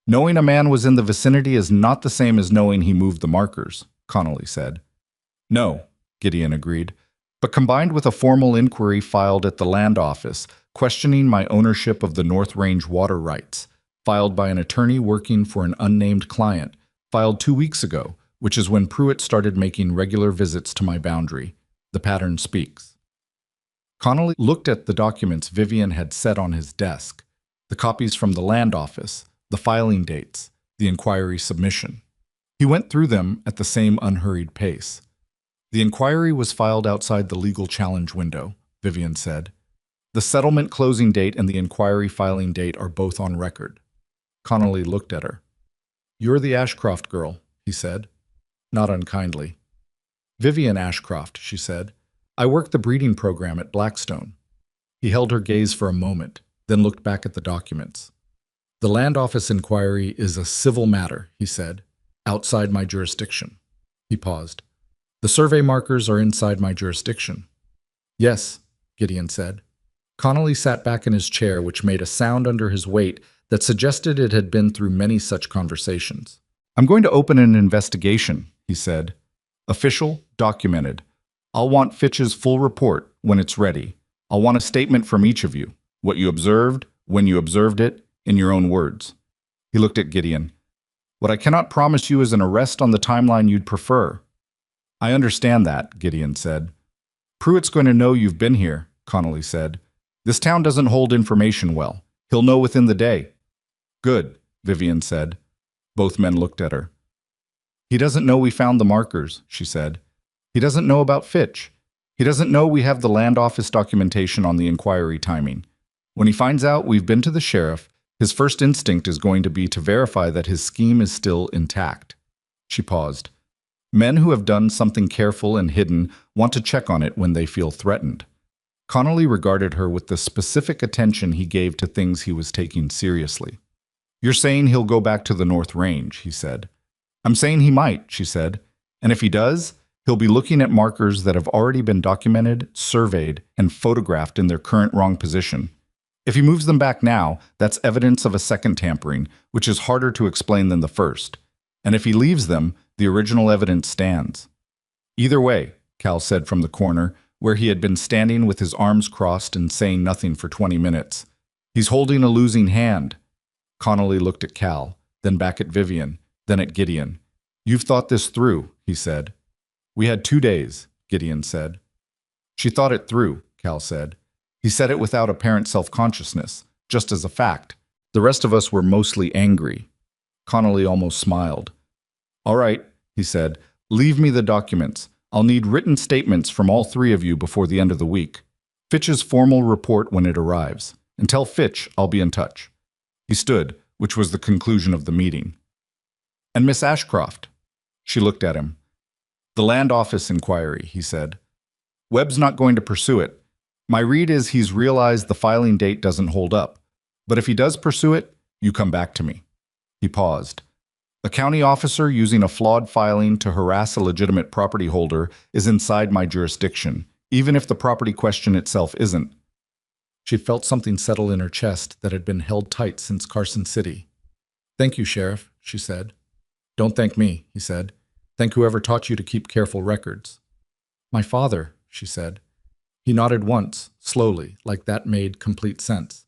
Knowing a man was in the vicinity is not the same as knowing he moved the markers, Connolly said. No, Gideon agreed, but combined with a formal inquiry filed at the land office questioning my ownership of the North Range water rights, filed by an attorney working for an unnamed client, filed 2 weeks ago, which is when Pruitt started making regular visits to my boundary. The pattern speaks. Connolly looked at the documents Vivian had set on his desk, the copies from the land office, the filing dates, the inquiry submission. He went through them at the same unhurried pace. The inquiry was filed outside the legal challenge window, Vivian said. The settlement closing date and the inquiry filing date are both on record. Connolly looked at her. You're the Ashcroft girl, he said, not unkindly. Vivian Ashcroft, she said. I work the breeding program at Blackstone. He held her gaze for a moment, then looked back at the documents. The land office inquiry is a civil matter, he said, outside my jurisdiction. He paused. The survey markers are inside my jurisdiction. Yes, Gideon said. Connolly sat back in his chair, which made a sound under his weight that suggested it had been through many such conversations. I'm going to open an investigation, he said. Official, documented. I'll want Fitch's full report when it's ready. I'll want a statement from each of you, what you observed, when you observed it, in your own words. He looked at Gideon. What I cannot promise you is an arrest on the timeline you'd prefer. I understand that, Gideon said. Pruitt's going to know you've been here, Connolly said. This town doesn't hold information well. He'll know within the day. Good, Vivian said. Both men looked at her. He doesn't know we found the markers, she said. He doesn't know about Fitch. He doesn't know we have the land office documentation on the inquiry timing. When he finds out we've been to the sheriff, his first instinct is going to be to verify that his scheme is still intact. She paused. Men who have done something careful and hidden want to check on it when they feel threatened. Connolly regarded her with the specific attention he gave to things he was taking seriously. You're saying he'll go back to the North Range, he said. I'm saying he might, she said. And if he does, he'll be looking at markers that have already been documented, surveyed, and photographed in their current wrong position. If he moves them back now, that's evidence of a second tampering, which is harder to explain than the first. And if he leaves them, the original evidence stands. Either way, Cal said from the corner, where he had been standing with his arms crossed and saying nothing for 20 minutes. He's holding a losing hand. Connolly looked at Cal, then back at Vivian, then at Gideon. You've thought this through, he said. We had 2 days, Gideon said. She thought it through, Cal said. He said it without apparent self-consciousness, just as a fact. The rest of us were mostly angry. Connolly almost smiled. All right, he said, leave me the documents. I'll need written statements from all 3 of you before the end of the week. Fitch's formal report when it arrives. And tell Fitch I'll be in touch. He stood, which was the conclusion of the meeting. And Miss Ashcroft? She looked at him. The land office inquiry, he said. Webb's not going to pursue it. My read is he's realized the filing date doesn't hold up. But if he does pursue it, you come back to me." He paused. "A county officer using a flawed filing to harass a legitimate property holder is inside my jurisdiction, even if the property question itself isn't." She felt something settle in her chest that had been held tight since Carson City. "Thank you, Sheriff," she said. "Don't thank me," he said. "Thank whoever taught you to keep careful records." "My father," she said. He nodded once, slowly, like that made complete sense.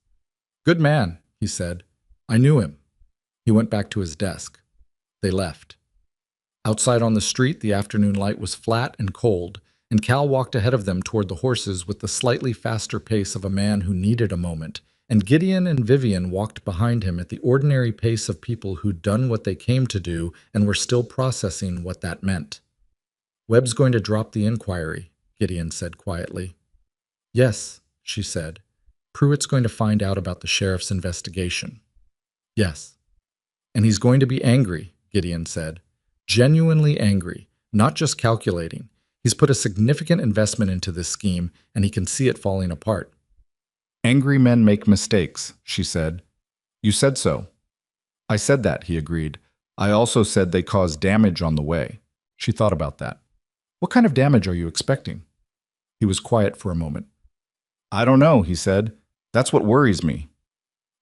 "Good man," he said. "I knew him." He went back to his desk. They left. Outside on the street, the afternoon light was flat and cold, and Cal walked ahead of them toward the horses with the slightly faster pace of a man who needed a moment, and Gideon and Vivian walked behind him at the ordinary pace of people who'd done what they came to do and were still processing what that meant. "Webb's going to drop the inquiry," Gideon said quietly. "Yes," she said. "Pruitt's going to find out about the sheriff's investigation." "Yes." "And he's going to be angry," Gideon said. "Genuinely angry, not just calculating. He's put a significant investment into this scheme, and he can see it falling apart." "Angry men make mistakes," she said. "You said so." "I said that," he agreed. "I also said they cause damage on the way." She thought about that. "What kind of damage are you expecting?" He was quiet for a moment. "I don't know," he said. "That's what worries me."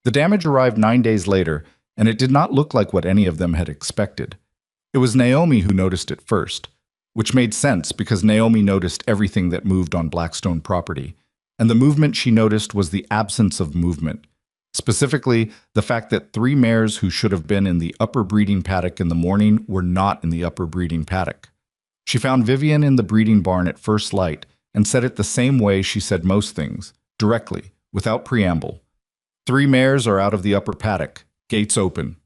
The damage arrived 9 days later, and it did not look like what any of them had expected. It was Naomi who noticed it first, which made sense because Naomi noticed everything that moved on Blackstone property, and the movement she noticed was the absence of movement. Specifically, the fact that 3 mares who should have been in the upper breeding paddock in the morning were not in the upper breeding paddock. She found Vivian in the breeding barn at first light and said it the same way she said most things, directly, without preamble. 3 mares are out of the upper paddock, gates open."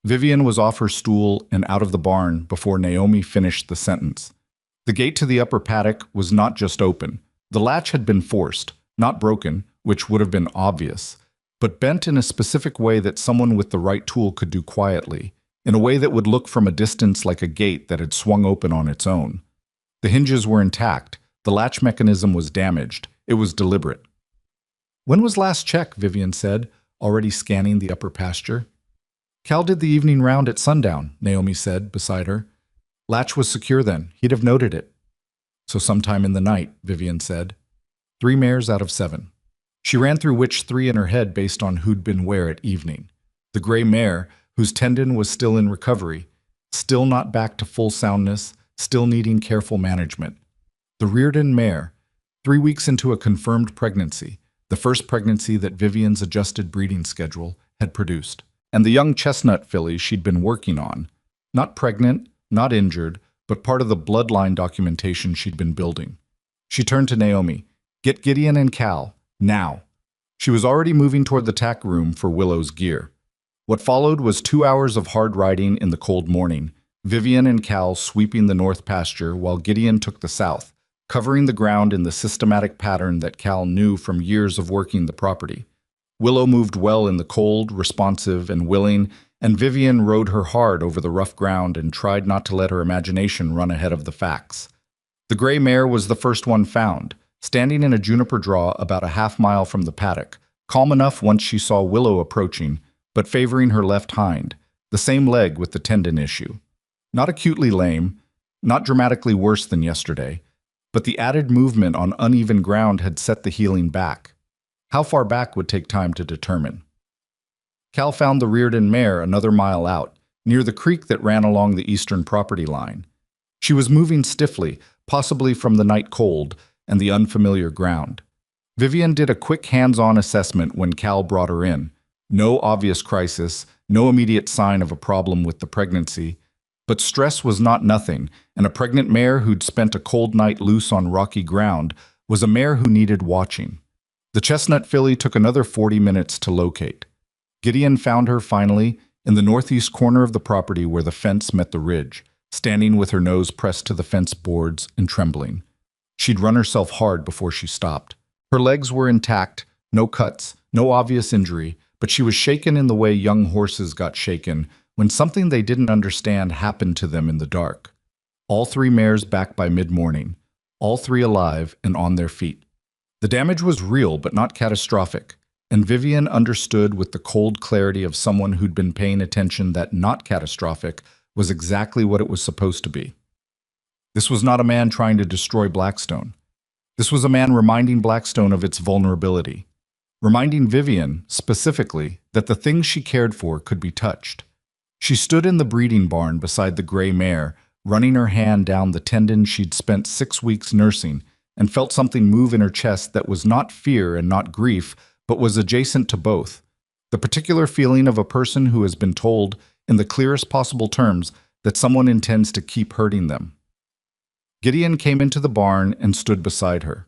Vivian was off her stool and out of the barn before Naomi finished the sentence. The gate to the upper paddock was not just open. The latch had been forced, not broken, which would have been obvious, but bent in a specific way that someone with the right tool could do quietly, in a way that would look from a distance like a gate that had swung open on its own. The hinges were intact. The latch mechanism was damaged. It was deliberate. "When was last check?" Vivian said, already scanning the upper pasture. "Cal did the evening round at sundown," Naomi said, beside her. "Latch was secure then. He'd have noted it." "So sometime in the night," Vivian said. 3 mares out of 7. She ran through which 3 in her head based on who'd been where at evening. The gray mare, whose tendon was still in recovery, still not back to full soundness, still needing careful management. The Reardon mare, 3 weeks into a confirmed pregnancy, the first pregnancy that Vivian's adjusted breeding schedule had produced. And the young chestnut filly she'd been working on, not pregnant, not injured, but part of the bloodline documentation she'd been building. She turned to Naomi. "Get Gideon and Cal, now." She was already moving toward the tack room for Willow's gear. What followed was 2 hours of hard riding in the cold morning, Vivian and Cal sweeping the north pasture while Gideon took the south, covering the ground in the systematic pattern that Cal knew from years of working the property. Willow moved well in the cold, responsive, and willing, and Vivian rode her hard over the rough ground and tried not to let her imagination run ahead of the facts. The gray mare was the first one found, standing in a juniper draw about a half-mile from the paddock, calm enough once she saw Willow approaching, but favoring her left hind, the same leg with the tendon issue. Not acutely lame, not dramatically worse than yesterday, but the added movement on uneven ground had set the healing back. How far back would take time to determine. Cal found the Reardon mare another mile out, near the creek that ran along the eastern property line. She was moving stiffly, possibly from the night cold and the unfamiliar ground. Vivian did a quick hands-on assessment when Cal brought her in. No obvious crisis, no immediate sign of a problem with the pregnancy, but stress was not nothing, and a pregnant mare who'd spent a cold night loose on rocky ground was a mare who needed watching. The chestnut filly took another 40 minutes to locate. Gideon found her finally in the northeast corner of the property where the fence met the ridge, standing with her nose pressed to the fence boards and trembling. She'd run herself hard before she stopped. Her legs were intact, no cuts, no obvious injury, but she was shaken in the way young horses got shaken when something they didn't understand happened to them in the dark. All 3 mares back by mid-morning, all 3 alive and on their feet. The damage was real but not catastrophic. And Vivian understood with the cold clarity of someone who'd been paying attention that not catastrophic was exactly what it was supposed to be. This was not a man trying to destroy Blackstone. This was a man reminding Blackstone of its vulnerability, reminding Vivian, specifically, that the things she cared for could be touched. She stood in the breeding barn beside the gray mare, running her hand down the tendon she'd spent 6 weeks nursing, and felt something move in her chest that was not fear and not grief, but was adjacent to both. The particular feeling of a person who has been told, in the clearest possible terms, that someone intends to keep hurting them. Gideon came into the barn and stood beside her.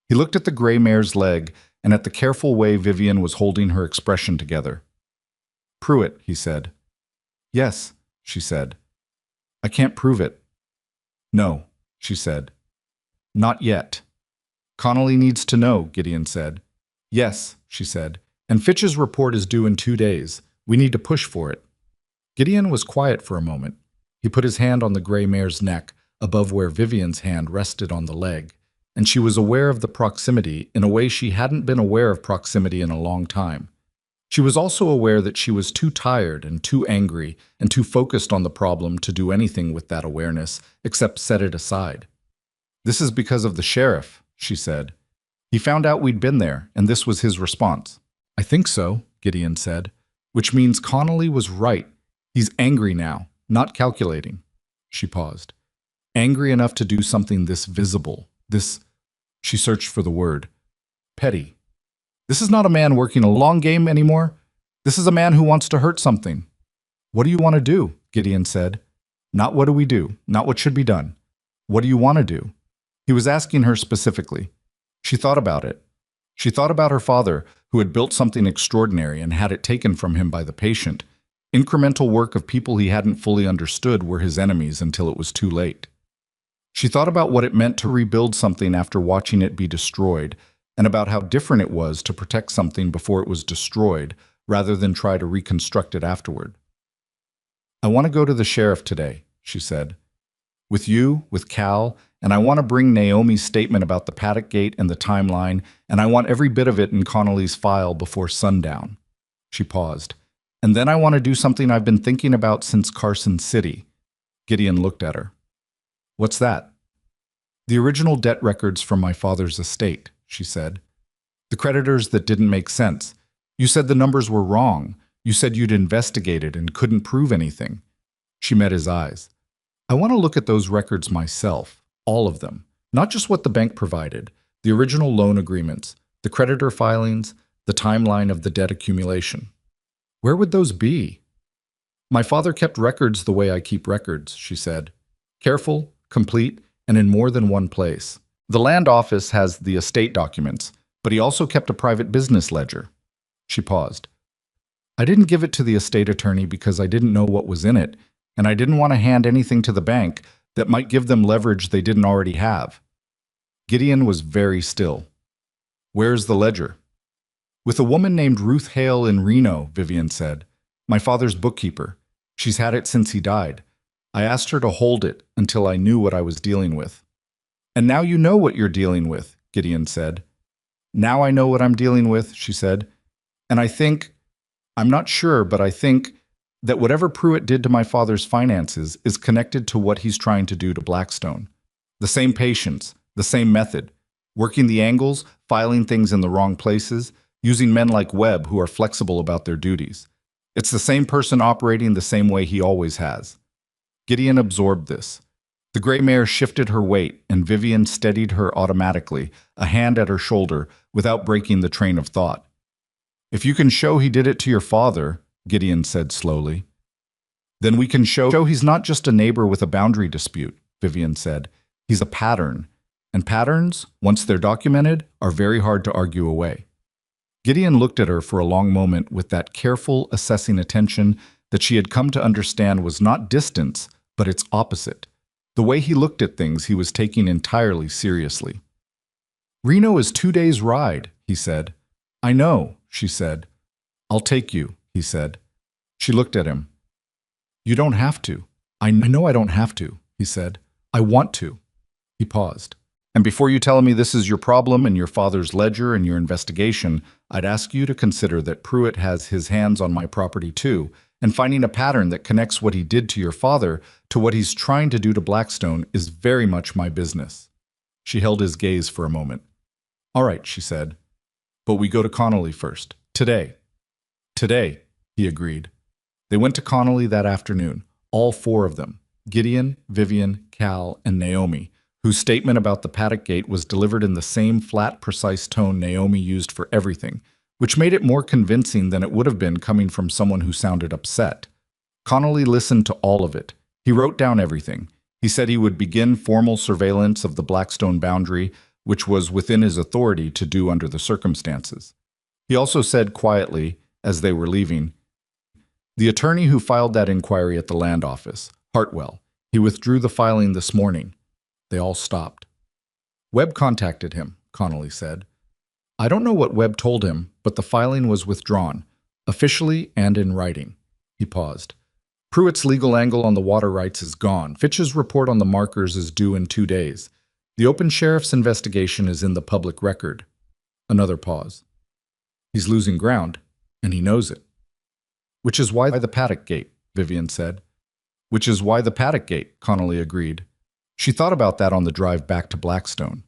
He looked at the gray mare's leg and at the careful way Vivian was holding her expression together. "Pruitt," he said. "Yes," she said. "I can't prove it." "No," she said. "Not yet." "Connolly needs to know," Gideon said. "Yes," she said. "And Fitch's report is due in 2 days. We need to push for it." Gideon was quiet for a moment. He put his hand on the gray mare's neck, above where Vivian's hand rested on the leg, and she was aware of the proximity in a way she hadn't been aware of proximity in a long time. She was also aware that she was too tired and too angry and too focused on the problem to do anything with that awareness except set it aside. "This is because of the sheriff," she said. "He found out we'd been there, and this was his response." "I think so," Gideon said, "which means Connolly was right. He's angry now, not calculating." She paused. "Angry enough to do something this visible, this," she searched for the word, "petty. This is not a man working a long game anymore. This is a man who wants to hurt something." "What do you want to do?" Gideon said. "Not what do we do, not what should be done. What do you want to do?" He was asking her specifically. She thought about it. She thought about her father, who had built something extraordinary and had it taken from him by the patient. Incremental work of people he hadn't fully understood were his enemies until it was too late. She thought about what it meant to rebuild something after watching it be destroyed, and about how different it was to protect something before it was destroyed, rather than try to reconstruct it afterward. "I want to go to the sheriff today," she said. "With you, with Cal, and I want to bring Naomi's statement about the paddock gate and the timeline, and I want every bit of it in Connolly's file before sundown." She paused. "And then I want to do something I've been thinking about since Carson City." Gideon looked at her. "What's that?" "The original debt records from my father's estate," she said. "The creditors that didn't make sense. You said the numbers were wrong. You said you'd investigated and couldn't prove anything." She met his eyes. "I want to look at those records myself, all of them, not just what the bank provided, the original loan agreements, the creditor filings, the timeline of the debt accumulation. Where would those be?" "My father kept records the way I keep records," she said. "Careful, complete, and in more than one place. The land office has the estate documents, but he also kept a private business ledger." She paused. "I didn't give it to the estate attorney because I didn't know what was in it, and I didn't want to hand anything to the bank that might give them leverage they didn't already have." Gideon was very still. "Where's the ledger?" "With a woman named Ruth Hale in Reno," Vivian said. "My father's bookkeeper. She's had it since he died. I asked her to hold it until I knew what I was dealing with." "And now you know what you're dealing with," Gideon said. "Now I know what I'm dealing with," she said. "And I'm not sure, but I think that whatever Pruitt did to my father's finances is connected to what he's trying to do to Blackstone. The same patience, the same method, working the angles, filing things in the wrong places, using men like Webb who are flexible about their duties. It's the same person operating the same way he always has." Gideon absorbed this. The gray mare shifted her weight, and Vivian steadied her automatically, a hand at her shoulder, without breaking the train of thought. "If you can show he did it to your father," Gideon said slowly, "then we can show he's not just a neighbor with a boundary dispute," Vivian said. "He's a pattern, and patterns, once they're documented, are very hard to argue away." Gideon looked at her for a long moment with that careful, assessing attention that she had come to understand was not distance, but its opposite. The way he looked at things he was taking entirely seriously. "Reno is 2 days' ride," he said. "I know," she said. "I'll take you," he said. She looked at him. "You don't have to." I know I don't have to," he said. "I want to." He paused. "And before you tell me this is your problem and your father's ledger and your investigation, I'd ask you to consider that Pruitt has his hands on my property too, and finding a pattern that connects what he did to your father to what he's trying to do to Blackstone is very much my business." She held his gaze for a moment. "All right," she said. "But we go to Connolly first. Today." "Today," he agreed. They went to Connolly that afternoon, all four of them, Gideon, Vivian, Cal, and Naomi, whose statement about the paddock gate was delivered in the same flat, precise tone Naomi used for everything, which made it more convincing than it would have been coming from someone who sounded upset. Connolly listened to all of it. He wrote down everything. He said he would begin formal surveillance of the Blackstone boundary, which was within his authority to do under the circumstances. He also said quietly, as they were leaving, "The attorney who filed that inquiry at the land office, Hartwell, he withdrew the filing this morning." They all stopped. "Webb contacted him," Connolly said. "I don't know what Webb told him, but the filing was withdrawn, officially and in writing." He paused. "Pruitt's legal angle on the water rights is gone. Fitch's report on the markers is due in 2 days. The open sheriff's investigation is in the public record." Another pause. "He's losing ground, and he knows it." "Which is why the paddock gate," Vivian said. "Which is why the paddock gate," Connolly agreed. She thought about that on the drive back to Blackstone.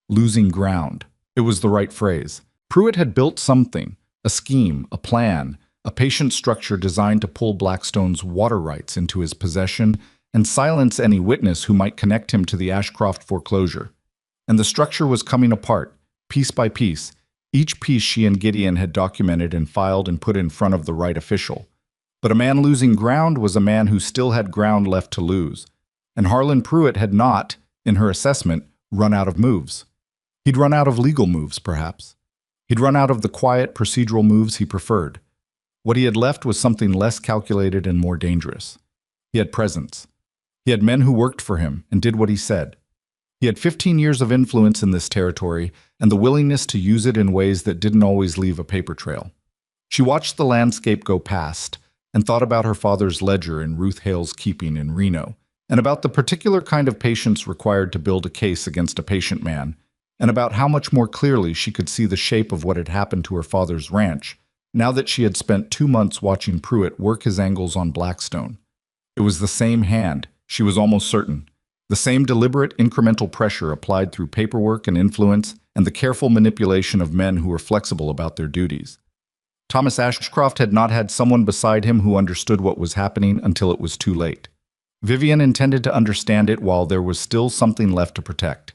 Losing ground. It was the right phrase. Pruitt had built something, a scheme, a plan, a patient structure designed to pull Blackstone's water rights into his possession and silence any witness who might connect him to the Ashcroft foreclosure. And the structure was coming apart, piece by piece. Each piece she and Gideon had documented and filed and put in front of the right official. But a man losing ground was a man who still had ground left to lose. And Harlan Pruitt had not, in her assessment, run out of moves. He'd run out of legal moves, perhaps. He'd run out of the quiet, procedural moves he preferred. What he had left was something less calculated and more dangerous. He had presence. He had men who worked for him and did what he said. He had 15 years of influence in this territory and the willingness to use it in ways that didn't always leave a paper trail. She watched the landscape go past and thought about her father's ledger in Ruth Hale's keeping in Reno, and about the particular kind of patience required to build a case against a patient man, and about how much more clearly she could see the shape of what had happened to her father's ranch, now that she had spent 2 months watching Pruitt work his angles on Blackstone. It was the same hand, she was almost certain, the same deliberate incremental pressure applied through paperwork and influence and the careful manipulation of men who were flexible about their duties. Thomas Ashcroft had not had someone beside him who understood what was happening until it was too late. Vivian intended to understand it while there was still something left to protect.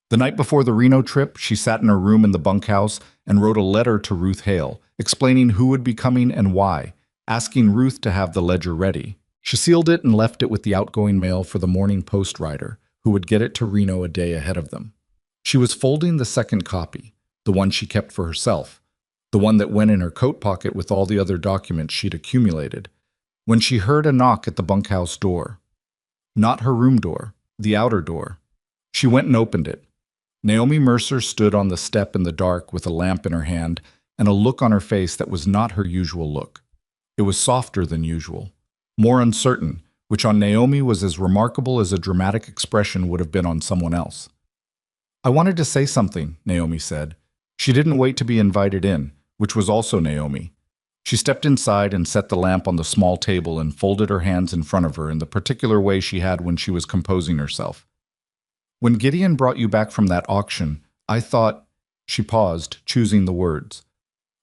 The night before the Reno trip, she sat in her room in the bunkhouse and wrote a letter to Ruth Hale, explaining who would be coming and why, asking Ruth to have the ledger ready. She sealed it and left it with the outgoing mail for the Morning Post rider, who would get it to Reno a day ahead of them. She was folding the second copy, the one she kept for herself, the one that went in her coat pocket with all the other documents she'd accumulated, when she heard a knock at the bunkhouse door. Not her room door, the outer door. She went and opened it. Naomi Mercer stood on the step in the dark with a lamp in her hand and a look on her face that was not her usual look. It was softer than usual, more uncertain, which on Naomi was as remarkable as a dramatic expression would have been on someone else. "I wanted to say something," Naomi said. She didn't wait to be invited in, which was also Naomi. She stepped inside and set the lamp on the small table and folded her hands in front of her in the particular way she had when she was composing herself. "When Gideon brought you back from that auction, I thought," she paused, choosing the words,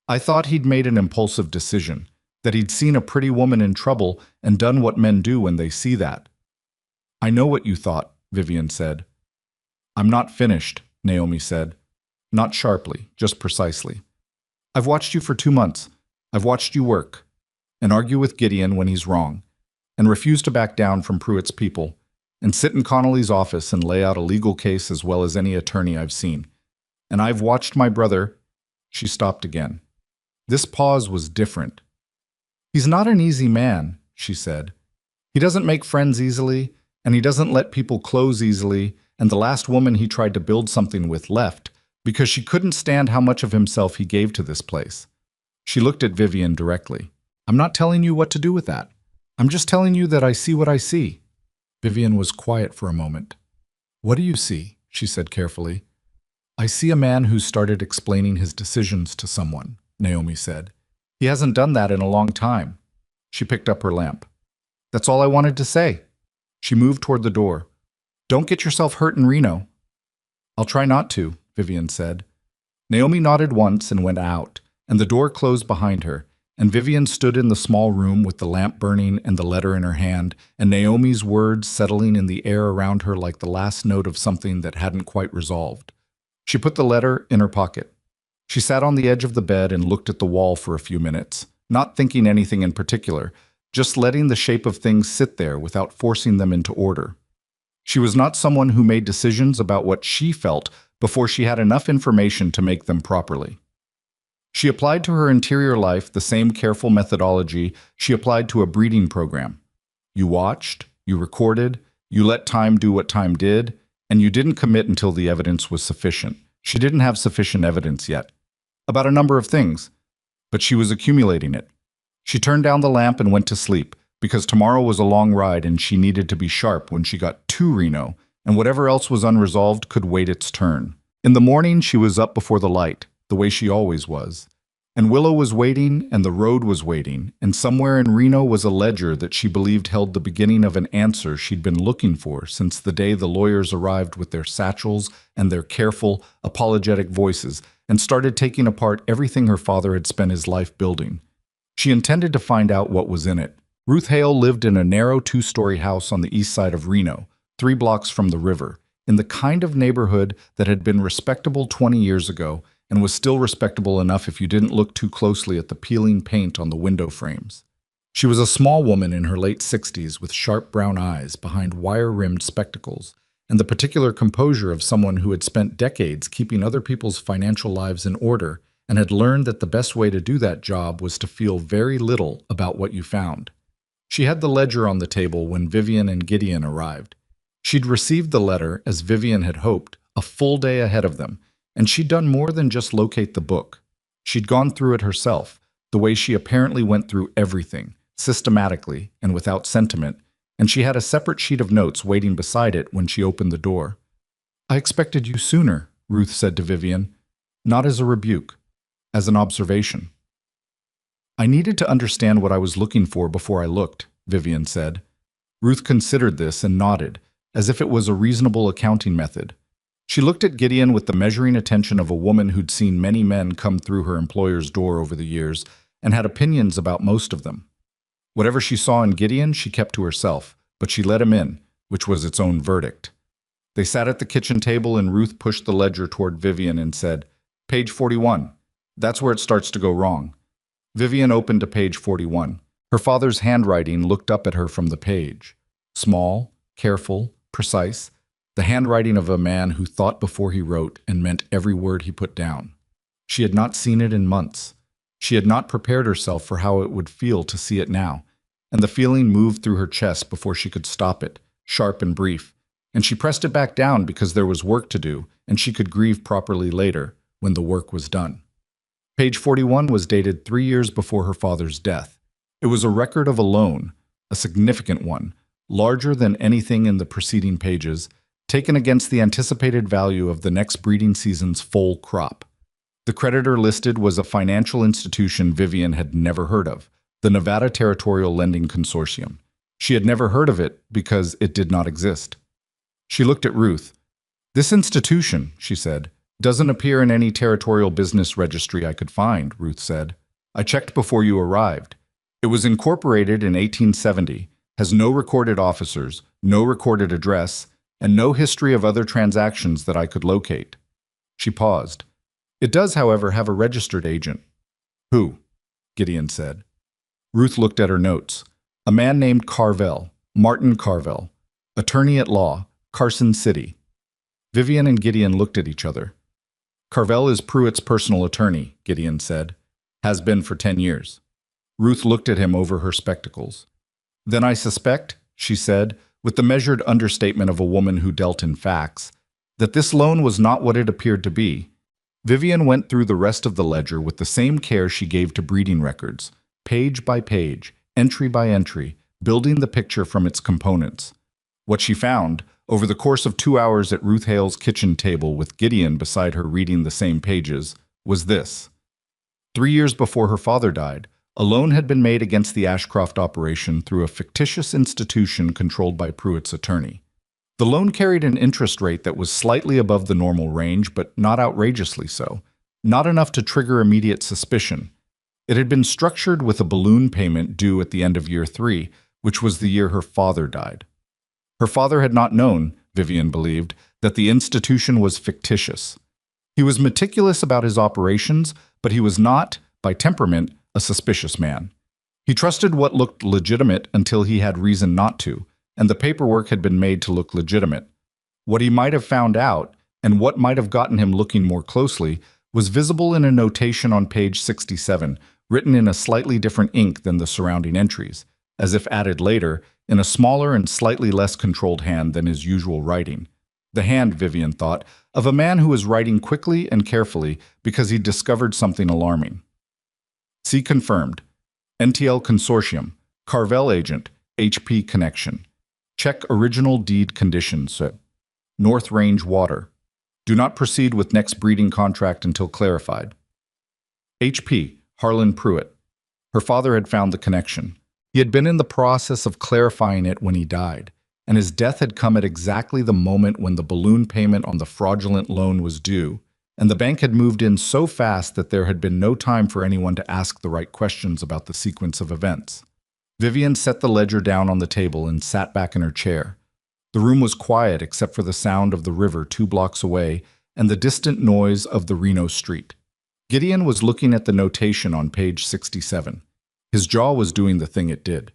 "I thought he'd made an impulsive decision, that he'd seen a pretty woman in trouble and done what men do when they see that." "I know what you thought," Vivian said. "I'm not finished," Naomi said. Not sharply, just precisely. "I've watched you for 2 months. I've watched you work, and argue with Gideon when he's wrong, and refuse to back down from Pruitt's people, and sit in Connolly's office and lay out a legal case as well as any attorney I've seen. And I've watched my brother—" She stopped again. This pause was different. "He's not an easy man," she said. "He doesn't make friends easily, and he doesn't let people close easily, and the last woman he tried to build something with left, because she couldn't stand how much of himself he gave to this place." She looked at Vivian directly. "I'm not telling you what to do with that. I'm just telling you that I see what I see." Vivian was quiet for a moment. "What do you see?" she said carefully. "I see a man who started explaining his decisions to someone. Naomi said. He hasn't done that in a long time. She picked up her lamp. That's all I wanted to say. She moved toward the door. Don't get yourself hurt in Reno. I'll try not to, Vivian said. Naomi nodded once and went out, and the door closed behind her, and Vivian stood in the small room with the lamp burning and the letter in her hand, and Naomi's words settling in the air around her like the last note of something that hadn't quite resolved. She put the letter in her pocket. She sat on the edge of the bed and looked at the wall for a few minutes, not thinking anything in particular, just letting the shape of things sit there without forcing them into order. She was not someone who made decisions about what she felt before she had enough information to make them properly. She applied to her interior life the same careful methodology she applied to a breeding program. You watched, you recorded, you let time do what time did, and you didn't commit until the evidence was sufficient. She didn't have sufficient evidence yet, about a number of things, but she was accumulating it. She turned down the lamp and went to sleep, because tomorrow was a long ride and she needed to be sharp when she got to Reno, and whatever else was unresolved could wait its turn. In the morning, she was up before the light, the way she always was. And Willow was waiting, and the road was waiting, and somewhere in Reno was a ledger that she believed held the beginning of an answer she'd been looking for since the day the lawyers arrived with their satchels and their careful, apologetic voices and started taking apart everything her father had spent his life building. She intended to find out what was in it. Ruth Hale lived in a narrow two-story house on the east side of Reno, 3 blocks from the river, in the kind of neighborhood that had been respectable 20 years ago and was still respectable enough if you didn't look too closely at the peeling paint on the window frames. She was a small woman in her late 60s with sharp brown eyes behind wire-rimmed spectacles and the particular composure of someone who had spent decades keeping other people's financial lives in order and had learned that the best way to do that job was to feel very little about what you found. She had the ledger on the table when Vivian and Gideon arrived. She'd received the letter, as Vivian had hoped, a full day ahead of them, and she'd done more than just locate the book. She'd gone through it herself, the way she apparently went through everything, systematically and without sentiment, and she had a separate sheet of notes waiting beside it when she opened the door. I expected you sooner, Ruth said to Vivian, not as a rebuke, as an observation. I needed to understand what I was looking for before I looked, Vivian said. Ruth considered this and nodded, as if it was a reasonable accounting method. She looked at Gideon with the measuring attention of a woman who'd seen many men come through her employer's door over the years and had opinions about most of them. Whatever she saw in Gideon, she kept to herself, but she let him in, which was its own verdict. They sat at the kitchen table and Ruth pushed the ledger toward Vivian and said, Page 41. That's where it starts to go wrong. Vivian opened to page 41. Her father's handwriting looked up at her from the page. Small, careful, precise, the handwriting of a man who thought before he wrote and meant every word he put down. She had not seen it in months. She had not prepared herself for how it would feel to see it now, and the feeling moved through her chest before she could stop it, sharp and brief, and she pressed it back down because there was work to do, and she could grieve properly later, when the work was done. Page 41 was dated 3 years before her father's death. It was a record of a loan, a significant one, larger than anything in the preceding pages, taken against the anticipated value of the next breeding season's full crop. The creditor listed was a financial institution Vivian had never heard of, the Nevada Territorial Lending Consortium. She had never heard of it because it did not exist. She looked at Ruth. This institution, she said, doesn't appear in any territorial business registry I could find, Ruth said. I checked before you arrived. It was incorporated in 1870, has no recorded officers, no recorded address, and no history of other transactions that I could locate. She paused. It does, however, have a registered agent. Who? Gideon said. Ruth looked at her notes. A man named Carvel, Martin Carvel, attorney at law, Carson City. Vivian and Gideon looked at each other. Carvel is Pruitt's personal attorney, Gideon said. Has been for 10 years. Ruth looked at him over her spectacles. Then I suspect, she said, with the measured understatement of a woman who dealt in facts, that this loan was not what it appeared to be. Vivian went through the rest of the ledger with the same care she gave to breeding records, page by page, entry by entry, building the picture from its components. What she found, over the course of 2 hours at Ruth Hale's kitchen table with Gideon beside her reading the same pages, was this. 3 years before her father died, a loan had been made against the Ashcroft operation through a fictitious institution controlled by Pruitt's attorney. The loan carried an interest rate that was slightly above the normal range, but not outrageously so, not enough to trigger immediate suspicion. It had been structured with a balloon payment due at the end of year 3, which was the year her father died. Her father had not known, Vivian believed, that the institution was fictitious. He was meticulous about his operations, but he was not, by temperament, a suspicious man. He trusted what looked legitimate until he had reason not to, and the paperwork had been made to look legitimate. What he might have found out, and what might have gotten him looking more closely, was visible in a notation on page 67, written in a slightly different ink than the surrounding entries, as if added later, in a smaller and slightly less controlled hand than his usual writing. The hand, Vivian thought, of a man who was writing quickly and carefully because he'd discovered something alarming. See confirmed. NTL Consortium. Carvel agent. HP connection. Check original deed conditions. North Range water. Do not proceed with next breeding contract until clarified. HP. Harlan Pruitt. Her father had found the connection. He had been in the process of clarifying it when he died, and his death had come at exactly the moment when the balloon payment on the fraudulent loan was due, and the bank had moved in so fast that there had been no time for anyone to ask the right questions about the sequence of events. Vivian set the ledger down on the table and sat back in her chair. The room was quiet except for the sound of the river 2 blocks away and the distant noise of the Reno street. Gideon was looking at the notation on page 67. His jaw was doing the thing it did.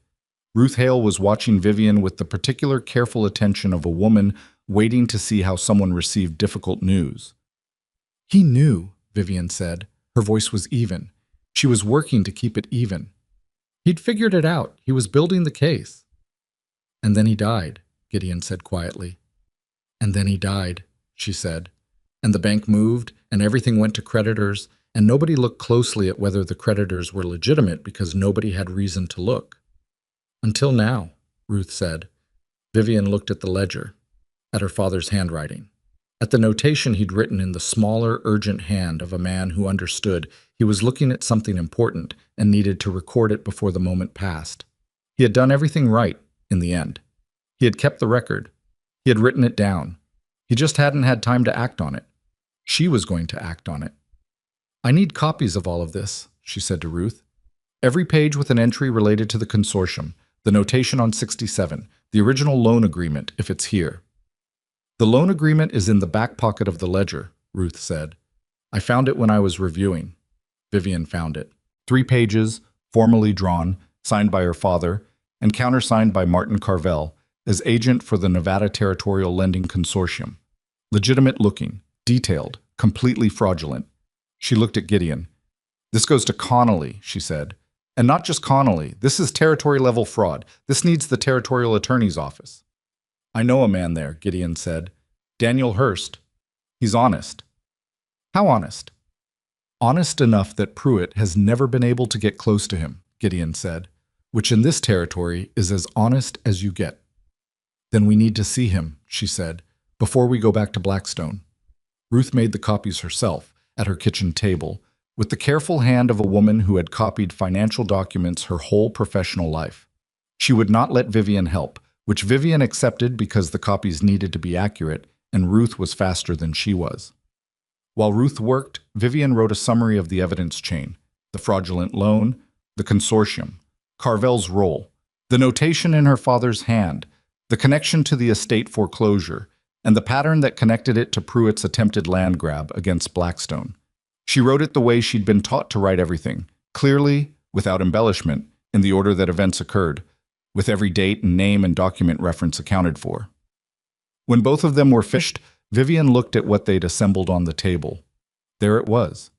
Ruth Hale was watching Vivian with the particular careful attention of a woman waiting to see how someone received difficult news. He knew, Vivian said. Her voice was even. She was working to keep it even. He'd figured it out. He was building the case. And then he died, Gideon said quietly. And then he died, she said. And the bank moved, and everything went to creditors, and nobody looked closely at whether the creditors were legitimate because nobody had reason to look. Until now, Ruth said. Vivian looked at the ledger, at her father's handwriting, at the notation he'd written in the smaller, urgent hand of a man who understood he was looking at something important and needed to record it before the moment passed. He had done everything right, in the end. He had kept the record. He had written it down. He just hadn't had time to act on it. She was going to act on it. I need copies of all of this, she said to Ruth. Every page with an entry related to the consortium, the notation on 67, the original loan agreement, if it's here. The loan agreement is in the back pocket of the ledger, Ruth said. I found it when I was reviewing. Vivian found it. 3 pages, formally drawn, signed by her father, and countersigned by Martin Carvel as agent for the Nevada Territorial Lending Consortium. Legitimate looking, detailed, completely fraudulent. She looked at Gideon. This goes to Connolly, she said. And not just Connolly. This is territory-level fraud. This needs the territorial attorney's office. I know a man there, Gideon said. Daniel Hurst. He's honest. How honest? Honest enough that Pruitt has never been able to get close to him, Gideon said, which in this territory is as honest as you get. Then we need to see him, she said, before we go back to Blackstone. Ruth made the copies herself, at her kitchen table, with the careful hand of a woman who had copied financial documents her whole professional life. She would not let Vivian help, which Vivian accepted because the copies needed to be accurate, and Ruth was faster than she was. While Ruth worked, Vivian wrote a summary of the evidence chain, the fraudulent loan, the consortium, Carvel's role, the notation in her father's hand, the connection to the estate foreclosure, and the pattern that connected it to Pruitt's attempted land grab against Blackstone. She wrote it the way she'd been taught to write everything, clearly, without embellishment, in the order that events occurred, with every date and name and document reference accounted for. When both of them were finished, Vivian looked at what they'd assembled on the table. There it was.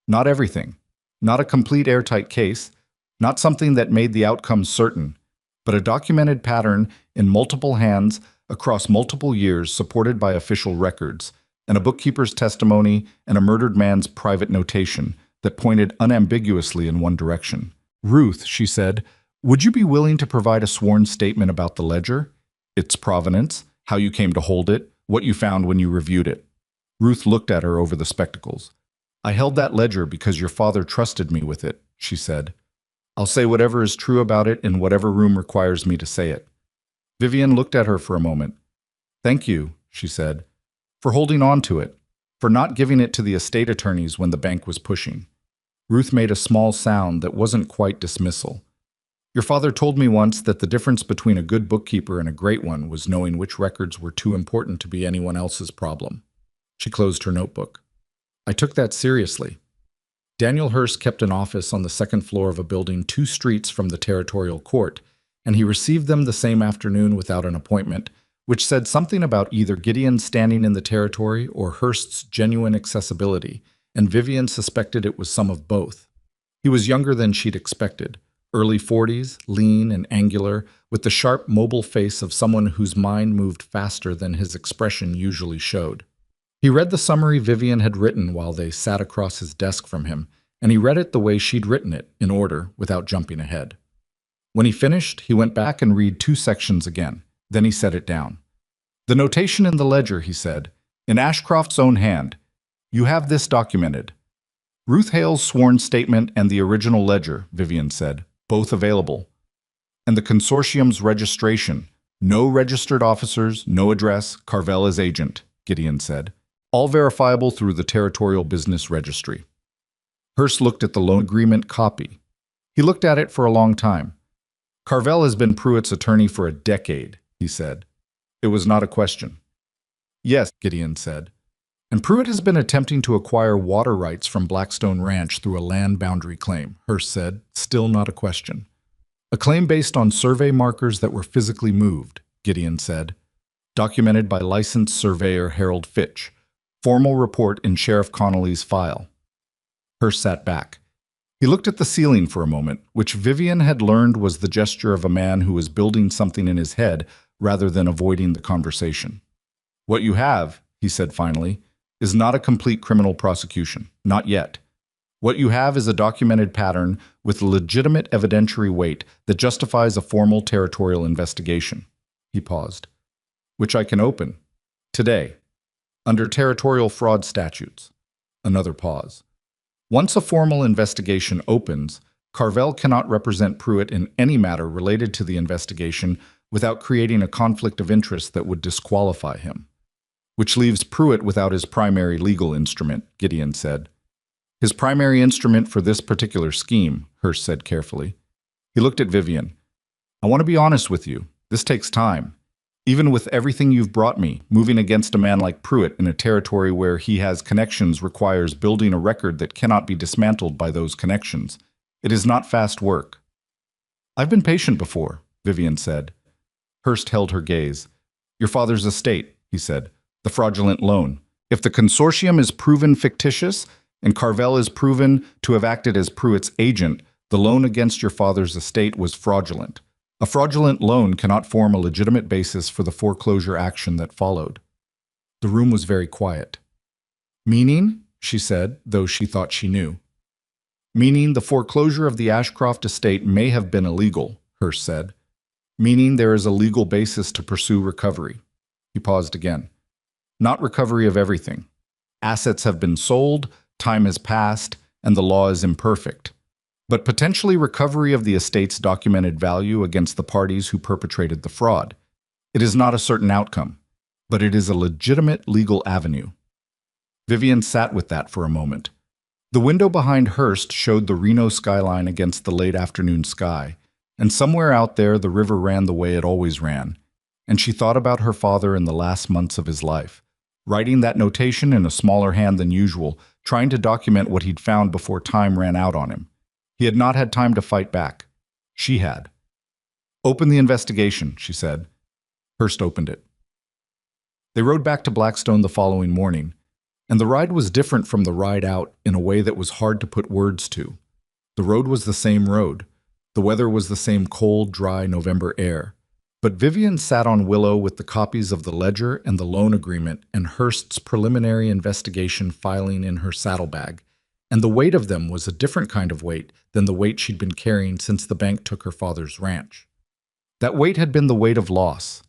Not everything. Not a complete airtight case. Not something that made the outcome certain, but a documented pattern in multiple hands across multiple years supported by official records, and a bookkeeper's testimony and a murdered man's private notation that pointed unambiguously in one direction. Ruth, she said, would you be willing to provide a sworn statement about the ledger, its provenance, how you came to hold it, what you found when you reviewed it? Ruth looked at her over the spectacles. I held that ledger because your father trusted me with it, she said. I'll say whatever is true about it in whatever room requires me to say it. Vivian looked at her for a moment. Thank you, she said, for holding on to it, for not giving it to the estate attorneys when the bank was pushing. Ruth made a small sound that wasn't quite dismissal. Your father told me once that the difference between a good bookkeeper and a great one was knowing which records were too important to be anyone else's problem. She closed her notebook. I took that seriously. Daniel Hurst kept an office on the second floor of a building 2 streets from the territorial court, and he received them the same afternoon without an appointment, which said something about either Gideon standing in the territory or Hurst's genuine accessibility, and Vivian suspected it was some of both. He was younger than she'd expected, early 40s, lean and angular, with the sharp, mobile face of someone whose mind moved faster than his expression usually showed. He read the summary Vivian had written while they sat across his desk from him, and he read it the way she'd written it, in order, without jumping ahead. When he finished, he went back and read 2 sections again. Then he set it down. The notation in the ledger, he said, in Ashcroft's own hand. You have this documented. Ruth Hale's sworn statement and the original ledger, Vivian said, both available. And the consortium's registration. No registered officers, no address, Carvel as agent, Gideon said. All verifiable through the Territorial Business Registry. Hurst looked at the loan agreement copy. He looked at it for a long time. Carvel has been Pruitt's attorney for a decade, he said. It was not a question. Yes, Gideon said. And Pruitt has been attempting to acquire water rights from Blackstone Ranch through a land boundary claim, Hurst said, still not a question. A claim based on survey markers that were physically moved, Gideon said. Documented by licensed surveyor Harold Fitch. Formal report in Sheriff Connolly's file. Hurst sat back. He looked at the ceiling for a moment, which Vivian had learned was the gesture of a man who was building something in his head rather than avoiding the conversation. What you have, he said finally, is not a complete criminal prosecution. Not yet. What you have is a documented pattern with legitimate evidentiary weight that justifies a formal territorial investigation. He paused. Which I can open. Today. Under territorial fraud statutes. Another pause. Once a formal investigation opens, Carvel cannot represent Pruitt in any matter related to the investigation without creating a conflict of interest that would disqualify him. Which leaves Pruitt without his primary legal instrument, Gideon said. His primary instrument for this particular scheme, Hurst said carefully. He looked at Vivian. I want to be honest with you. This takes time. Even with everything you've brought me, moving against a man like Pruitt in a territory where he has connections requires building a record that cannot be dismantled by those connections. It is not fast work. I've been patient before, Vivian said. Hurst held her gaze. Your father's estate, he said. The fraudulent loan. If the consortium is proven fictitious, and Carvel is proven to have acted as Pruitt's agent, the loan against your father's estate was fraudulent. A fraudulent loan cannot form a legitimate basis for the foreclosure action that followed. The room was very quiet. Meaning, she said, though she thought she knew. Meaning the foreclosure of the Ashcroft estate may have been illegal, Hurst said. Meaning there is a legal basis to pursue recovery. He paused again. Not recovery of everything. Assets have been sold, time has passed, and the law is imperfect. But potentially recovery of the estate's documented value against the parties who perpetrated the fraud. It is not a certain outcome, but it is a legitimate legal avenue. Vivian sat with that for a moment. The window behind Hurst showed the Reno skyline against the late afternoon sky, and somewhere out there the river ran the way it always ran, and she thought about her father in the last months of his life, writing that notation in a smaller hand than usual, trying to document what he'd found before time ran out on him. He had not had time to fight back. She had. Open the investigation, she said. Hurst opened it. They rode back to Blackstone the following morning, and the ride was different from the ride out in a way that was hard to put words to. The road was the same road. The weather was the same cold, dry November air. But Vivian sat on Willow with the copies of the ledger and the loan agreement and Hurst's preliminary investigation filing in her saddlebag, and the weight of them was a different kind of weight than the weight she'd been carrying since the bank took her father's ranch. That weight had been the weight of loss.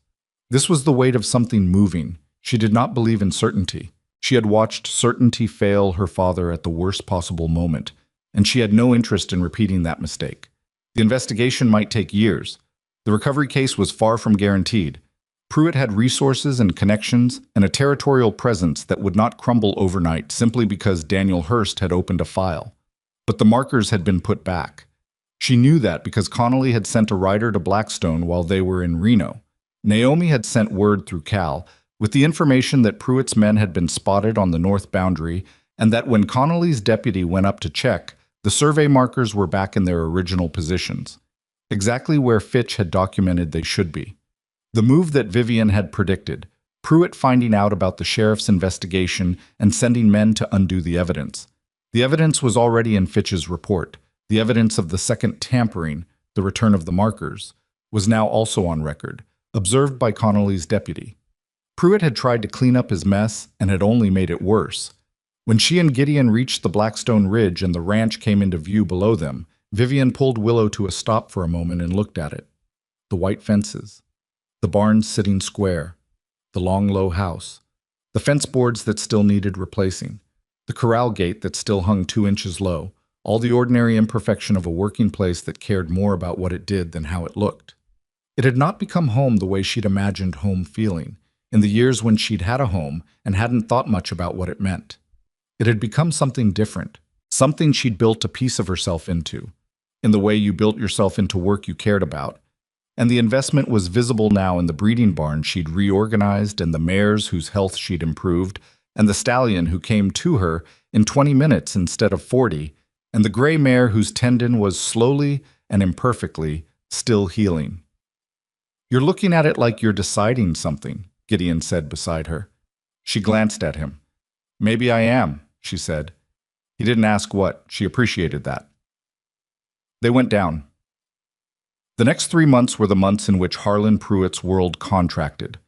This was the weight of something moving. She did not believe in certainty. She had watched certainty fail her father at the worst possible moment, and she had no interest in repeating that mistake. The investigation might take years. The recovery case was far from guaranteed. Pruitt had resources and connections and a territorial presence that would not crumble overnight simply because Daniel Hurst had opened a file. But the markers had been put back. She knew that because Connolly had sent a rider to Blackstone while they were in Reno. Naomi had sent word through Cal with the information that Pruitt's men had been spotted on the north boundary and that when Connolly's deputy went up to check, the survey markers were back in their original positions, exactly where Fitch had documented they should be. The move that Vivian had predicted, Pruitt finding out about the sheriff's investigation and sending men to undo the evidence. The evidence was already in Fitch's report. The evidence of the second tampering, the return of the markers, was now also on record, observed by Connolly's deputy. Pruitt had tried to clean up his mess and had only made it worse. When she and Gideon reached the Blackstone Ridge and the ranch came into view below them, Vivian pulled Willow to a stop for a moment and looked at it. The white fences, the barns sitting square, the long, low house, the fence boards that still needed replacing, the corral gate that still hung 2 inches low, all the ordinary imperfection of a working place that cared more about what it did than how it looked. It had not become home the way she'd imagined home feeling, in the years when she'd had a home and hadn't thought much about what it meant. It had become something different, something she'd built a piece of herself into, in the way you built yourself into work you cared about. And the investment was visible now in the breeding barn she'd reorganized and the mares whose health she'd improved, and the stallion who came to her in 20 minutes instead of 40, and the gray mare whose tendon was slowly and imperfectly still healing. "You're looking at it like you're deciding something," Gideon said beside her. She glanced at him. "Maybe I am," she said. He didn't ask what. She appreciated that. They went down. The next 3 months were the months in which Harlan Pruitt's world contracted.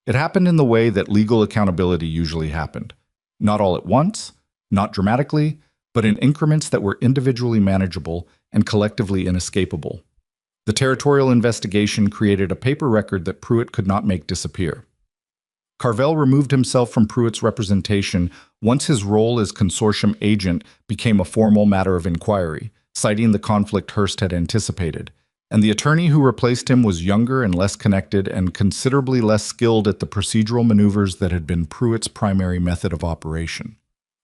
It happened in the way that legal accountability usually happened. Not all at once, not dramatically, but in increments that were individually manageable and collectively inescapable. The territorial investigation created a paper record that Pruitt could not make disappear. Carvel removed himself from Pruitt's representation once his role as consortium agent became a formal matter of inquiry, citing the conflict Hurst had anticipated, and the attorney who replaced him was younger and less connected and considerably less skilled at the procedural maneuvers that had been Pruitt's primary method of operation.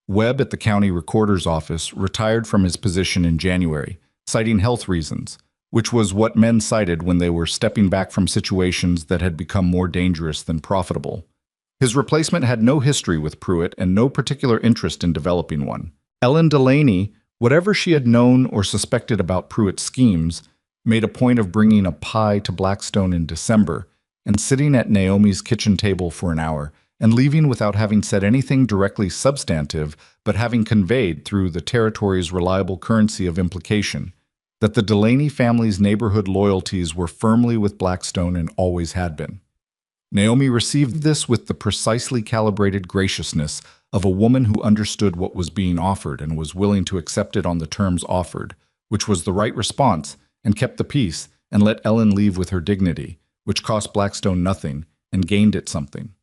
Webb at the county recorder's office retired from his position in January, citing health reasons, which was what men cited when they were stepping back from situations that had become more dangerous than profitable. His replacement had no history with Pruitt and no particular interest in developing one. Ellen Delaney, whatever she had known or suspected about Pruitt's schemes, made a point of bringing a pie to Blackstone in December and sitting at Naomi's kitchen table for an hour and leaving without having said anything directly substantive, but having conveyed through the territory's reliable currency of implication that the Delaney family's neighborhood loyalties were firmly with Blackstone and always had been. Naomi received this with the precisely calibrated graciousness of a woman who understood what was being offered and was willing to accept it on the terms offered, which was the right response, and kept the peace and let Ellen leave with her dignity, which cost Blackstone nothing and gained it something.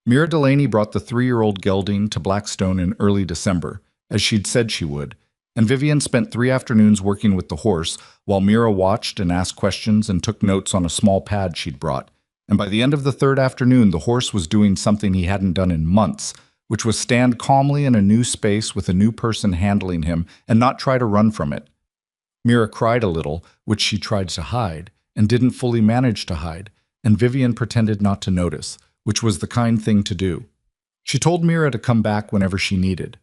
Mira Delaney brought the 3-year-old gelding to Blackstone in early December, as she'd said she would, and Vivian spent 3 afternoons working with the horse while Mira watched and asked questions and took notes on a small pad she'd brought. And by the end of the 3rd afternoon, the horse was doing something he hadn't done in months, which was stand calmly in a new space with a new person handling him and not try to run from it. Mira cried a little, which she tried to hide, and didn't fully manage to hide, and Vivian pretended not to notice, which was the kind thing to do. She told Mira to come back whenever she needed.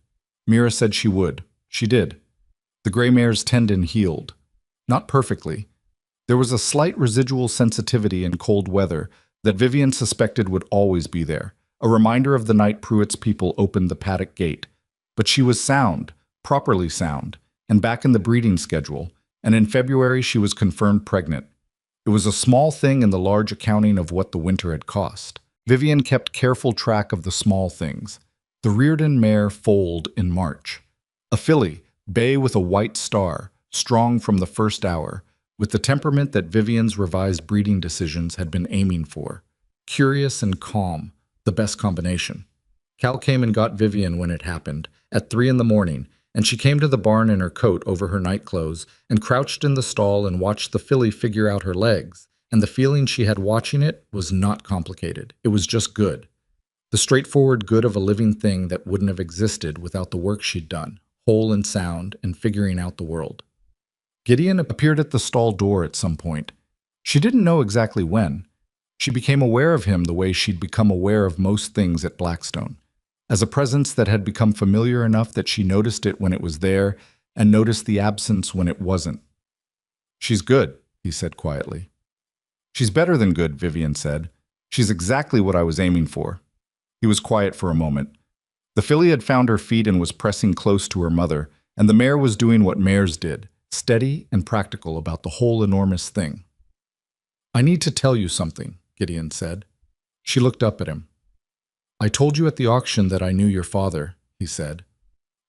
Mira said she would. She did. The gray mare's tendon healed. Not perfectly. There was a slight residual sensitivity in cold weather that Vivian suspected would always be there, a reminder of the night Pruitt's people opened the paddock gate. But she was sound, properly sound, and back in the breeding schedule, and in February she was confirmed pregnant. It was a small thing in the large accounting of what the winter had cost. Vivian kept careful track of the small things. The Reardon mare foaled in March. A filly, bay with a white star, strong from the first hour, with the temperament that Vivian's revised breeding decisions had been aiming for. Curious and calm, the best combination. Cal came and got Vivian when it happened, at 3 in the morning, and she came to the barn in her coat over her nightclothes and crouched in the stall and watched the filly figure out her legs, and the feeling she had watching it was not complicated. It was just good. The straightforward good of a living thing that wouldn't have existed without the work she'd done, whole and sound, and figuring out the world. Gideon appeared at the stall door at some point. She didn't know exactly when. She became aware of him the way she'd become aware of most things at Blackstone, as a presence that had become familiar enough that she noticed it when it was there and noticed the absence when it wasn't. "She's good," he said quietly. "She's better than good," Vivian said. "She's exactly what I was aiming for." He was quiet for a moment. The filly had found her feet and was pressing close to her mother, and the mare was doing what mares did, steady and practical about the whole enormous thing. "I need to tell you something," Gideon said. She looked up at him. "I told you at the auction that I knew your father," he said.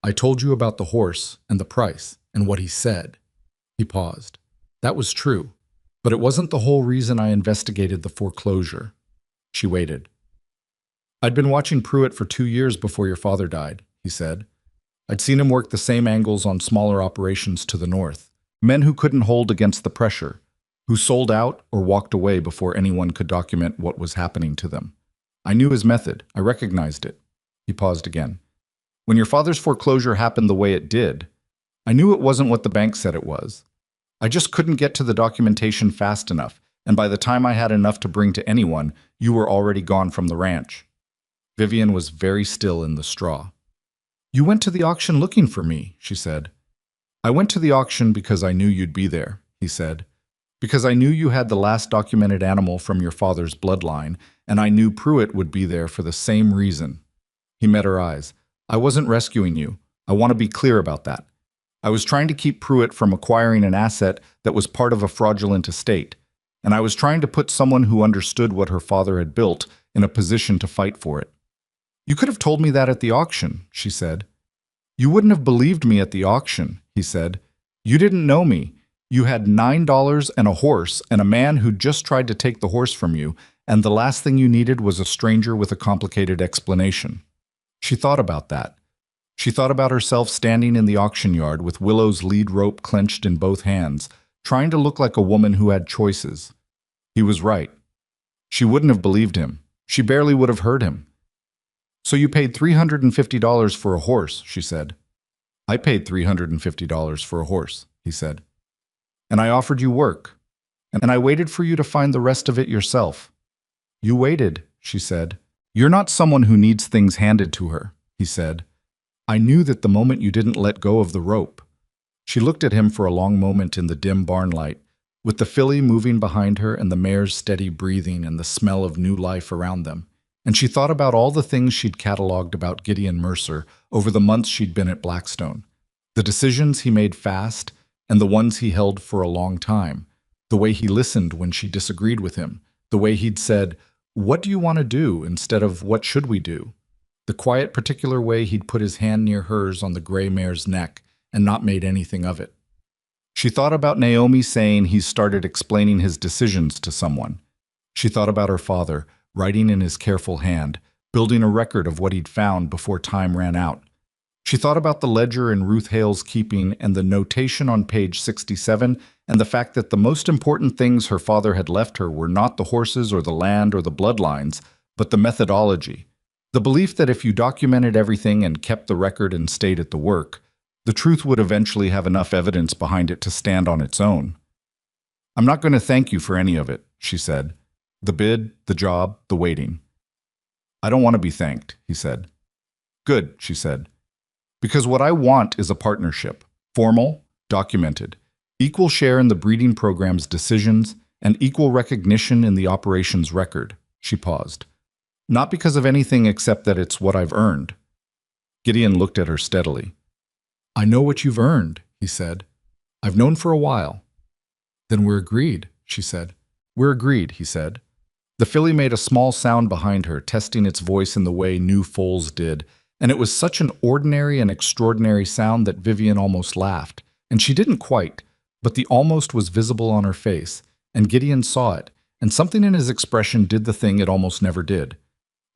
"I told you about the horse and the price and what he said." He paused. "That was true, but it wasn't the whole reason I investigated the foreclosure." She waited. "I'd been watching Pruitt for 2 years before your father died," he said. "I'd seen him work the same angles on smaller operations to the north, men who couldn't hold against the pressure, who sold out or walked away before anyone could document what was happening to them. I knew his method. I recognized it." He paused again. "When your father's foreclosure happened the way it did, I knew it wasn't what the bank said it was. I just couldn't get to the documentation fast enough, and by the time I had enough to bring to anyone, you were already gone from the ranch." Vivian was very still in the straw. "You went to the auction looking for me," she said. "I went to the auction because I knew you'd be there," he said. "Because I knew you had the last documented animal from your father's bloodline, and I knew Pruitt would be there for the same reason." He met her eyes. "I wasn't rescuing you. I want to be clear about that. I was trying to keep Pruitt from acquiring an asset that was part of a fraudulent estate, and I was trying to put someone who understood what her father had built in a position to fight for it." "You could have told me that at the auction," she said. "You wouldn't have believed me at the auction," he said. "You didn't know me. You had $9 and a horse and a man who just tried to take the horse from you, and the last thing you needed was a stranger with a complicated explanation." She thought about that. She thought about herself standing in the auction yard with Willow's lead rope clenched in both hands, trying to look like a woman who had choices. He was right. She wouldn't have believed him. She barely would have heard him. "So you paid $350 for a horse," she said. "I paid $350 for a horse," he said. "And I offered you work. And I waited for you to find the rest of it yourself." "You waited," she said. "You're not someone who needs things handed to her," he said. "I knew that the moment you didn't let go of the rope." She looked at him for a long moment in the dim barn light, with the filly moving behind her and the mare's steady breathing and the smell of new life around them. And she thought about all the things she'd cataloged about Gideon Mercer over the months she'd been at Blackstone. The decisions he made fast and the ones he held for a long time. The way he listened when she disagreed with him. The way he'd said, "What do you want to do?" instead of "What should we do?" The quiet, particular way he'd put his hand near hers on the gray mare's neck and not made anything of it. She thought about Naomi saying he started explaining his decisions to someone. She thought about her father, writing in his careful hand, building a record of what he'd found before time ran out. She thought about the ledger in Ruth Hale's keeping and the notation on page 67 and the fact that the most important things her father had left her were not the horses or the land or the bloodlines, but the methodology. The belief that if you documented everything and kept the record and stayed at the work, the truth would eventually have enough evidence behind it to stand on its own. "I'm not going to thank you for any of it," she said. "The bid, the job, the waiting." "I don't want to be thanked," he said. "Good," she said. "Because what I want is a partnership, formal, documented, equal share in the breeding program's decisions, and equal recognition in the operations record." She paused. "Not because of anything except that it's what I've earned." Gideon looked at her steadily. "I know what you've earned," he said. "I've known for a while." "Then we're agreed," she said. "We're agreed," he said. The filly made a small sound behind her, testing its voice in the way new foals did, and it was such an ordinary and extraordinary sound that Vivian almost laughed. And she didn't quite, but the almost was visible on her face, and Gideon saw it, and something in his expression did the thing it almost never did.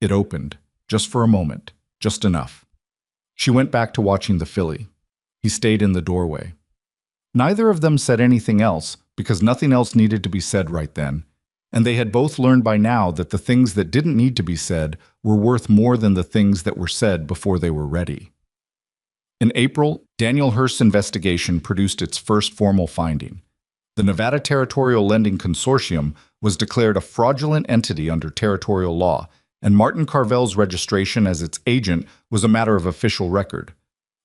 It opened, just for a moment. just enough. She went back to watching the filly. He stayed in the doorway. Neither of them said anything else, because nothing else needed to be said right then, and they had both learned by now that the things that didn't need to be said were worth more than the things that were said before they were ready. In April, Daniel Hurst's investigation produced its first formal finding. The Nevada Territorial Lending Consortium was declared a fraudulent entity under territorial law, and Martin Carvel's registration as its agent was a matter of official record.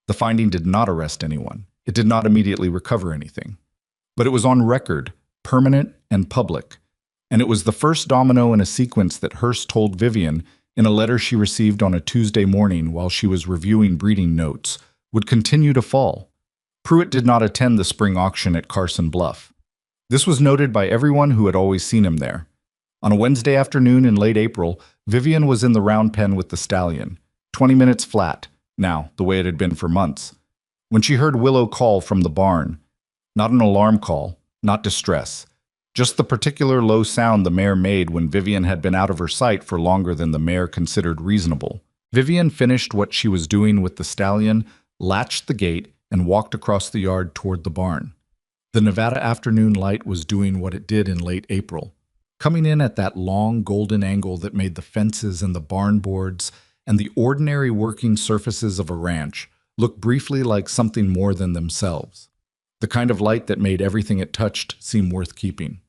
The finding did not arrest anyone. It did not immediately recover anything. But it was on record, permanent and public, and it was the first domino in a sequence that Hurst told Vivian in a letter she received on a Tuesday morning while she was reviewing breeding notes would continue to fall. Pruitt did not attend the spring auction at Carson Bluff. This was noted by everyone who had always seen him there. On a Wednesday afternoon in late April, Vivian was in the round pen with the stallion, 20 minutes flat, now the way it had been for months, when she heard Willow call from the barn. Not an alarm call, not distress, just the particular low sound the mare made when Vivian had been out of her sight for longer than the mare considered reasonable. Vivian finished what she was doing with the stallion, latched the gate, and walked across the yard toward the barn. The Nevada afternoon light was doing what it did in late April, coming in at that long golden angle that made the fences and the barn boards and the ordinary working surfaces of a ranch look briefly like something more than themselves, the kind of light that made everything it touched seem worth keeping.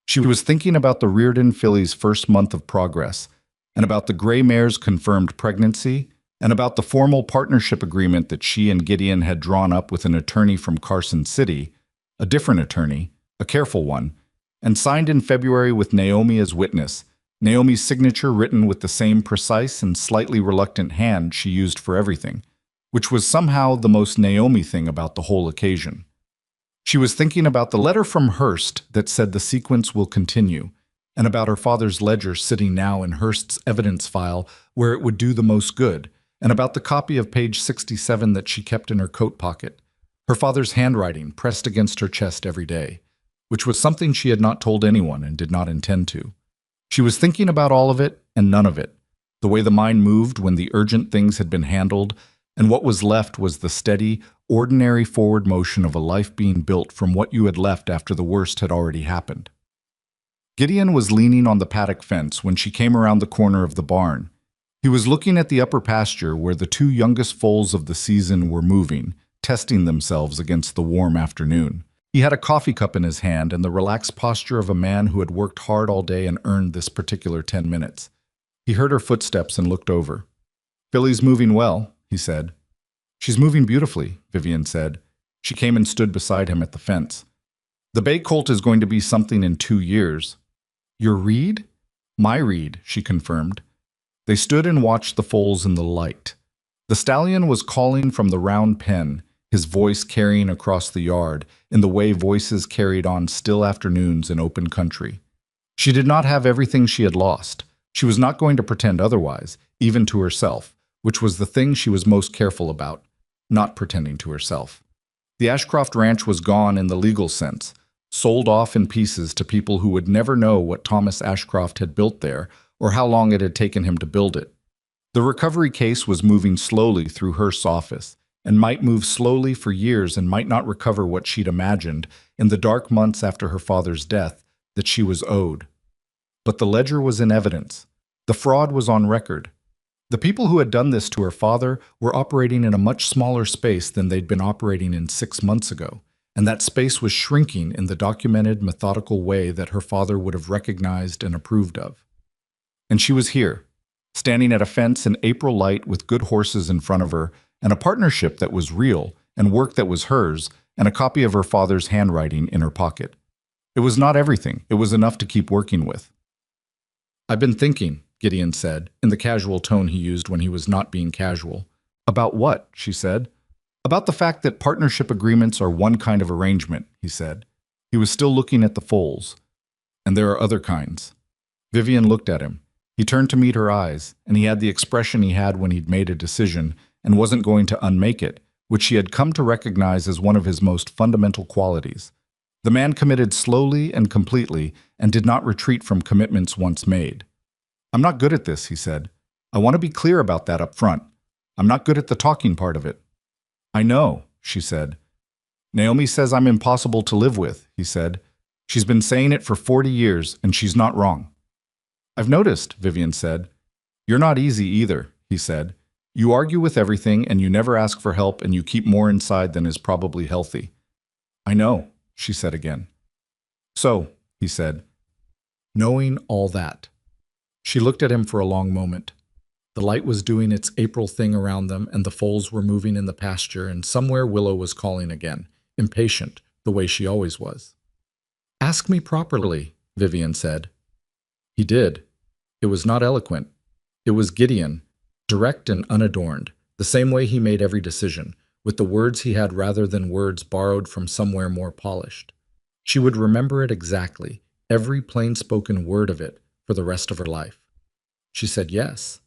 She was thinking about the Reardon filly's first month of progress, and about the gray mare's confirmed pregnancy, and about the formal partnership agreement that she and Gideon had drawn up with an attorney from Carson City, a different attorney, a careful one, and signed in February with Naomi as witness, Naomi's signature written with the same precise and slightly reluctant hand she used for everything, which was somehow the most Naomi thing about the whole occasion. She was thinking about the letter from Hurst that said the sequence will continue, and about her father's ledger sitting now in Hurst's evidence file where it would do the most good, and about the copy of page 67 that she kept in her coat pocket, her father's handwriting pressed against her chest every day, which was something she had not told anyone and did not intend to. She was thinking about all of it and none of it, the way the mind moved when the urgent things had been handled, and what was left was the steady, ordinary forward motion of a life being built from what you had left after the worst had already happened. Gideon was leaning on the paddock fence when she came around the corner of the barn. He was looking at the upper pasture where the two youngest foals of the season were moving, testing themselves against the warm afternoon. He had a coffee cup in his hand and the relaxed posture of a man who had worked hard all day and earned this particular 10 minutes. He heard her footsteps and looked over. "Filly's moving well," he said. "She's moving beautifully," Vivian said. She came and stood beside him at the fence. "The bay colt is going to be something in 2 years." "Your Reed?" "My Reed," she confirmed. They stood and watched the foals in the light. The stallion was calling from the round pen, his voice carrying across the yard in the way voices carried on still afternoons in open country. She did not have everything she had lost. She was not going to pretend otherwise, even to herself, which was the thing she was most careful about, not pretending to herself. The Ashcroft Ranch was gone in the legal sense, sold off in pieces to people who would never know what Thomas Ashcroft had built there or how long it had taken him to build it. The recovery case was moving slowly through Hurst's office, and might move slowly for years and might not recover what she'd imagined in the dark months after her father's death that she was owed. But the ledger was in evidence. The fraud was on record. The people who had done this to her father were operating in a much smaller space than they'd been operating in 6 months ago, and that space was shrinking in the documented, methodical way that her father would have recognized and approved of. And she was here, standing at a fence in April light with good horses in front of her, and a partnership that was real, and work that was hers, and a copy of her father's handwriting in her pocket. It was not everything. It was enough to keep working with. "I've been thinking," Gideon said, in the casual tone he used when he was not being casual. "About what?" she said. "About the fact that partnership agreements are one kind of arrangement," he said. He was still looking at the foals. "And there are other kinds." Vivian looked at him. He turned to meet her eyes, and he had the expression he had when he'd made a decision and wasn't going to unmake it, which she had come to recognize as one of his most fundamental qualities. The man committed slowly and completely and did not retreat from commitments once made. "I'm not good at this," he said. I want to be clear about that up front. I'm not good at the talking part of it." "I know," she said. "Naomi says I'm impossible to live with," he said. "She's been saying it for 40 years, and she's not wrong." "I've noticed," Vivian said. "You're not easy either," he said. "You argue with everything, and you never ask for help, and you keep more inside than is probably healthy." "I know," she said again. "So," he said, "knowing all that." She looked at him for a long moment. The light was doing its April thing around them, and the foals were moving in the pasture, and somewhere Willow was calling again, impatient, the way she always was. "Ask me properly," Vivian said. He did. It was not eloquent. It was Gideon, direct and unadorned, the same way he made every decision, with the words he had rather than words borrowed from somewhere more polished. She would remember it exactly, every plain-spoken word of it, for the rest of her life. She said yes.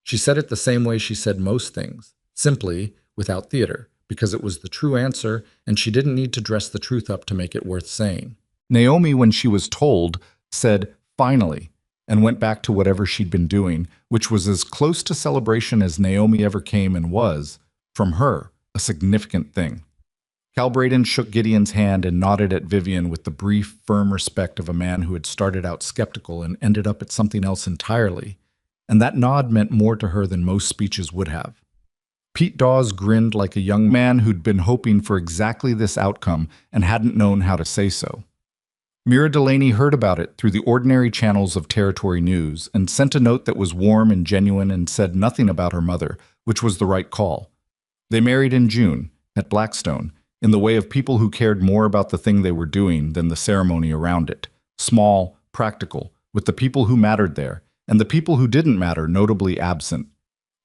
She said it the same way she said most things, simply, without theater, because it was the true answer, and she didn't need to dress the truth up to make it worth saying. Naomi, when she was told, said, "Finally," and went back to whatever she'd been doing, which was as close to celebration as Naomi ever came and was, from her, a significant thing. Cal Braden shook Gideon's hand and nodded at Vivian with the brief, firm respect of a man who had started out skeptical and ended up at something else entirely, and that nod meant more to her than most speeches would have. Pete Dawes grinned like a young man who'd been hoping for exactly this outcome and hadn't known how to say so. Mira Delaney heard about it through the ordinary channels of Territory News and sent a note that was warm and genuine and said nothing about her mother, which was the right call. They married in June, at Blackstone, in the way of people who cared more about the thing they were doing than the ceremony around it. Small, practical, with the people who mattered there, and the people who didn't matter notably absent.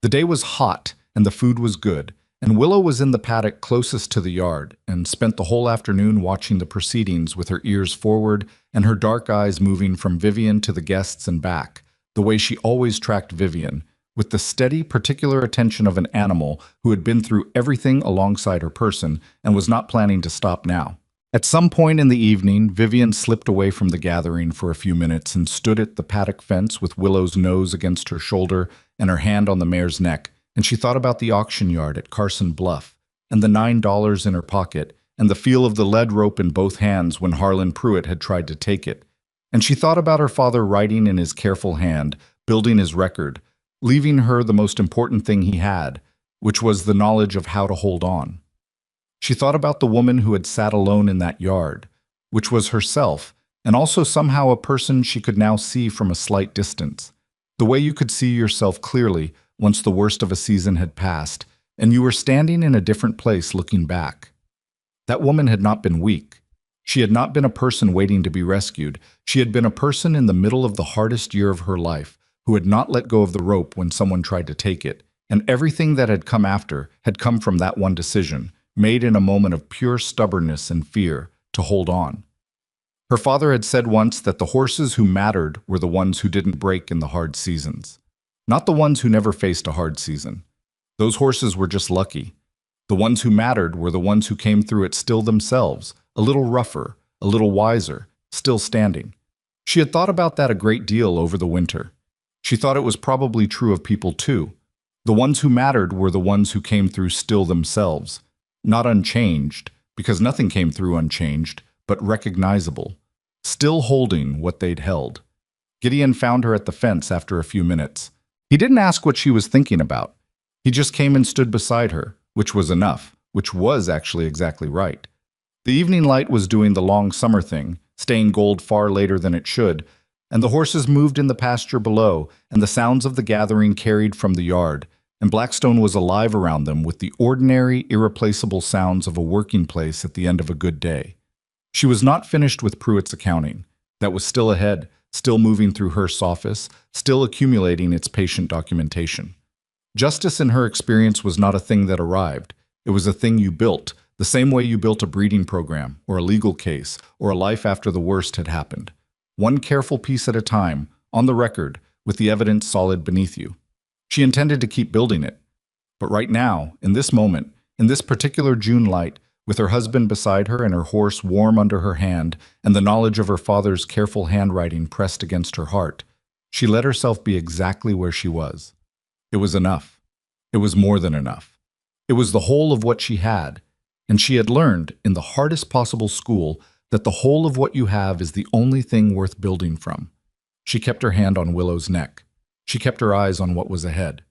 The day was hot, and the food was good, and Willow was in the paddock closest to the yard, and spent the whole afternoon watching the proceedings with her ears forward and her dark eyes moving from Vivian to the guests and back, the way she always tracked Vivian, with the steady, particular attention of an animal who had been through everything alongside her person and was not planning to stop now. At some point in the evening, Vivian slipped away from the gathering for a few minutes and stood at the paddock fence with Willow's nose against her shoulder and her hand on the mare's neck, and she thought about the auction yard at Carson Bluff, and the $9 in her pocket, and the feel of the lead rope in both hands when Harlan Pruitt had tried to take it. And she thought about her father writing in his careful hand, building his record, leaving her the most important thing he had, which was the knowledge of how to hold on. She thought about the woman who had sat alone in that yard, which was herself, and also somehow a person she could now see from a slight distance, the way you could see yourself clearly once the worst of a season had passed, and you were standing in a different place looking back. That woman had not been weak. She had not been a person waiting to be rescued. She had been a person in the middle of the hardest year of her life, who had not let go of the rope when someone tried to take it, and everything that had come after had come from that one decision, made in a moment of pure stubbornness and fear, to hold on. Her father had said once that the horses who mattered were the ones who didn't break in the hard seasons, not the ones who never faced a hard season. Those horses were just lucky. The ones who mattered were the ones who came through it still themselves, a little rougher, a little wiser, still standing. She had thought about that a great deal over the winter. She thought it was probably true of people too. The ones who mattered were the ones who came through still themselves, not unchanged, because nothing came through unchanged, but recognizable, still holding what they'd held. Gideon found her at the fence after a few minutes. He didn't ask what she was thinking about. He just came and stood beside her, which was enough, which was actually exactly right. The evening light was doing the long summer thing, staying gold far later than it should, and the horses moved in the pasture below, and the sounds of the gathering carried from the yard, and Blackstone was alive around them with the ordinary, irreplaceable sounds of a working place at the end of a good day. She was not finished with Pruitt's accounting. That was still ahead, still moving through Hearst's office, still accumulating its patient documentation. Justice in her experience was not a thing that arrived. It was a thing you built, the same way you built a breeding program, or a legal case, or a life after the worst had happened. One careful piece at a time, on the record, with the evidence solid beneath you. She intended to keep building it. But right now, in this moment, in this particular June light, with her husband beside her and her horse warm under her hand, and the knowledge of her father's careful handwriting pressed against her heart, she let herself be exactly where she was. It was enough. It was more than enough. It was the whole of what she had, and she had learned, in the hardest possible school, that the whole of what you have is the only thing worth building from. She kept her hand on Willow's neck. She kept her eyes on what was ahead.